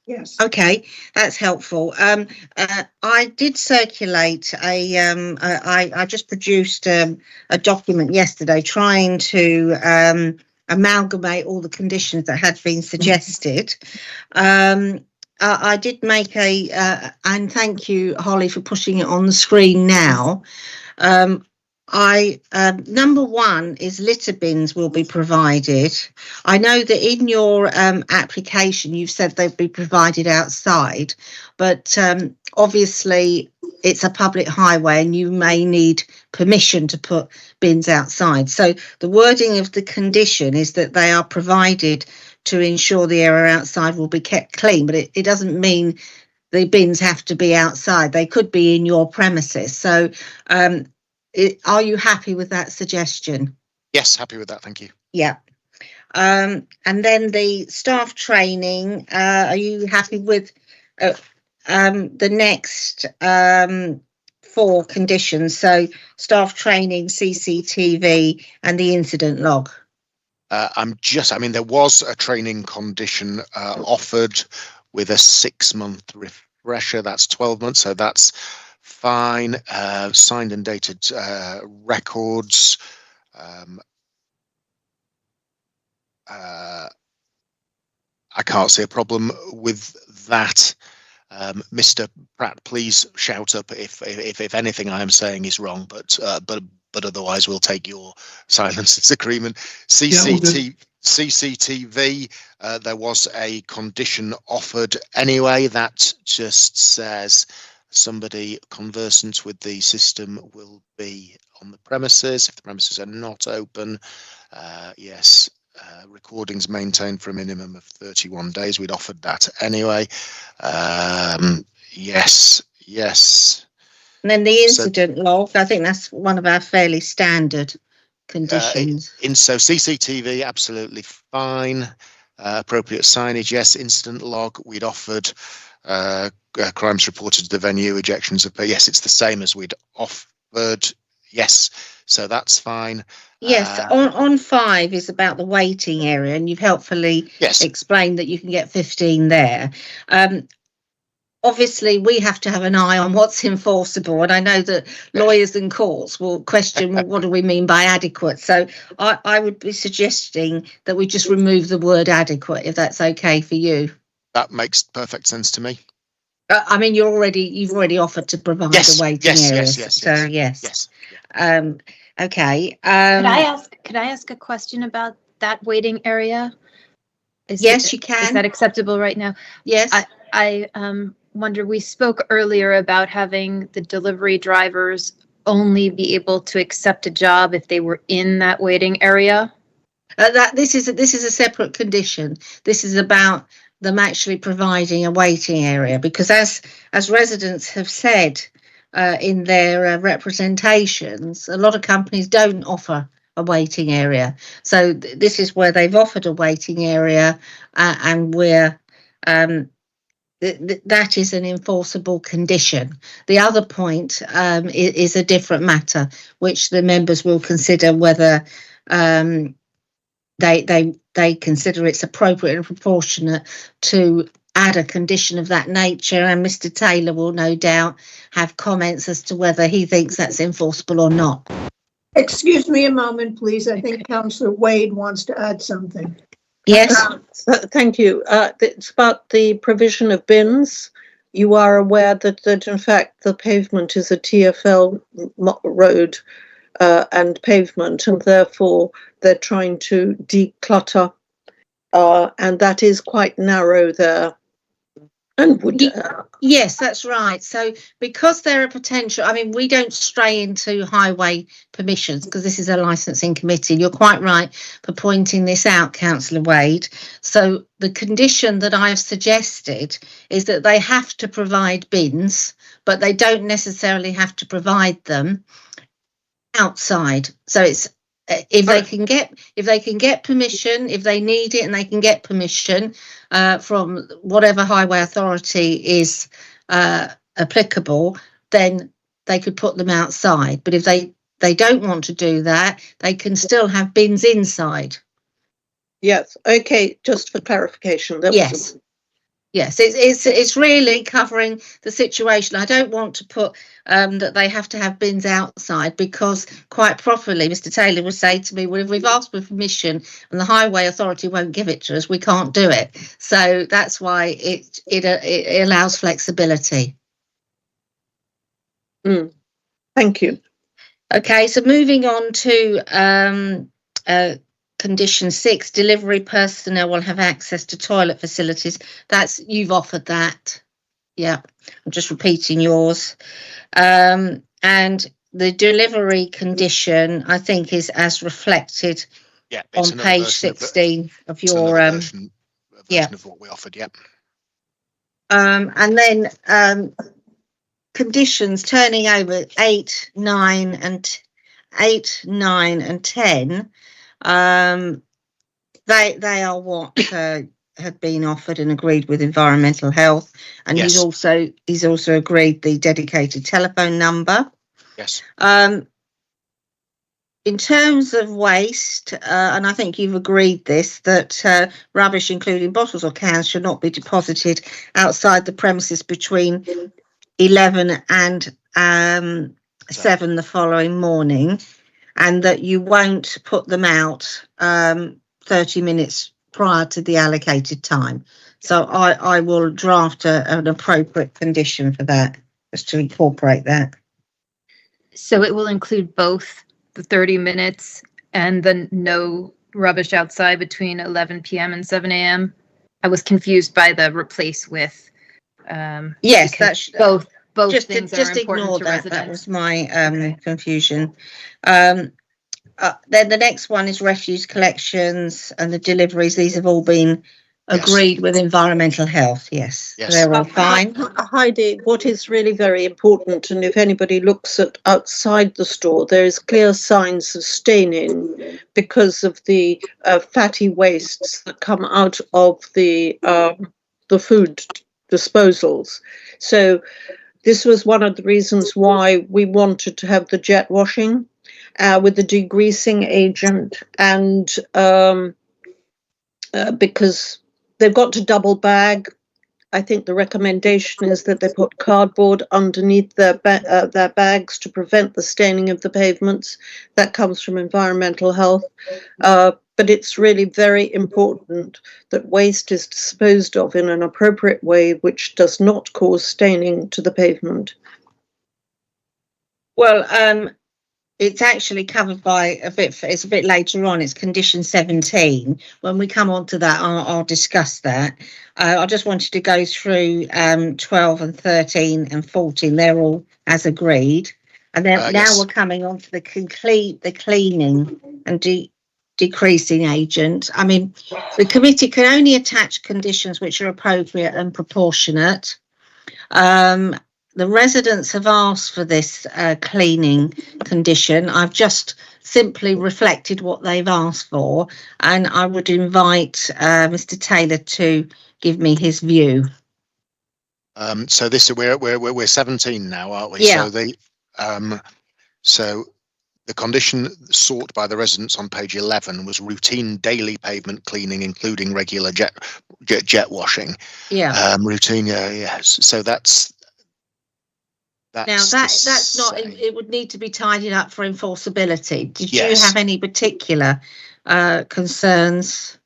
Yes. Okay, that's helpful. I did circulate I just produced a document yesterday trying to amalgamate all the conditions that had been suggested. I did make and thank you, Holly, for pushing it on the screen now. Number one is litter bins will be provided. I know that in your application you've said they'll be provided outside, but obviously it's a public highway and you may need permission to put bins outside. So the wording of the condition is that they are provided to ensure the area outside will be kept clean, but it doesn't mean the bins have to be outside. They could be in your premises. So are you happy with that suggestion? Yes, happy with that. Thank you. Yeah. And then the staff training, are you happy with the next 4 conditions? So staff training, CCTV, and the incident log. There was a training condition offered with a 6-month refresher. That's 12 months. So that's fine. Signed and dated records. I can't see a problem with that. Mr. Pratt, please shout up if anything I am saying is wrong, but otherwise we'll take your silence as agreement. CCTV, there was a condition offered anyway that just says somebody conversant with the system will be on the premises. If the premises are not open, yes, recordings maintained for a minimum of 31 days. We'd offered that anyway. Yes. And then the incident log, I think that's one of our fairly standard conditions. So CCTV, absolutely fine. Appropriate signage, yes. Incident log, we'd offered crimes reported to the venue, ejections of, yes, it's the same as we'd offered. Yes, so that's fine. Yes, on 5 is about the waiting area, and you've helpfully explained that you can get 15 there. Obviously, we have to have an eye on what's enforceable, and I know that lawyers and courts will question, well, what do we mean by adequate? So I would be suggesting that we just remove the word adequate, if that's okay for you. That makes perfect sense to me. I mean, you've already offered to provide Yes, a waiting area. So yes. Okay. Could I ask a question about that waiting area? Yes, you can. Is that acceptable right now? Yes. I wonder, we spoke earlier about having the delivery drivers only be able to accept a job if they were in that waiting area. This is a separate condition. This is about them actually providing a waiting area, because as residents have said in their representations, a lot of companies don't offer a waiting area. So this is where they've offered a waiting area, and we're that is an enforceable condition. The other point is a different matter, which the members will consider whether they consider it's appropriate and proportionate to add a condition of that nature. And Mr. Taylor will no doubt have comments as to whether he thinks that's enforceable or not. Excuse me a moment, please. I think Councillor Wade wants to add something. Yes. Thank you. It's about the provision of bins. You are aware that in fact the pavement is a TfL road and pavement, and therefore they're trying to declutter, and that is quite narrow there. And would yes, that's right. So because there are potential, I mean, we don't stray into highway permissions because this is a licensing committee. You're quite right for pointing this out, Councillor Wade. So the condition that I've suggested is that they have to provide bins, but they don't necessarily have to provide them outside. So it's if they can get permission, if they need it and they can get permission from whatever highway authority is applicable, then they could put them outside. But if they don't want to do that, they can still have bins inside. Yes. Okay. Just for clarification. Yes, it's really covering the situation. I don't want to put that they have to have bins outside, because quite properly Mr. Taylor would say to me, well, if we've asked for permission and the highway authority won't give it to us, we can't do it. So that's why it allows flexibility. Thank you. Okay, so moving on to Condition 6, delivery personnel will have access to toilet facilities. You've offered that. Yeah, I'm just repeating yours. And the delivery condition, I think, is as reflected on page 16 of your version of what we offered. And then conditions turning over 8, 9 and 10. They are what had been offered and agreed with environmental health, and he's also agreed the dedicated telephone number. Yes. In terms of waste, and I think you've agreed this, that rubbish, including bottles or cans, should not be deposited outside the premises between 11 and 7 the following morning, and that you won't put them out 30 minutes prior to the allocated time. So I will draft an appropriate condition for that, just to incorporate that. So it will include both the 30 minutes and the no rubbish outside between 11 p.m. and 7 a.m. I was confused by the replace with. Yes, that's both just things just are important ignore to that. residents. That was my confusion. Then the next one is refuse collections and the deliveries. These have all been agreed with environmental health. Yes. They're all fine. Heidi, what is really very important, and if anybody looks at outside the store, there is clear signs of staining because of the fatty wastes that come out of the food disposals. So this was one of the reasons why we wanted to have the jet washing with the degreasing agent, and because they've got to double bag. I think the recommendation is that they put cardboard underneath their bags to prevent the staining of the pavements. That comes from environmental health. but it's really very important that waste is disposed of in an appropriate way which does not cause staining to the pavement. Well, it's actually covered by it's a bit later on. It's condition 17. When we come on to that, I'll discuss that. I just wanted to go through 12 and 13 and 14. They're all as agreed. And then now yes. we're coming on to the cleaning and decreasing agent. I mean, the committee can only attach conditions which are appropriate and proportionate. The residents have asked for this cleaning condition. I've just simply reflected what they've asked for, and I would invite Mr. Taylor to give me his view. So this we're 17 now, aren't we? Yeah. So the condition sought by the residents on page 11 was routine daily pavement cleaning, including regular jet washing. Yeah. Routine. Yes. So that's now that's not. It would need to be tidied up for enforceability. Did you have any particular concerns?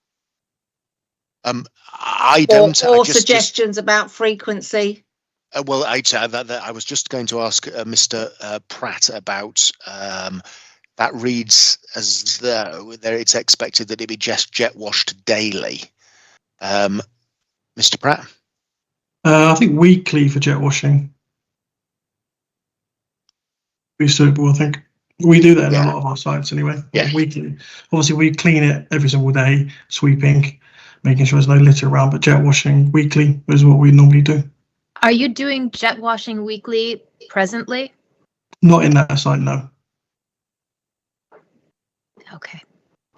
I don't. Or suggestions about frequency? Well, I was just going to ask Mr. Pratt about that. Reads as though it's expected that it be just jet washed daily. Mr. Pratt? I think weekly for jet washing be suitable. I think we do that in a lot of our sites anyway. Yeah. Weekly. Obviously, we clean it every single day, sweeping, making sure there's no litter around. But jet washing weekly is what we normally do. Are you doing jet washing weekly presently? Not in that site, no. Okay.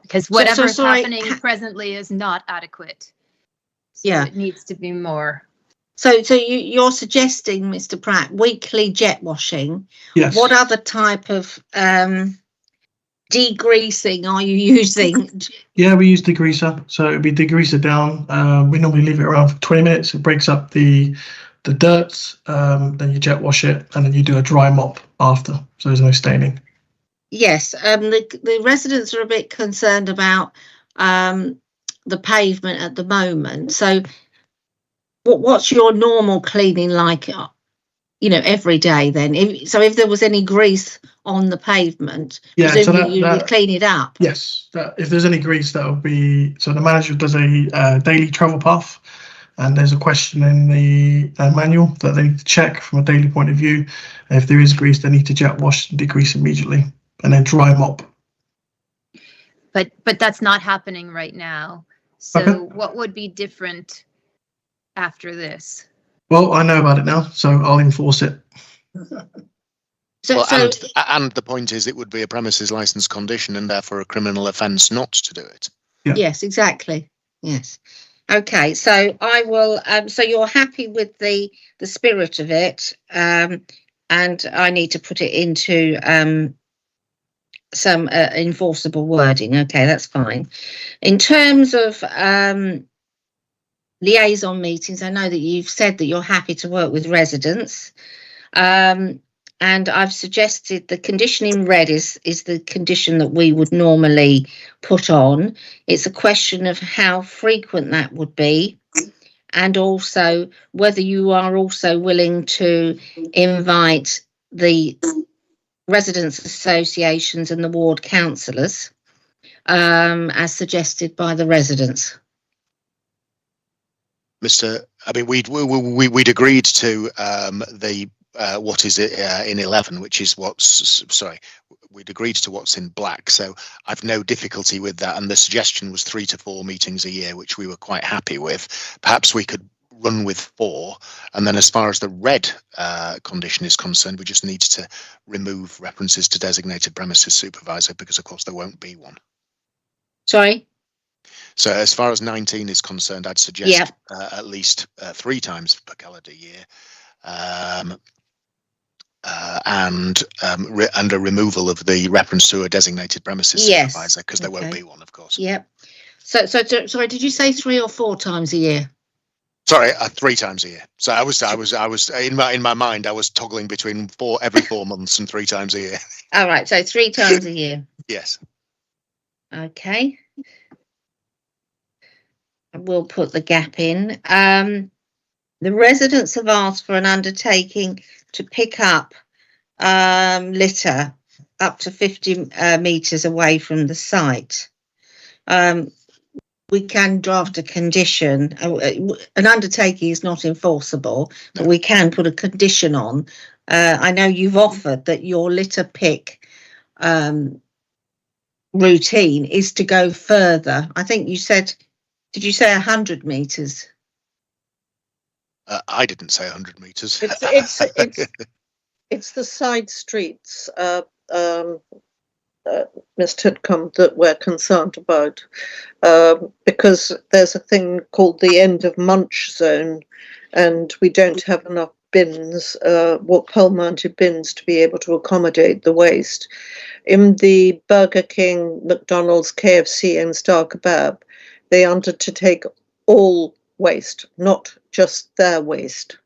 Because whatever's happening presently is not adequate. So it needs to be more. So you're suggesting, Mr. Pratt, weekly jet washing. Yes. What other type of degreasing are you using? Yeah, we use degreaser. So it'd be degreaser down. We normally leave it around for 20 minutes. It breaks up the dirt. Then you jet wash it, and then you do a dry mop after, so there's no staining. Yes. The residents are a bit concerned about the pavement at the moment. So what's your normal cleaning like, every day then? If there was any grease on the pavement, presumably you would clean it up. Yes. If there's any grease, that will be, so the manager does a daily travel path, and there's a question in the manual that they need to check from a daily point of view. And if there is grease, they need to jet wash and degrease immediately, and then dry mop. But that's not happening right now. So what would be different after this? Well, I know about it now, so I'll enforce it. And the point is, it would be a premises license condition and therefore a criminal offence not to do it. Yeah. Yes, exactly. Yes. Okay, so I will. So you're happy with the spirit of it, and I need to put it into some enforceable wording. Okay, that's fine. In terms of liaison meetings, I know that you've said that you're happy to work with residents, and I've suggested the condition in red is the condition that we would normally put on. It's a question of how frequent that would be, and also whether you are also willing to invite the residents associations and the ward councillors, as suggested by the residents. We'd agreed to the what is it in 11, which is we'd agreed to what's in black. So I've no difficulty with that. And the suggestion was 3 to 4 meetings a year, which we were quite happy with. Perhaps we could run with 4. And then as far as the red condition is concerned, we just need to remove references to designated premises supervisor, because of course there won't be one. Sorry? So as far as 19 is concerned, I'd suggest at least 3 times per calendar year. And a removal of the reference to a designated premises supervisor, because there won't be one, of course. Yep. So sorry, did you say 3 or 4 times a year? Sorry, 3 times a year. So I was in my mind, I was toggling between every 4 months and 3 times a year. All right, so 3 times a year. Yes. Okay. we'll put the gap in. The residents have asked for an undertaking to pick up litter up to 50 metres away from the site. We can draft a condition. An undertaking is not enforceable, but we can put a condition on. I know you've offered that your litter pick routine is to go further. I think you said, did you say 100 metres? I didn't say 100 metres. It's the side streets, Ms. Titcombe, that we're concerned about, because there's a thing called the end of munch zone, and we don't have enough bins, pole-mounted bins, to be able to accommodate the waste. In the Burger King, McDonald's, KFC and Star Kebab, they undertake all waste, not just their waste.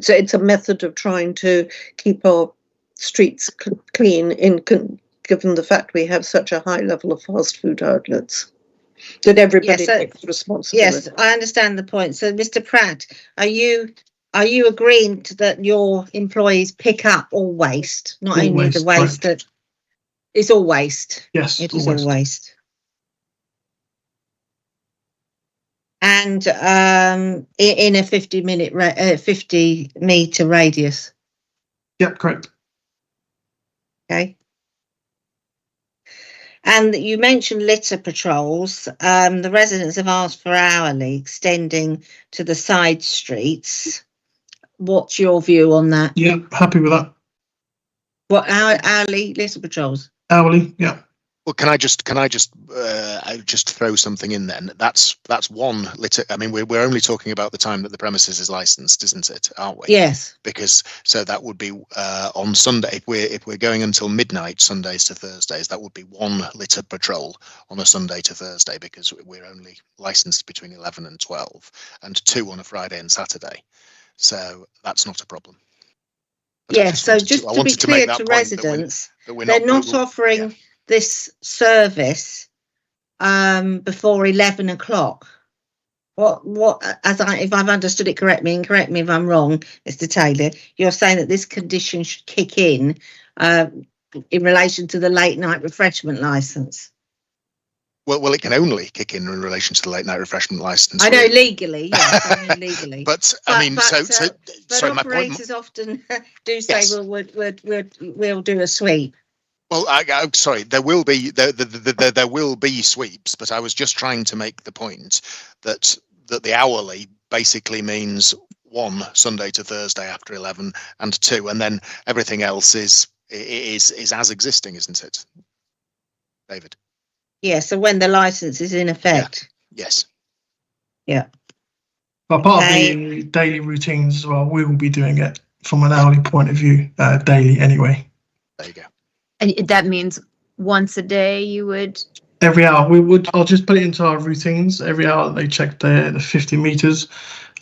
So it's a method of trying to keep our streets clean, given the fact we have such a high level of fast food outlets, that everybody takes responsibility. Yes, I understand the point. So, Mr. Pratt, are you agreeing that your employees pick up all waste, not all only waste, the waste that it's all waste? Yes, it is all waste. And in a 50 metre radius. Yep, correct. Okay. And you mentioned litter patrols. The residents have asked for hourly, extending to the side streets. What's your view on that? Yeah, happy with that. What, hourly litter patrols? Hourly, yeah. Well, can I just throw something in then? That's one litter. I mean, we're only talking about the time that the premises is licensed, isn't it? Aren't we? Yes. Because so that would be on Sunday. If we're going until midnight, Sundays to Thursdays, that would be one litter patrol on a Sunday to Thursday, because we're only licensed between 11 and 12, and 2 on a Friday and Saturday. So that's not a problem. But yes. So just to be clear to residents, they're not offering this service before 11 o'clock. If I've understood it correctly, and correct me if I'm wrong, Mr. Taylor, you're saying that this condition should kick in relation to the late night refreshment licence. Well, it can only kick in relation to the late night refreshment licence. I know legally, yes, I mean legally. but operators often do say, yes, we'll do a sweep. Well, I'm sorry. There will be there will be sweeps, but I was just trying to make the point that the hourly basically means 1 Sunday to Thursday after 11, and 2, and then everything else is as existing, isn't it, David? Yeah. So when the license is in effect. Yeah. Yes. Yeah. But part of the daily routines as well, we will be doing it from an hourly point of view, daily anyway. There you go. And that means once a day you would? Every hour. I'll just put it into our routines. Every hour they check the 50 metres,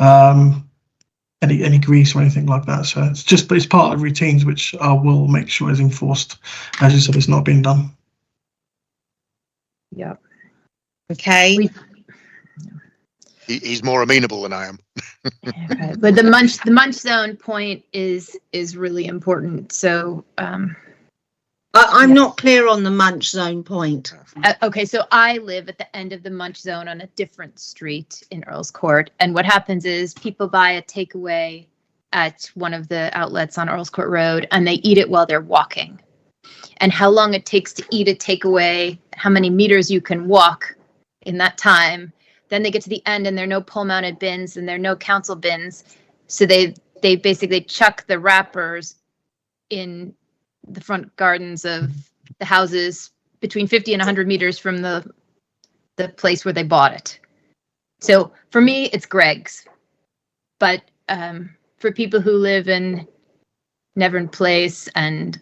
any grease or anything like that. So it's part of the routines, which I will make sure is enforced. As you said, it's not being done. Yeah. Okay. He's more amenable than I am. Right. But the munch zone point is really important. So I'm not clear on the munch zone point. Okay, so I live at the end of the munch zone on a different street in Earl's Court, and what happens is people buy a takeaway at one of the outlets on Earl's Court Road, and they eat it while they're walking. And how long it takes to eat a takeaway, how many meters you can walk in that time. Then they get to the end and there are no pole-mounted bins and there are no council bins. So they basically chuck the wrappers in the front gardens of the houses between 50 and 100 meters from the place where they bought it. So for me, it's Greg's. But for people who live in Nevern Place and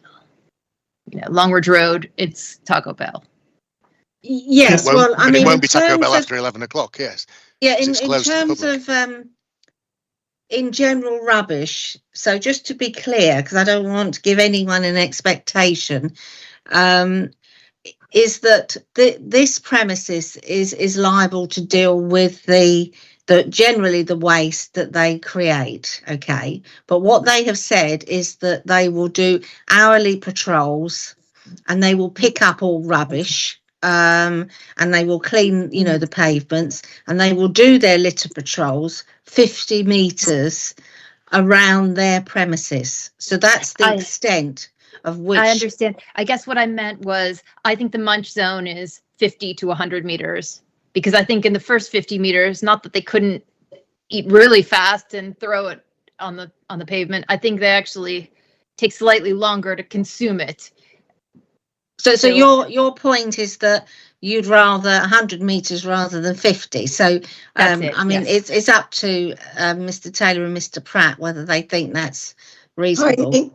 Longridge Road, it's Taco Bell. Yes, well, I mean, it won't be Taco Bell after 11 o'clock. Yes. Yeah, in terms of in general rubbish. So just to be clear, because I don't want to give anyone an expectation, in is that this premises is liable to deal with the generally the waste that they create. Okay, but what they have said is that they will do hourly patrols and they will pick up all rubbish, and they will clean, you know, the pavements, and they will do their litter patrols 50 metres around their premises. So that's the extent of which. I understand. I guess what I meant was, I think the munch zone is 50 to 100 meters, because I think in the first 50 meters, not that they couldn't eat really fast and throw it on the pavement. I think they actually take slightly longer to consume it. So your point is that you'd rather 100 meters rather than 50. So I mean, yes. it's up to Mr. Taylor and Mr. Pratt whether they think that's reasonable. Heidi,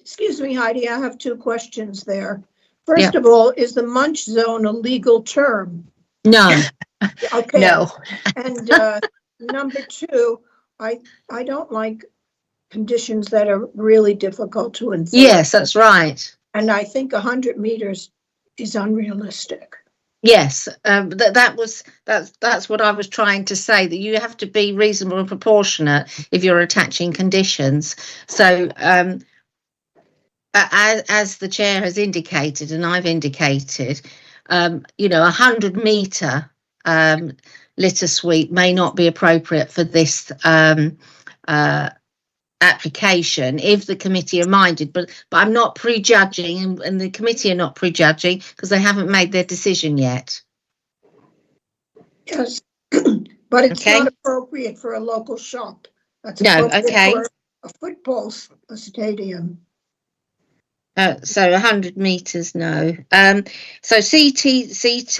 excuse me, Heidi, I have two questions there. First of all, is the munch zone a legal term? No. Okay. No. And number two, I don't like conditions that are really difficult to enforce. Yes, that's right. And I think 100 meters is unrealistic. Yes, that's what I was trying to say, that you have to be reasonable and proportionate if you're attaching conditions. So as the chair has indicated and I've indicated, you know, 100-metre litter sweep may not be appropriate for this application if the committee are minded, but I'm not prejudging, and the committee are not prejudging because they haven't made their decision yet. Yes, but it's not appropriate for a local shop. That's for a football stadium. So 100 meters, no. So CCTV,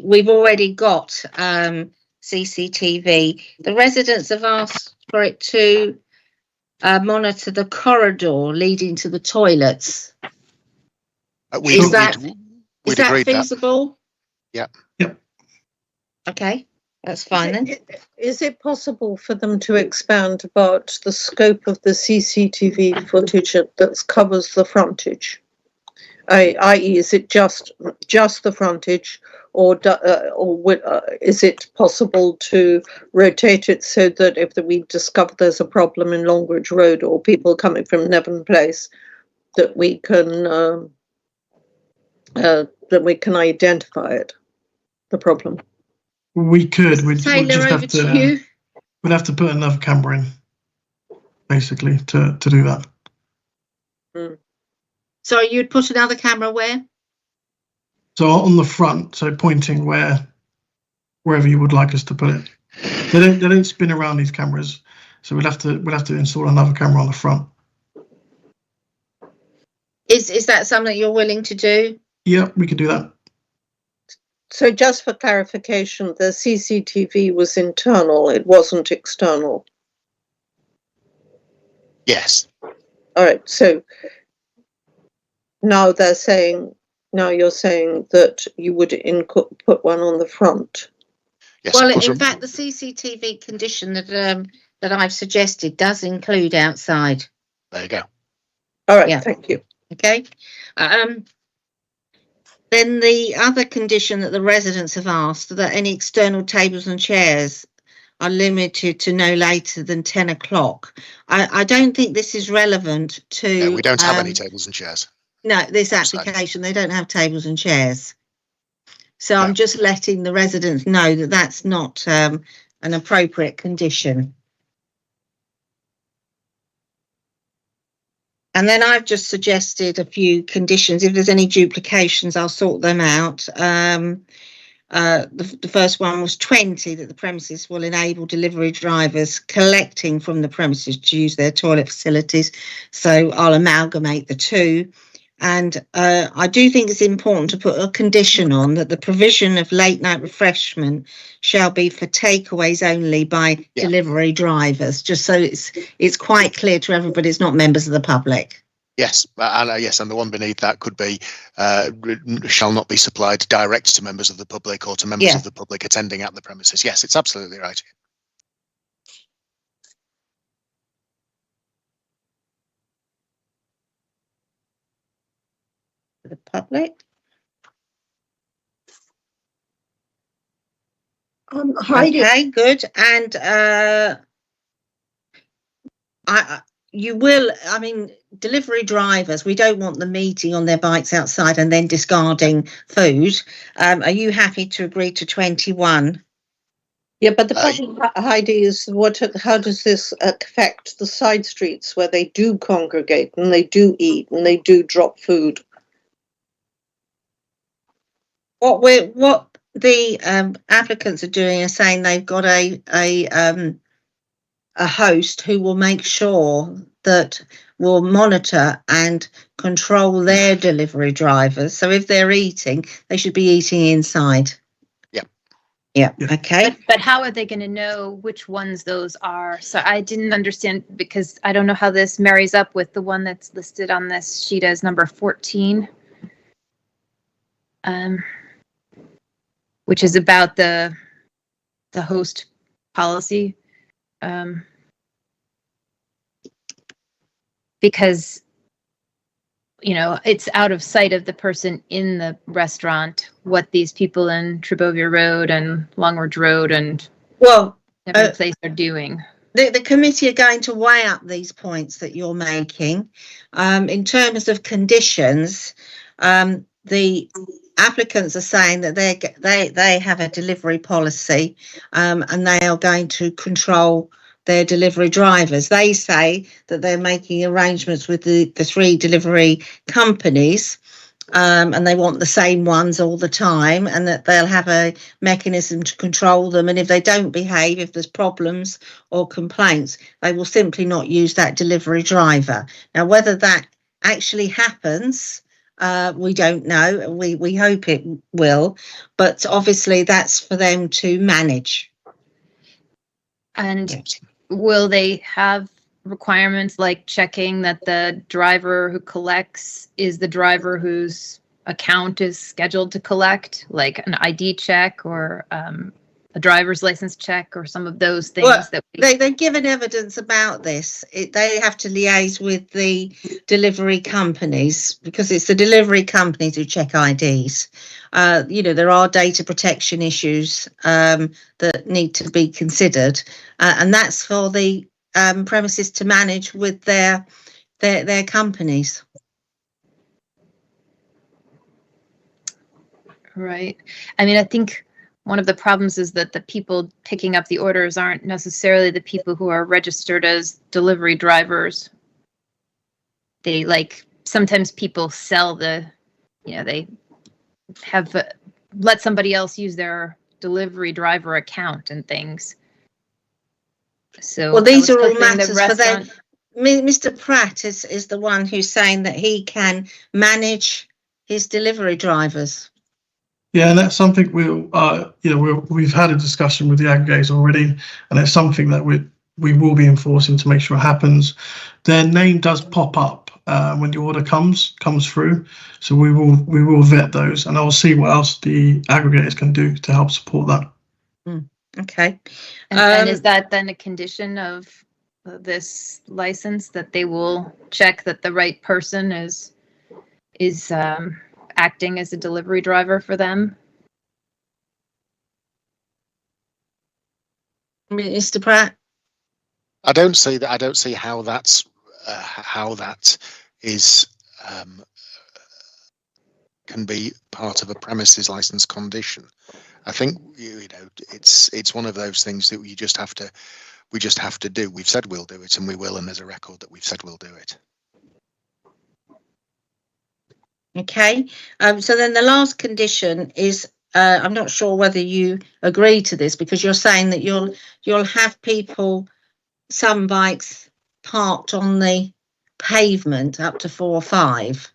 we've already got CCTV. The residents have asked for it to monitor the corridor leading to the toilets. Is that feasible? Yeah. Yep. Okay, that's fine then. Is it possible for them to expand about the scope of the CCTV footage that covers the frontage? I.e., is it just the frontage, or is it possible to rotate it so that if we discover there's a problem in Longridge Road or people coming from Nevern Place, that we can identify it, the problem? We could. We'd Taylor, just have to. We'd have to put another camera in, basically, to do that. Mm. So you'd put another camera where? So on the front, so pointing wherever you would like us to put it. They don't spin around, these cameras, so we'd have to install another camera on the front. Is that something you're willing to do? Yeah, we could do that. So just for clarification, the CCTV was internal, it wasn't external. Yes. All right, so now you're saying that you would put one on the front. Yes, well, in fact, the CCTV condition that I've suggested does include outside. There you go. All right, thank you. Okay. Then the other condition that the residents have asked, that any external tables and chairs are limited to no later than 10 o'clock. I don't think this is relevant to... No, we don't have any tables and chairs. No, this application, they don't have tables and chairs. So I'm just letting the residents know that that's not an appropriate condition. And then I've just suggested a few conditions. If there's any duplications, I'll sort them out. The first one was 20, that the premises will enable delivery drivers collecting from the premises to use their toilet facilities. So I'll amalgamate the two. And I do think it's important to put a condition on that the provision of late night refreshment shall be for takeaways only by delivery drivers, just so it's quite clear to everybody it's not members of the public. Yes, and the one beneath that could be shall not be supplied direct to members of the public or to members of the public attending at the premises. Yes, it's absolutely right. the public? Heidi, Okay, good. And you will, I mean, delivery drivers, we don't want them eating on their bikes outside and then discarding food. Are you happy to agree to 21? Yeah, but the problem, Heidi, is how does this affect the side streets where they do congregate and they do eat and they do drop food? What the applicants are doing is saying they've got a host who will make sure that will monitor and control their delivery drivers. So if they're eating, they should be eating inside. Yeah. Okay. But how are they going to know which ones those are? So I didn't understand, because I don't know how this marries up with the one that's listed on this sheet as number 14, which is about the host policy. Because, you know, it's out of sight of the person in the restaurant what these people in Tribovia Road and Longridge Road and every place are doing. The committee are going to weigh up these points that you're making. In terms of conditions, the applicants are saying that they have a delivery policy, and they are going to control their delivery drivers. They say that they're making arrangements with the 3 delivery companies, and they want the same ones all the time, and that they'll have a mechanism to control them. And if they don't behave, if there's problems or complaints, they will simply not use that delivery driver. Now, whether that actually happens, we don't know. We hope it will, but obviously that's for them to manage. And will they have requirements like checking that the driver who collects is the driver whose account is scheduled to collect, like an ID check or a driver's license check or some of those things? Well, that they've given evidence about this. They have to liaise with the delivery companies, because it's the delivery companies who check IDs. You know, there are data protection issues that need to be considered, and that's for the premises to manage with their companies. Right. I mean, I think one of the problems is that the people picking up the orders aren't necessarily the people who are registered as delivery drivers. They sometimes people sell they have let somebody else use their delivery driver account and things. So well, these are all matters for them. Mr. Pratt is the one who's saying that he can manage his delivery drivers. Yeah, and that's something we've had a discussion with the aggregators already, and it's something that we will be enforcing to make sure it happens. Their name does pop up when the order comes through, so we will vet those, and I'll see what else the aggregators can do to help support that. Okay. And is that then a condition of this license, that they will check that the right person is acting as a delivery driver for them? Mr. Pratt? I don't see that. I don't see how that's how that is can be part of a premises license condition. I think it's one of those things that we just have to do. We've said we'll do it, and we will, and there's a record that we've said we'll do it. Okay, so then the last condition is, I'm not sure whether you agree to this, because you're saying that you'll have some bikes parked on the pavement up to 4 or 5.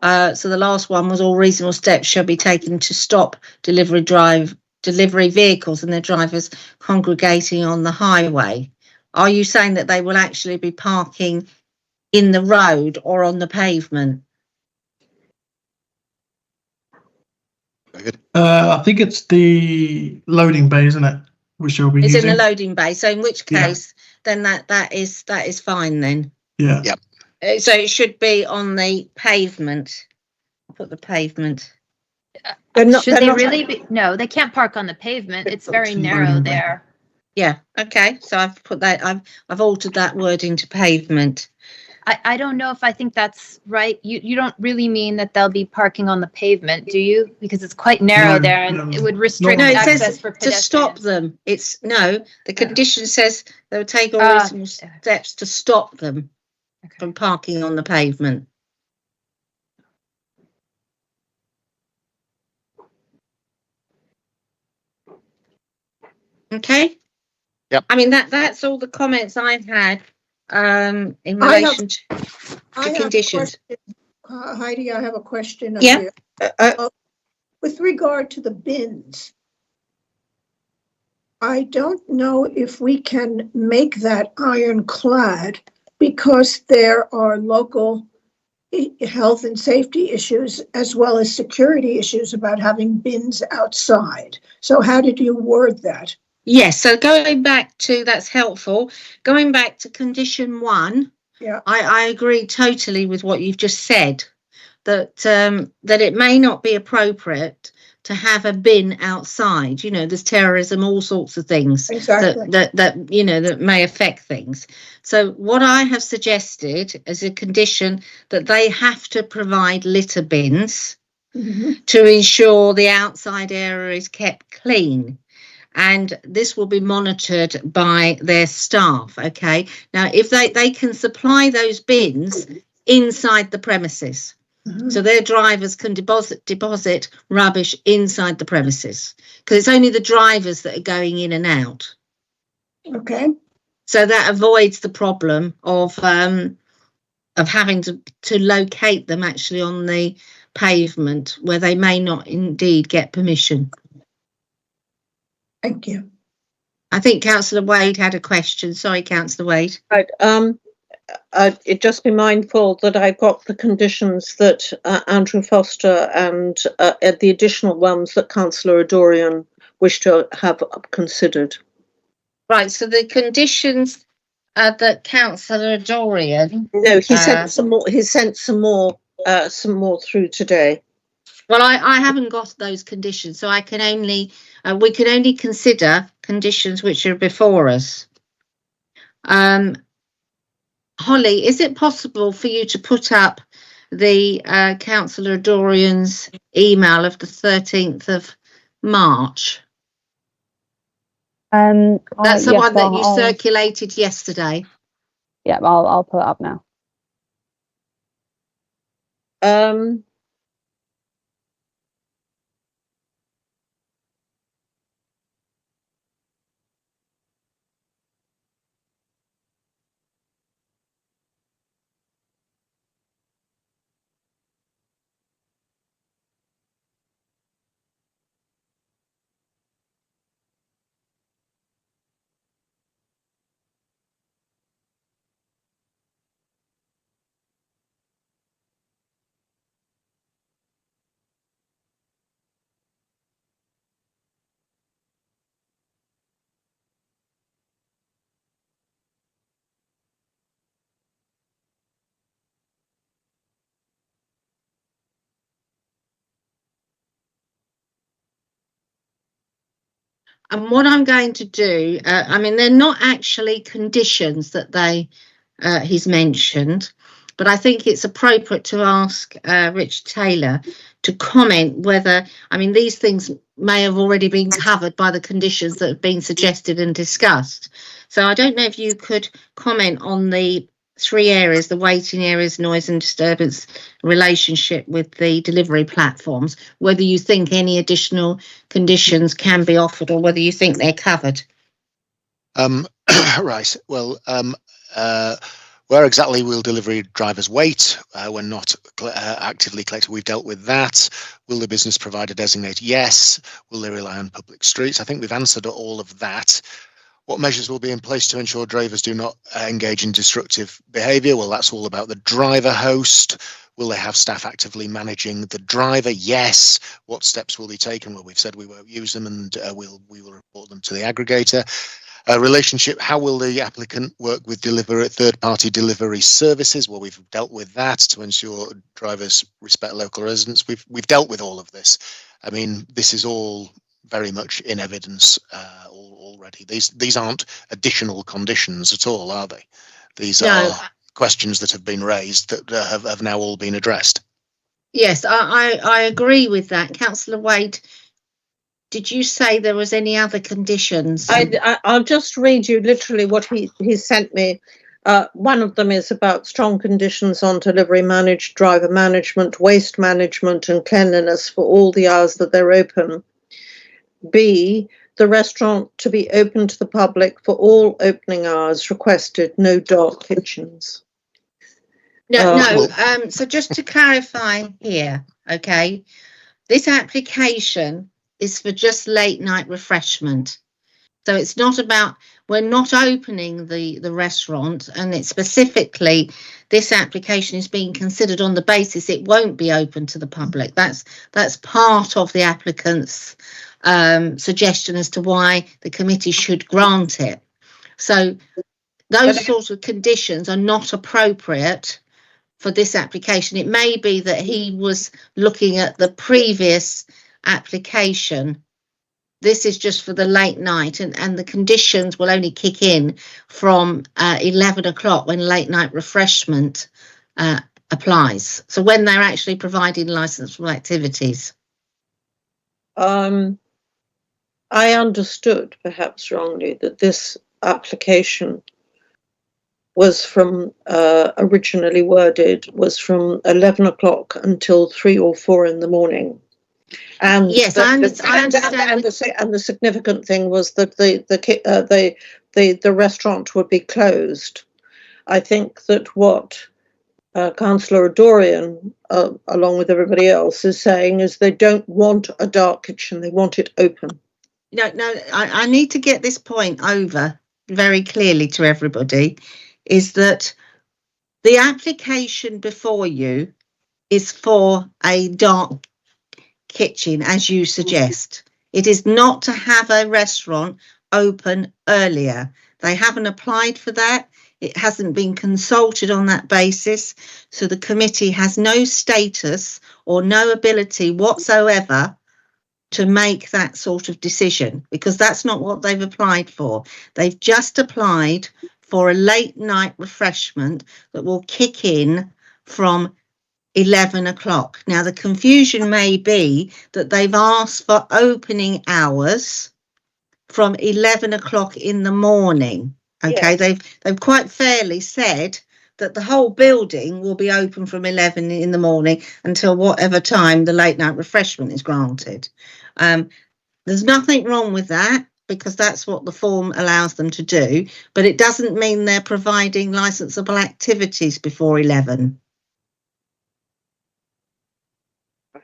So the last one was all reasonable steps shall be taken to stop delivery vehicles and their drivers congregating on the highway. Are you saying that they will actually be parking in the road or on the pavement? I think it's the loading bay, isn't it? Which you'll be using. It's in the loading bay. So in which case, then that is fine then. Yeah. Yep. So it should be on the pavement. Put the pavement. Should they really be? No, they can't park on the pavement. It's very narrow there. Yeah. Okay. So I've put that. I've altered that wording to pavement. I don't know if I think that's right. You don't really mean that they'll be parking on the pavement, do you? Because it's quite narrow there, and it would restrict access for pedestrians. To stop them. The condition says they will take all reasonable steps to stop them from parking on the pavement. Okay. Yep. I mean that's all the comments I've had in relation to conditions. Heidi, I have a question. Yeah. With regard to the bins, I don't know if we can make that ironclad because there are local health and safety issues as well as security issues about having bins outside. So how did you word that? Yes, so going back to, that's helpful. Going back to condition 1, yeah, I agree totally with what you've just said, that that it may not be appropriate to have a bin outside. You know, there's terrorism, all sorts of things that may affect things. So what I have suggested as a condition that they have to provide litter bins to ensure the outside area is kept clean. And this will be monitored by their staff, okay? Now, if they can supply those bins inside the premises, so their drivers can deposit rubbish inside the premises, because it's only the drivers that are going in and out. Okay. So that avoids the problem of having to locate them actually on the pavement where they may not indeed get permission. Thank you. I think Councillor Wade had a question. Sorry, Councillor Wade. Right. Just be mindful that I've got the conditions that Andrew Foster and the additional ones that Councillor Adorian wish to have considered. Right. So the conditions that Councillor Adorian. No, he sent some more. He sent some more through today. Well, I haven't got those conditions, so I can only we can only consider conditions which are before us. Holly, is it possible for you to put up the Councillor Dorian's email of the 13th of March? That's the one that you circulated yesterday. Yeah, I'll put it up now. And what I'm going to do, I mean, they're not actually conditions that he's mentioned, but I think it's appropriate to ask Rich Taylor to comment whether, I mean, these things may have already been covered by the conditions that have been suggested and discussed. So I don't know if you could comment on the 3 areas, the waiting areas, noise and disturbance, relationship with the delivery platforms, whether you think any additional conditions can be offered or whether you think they're covered. Right. Well, where exactly will delivery drivers wait when not actively collected? We've dealt with that. Will the business provider designate? Yes. Will they rely on public streets? I think we've answered all of that. What measures will be in place to ensure drivers do not engage in destructive behaviour? Well, that's all about the driver host. Will they have staff actively managing the driver? Yes. What steps will be taken? Well, we've said we won't use them, and we will report them to the aggregator. Relationship, how will the applicant work with third-party delivery services? Well, we've dealt with that to ensure drivers respect local residents. We've dealt with all of this. I mean, this is all very much in evidence already. These aren't additional conditions at all, are they? These are questions that have been raised that have now all been addressed. Yes, I agree with that. Councillor Wade, did you say there was any other conditions? I'll just read you literally what he sent me. One of them is about strong conditions on delivery managed, driver management, waste management and cleanliness for all the hours that they're open. B, the restaurant to be open to the public for all opening hours requested, no dark kitchens. So just to clarify here, okay, this application is for just late night refreshment. So it's not about, we're not opening the restaurant, and it's specifically, this application is being considered on the basis it won't be open to the public. That's part of the applicant's suggestion as to why the committee should grant it. So those sorts of conditions are not appropriate for this application. It may be that he was looking at the previous application. This is just for the late night, and the conditions will only kick in from 11 o'clock when late night refreshment applies. So when they're actually providing licensable activities. I understood, perhaps wrongly, that this application was from, originally worded, was from 11 o'clock until 3 or 4 in the morning. And yes, I understand. And the significant thing was that the restaurant would be closed. I think that what Councillor Dorian, along with everybody else, is saying is they don't want a dark kitchen; they want it open. No, I need to get this point over very clearly to everybody. Is that the application before you is for a dark kitchen, as you suggest. It is not to have a restaurant open earlier. They haven't applied for that. It hasn't been consulted on that basis. So the committee has no status or no ability whatsoever to make that sort of decision, because that's not what they've applied for. They've just applied for a late night refreshment that will kick in from 11 o'clock. Now, the confusion may be that they've asked for opening hours from 11 o'clock in the morning. Okay, yes. They've quite fairly said that the whole building will be open from 11 in the morning until whatever time the late night refreshment is granted. There's nothing wrong with that, because that's what the form allows them to do, but it doesn't mean they're providing licensable activities before 11.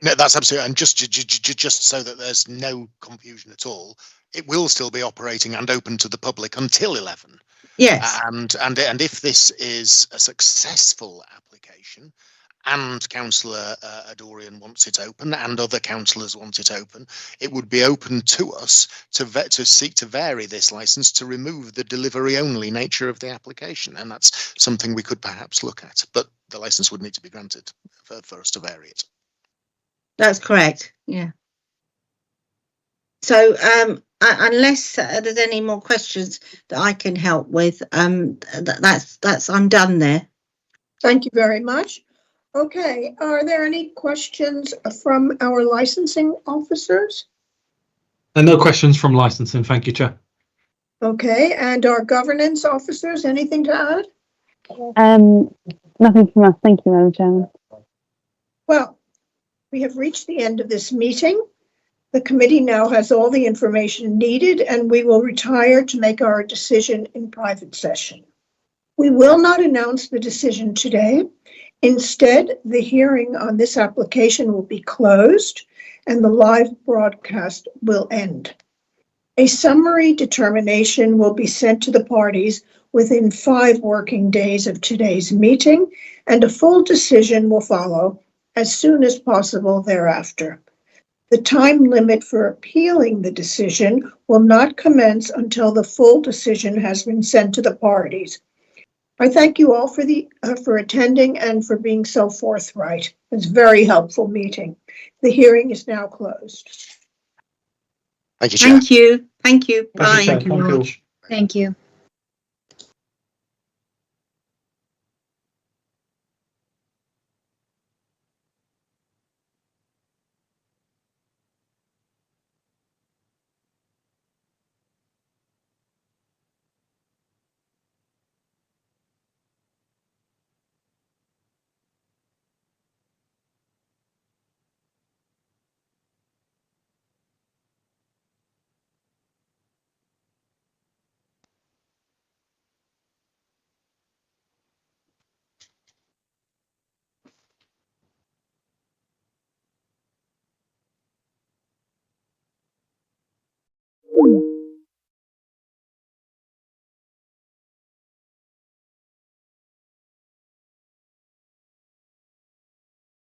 No, that's absolutely, and just so that there's no confusion at all, it will still be operating and open to the public until 11. Yes. And if this is a successful application, and Councillor Adorian wants it open, and other councillors want it open, it would be open to us to seek to vary this licence to remove the delivery-only nature of the application, and that's something we could perhaps look at. But the licence would need to be granted for us to vary it. That's correct. Yeah. So unless there's any more questions that I can help with, that's I'm done there. Thank you very much. Okay, are there any questions from our licensing officers? No questions from licensing, thank you, Chair. Okay, and our governance officers, anything to add? Nothing from us, thank you, Madam Chairman. Well, we have reached the end of this meeting. The committee now has all the information needed, and we will retire to make our decision in private session. We will not announce the decision today. Instead, the hearing on this application will be closed and the live broadcast will end. A summary determination will be sent to the parties within 5 working days of today's meeting, and a full decision will follow as soon as possible thereafter. The time limit for appealing the decision will not commence until the full decision has been sent to the parties. I thank you all for attending and for being so forthright. It's a very helpful meeting. The hearing is now closed. Thank you, Chair. Thank you. Thank you. Bye. Thank you very much. Thank you.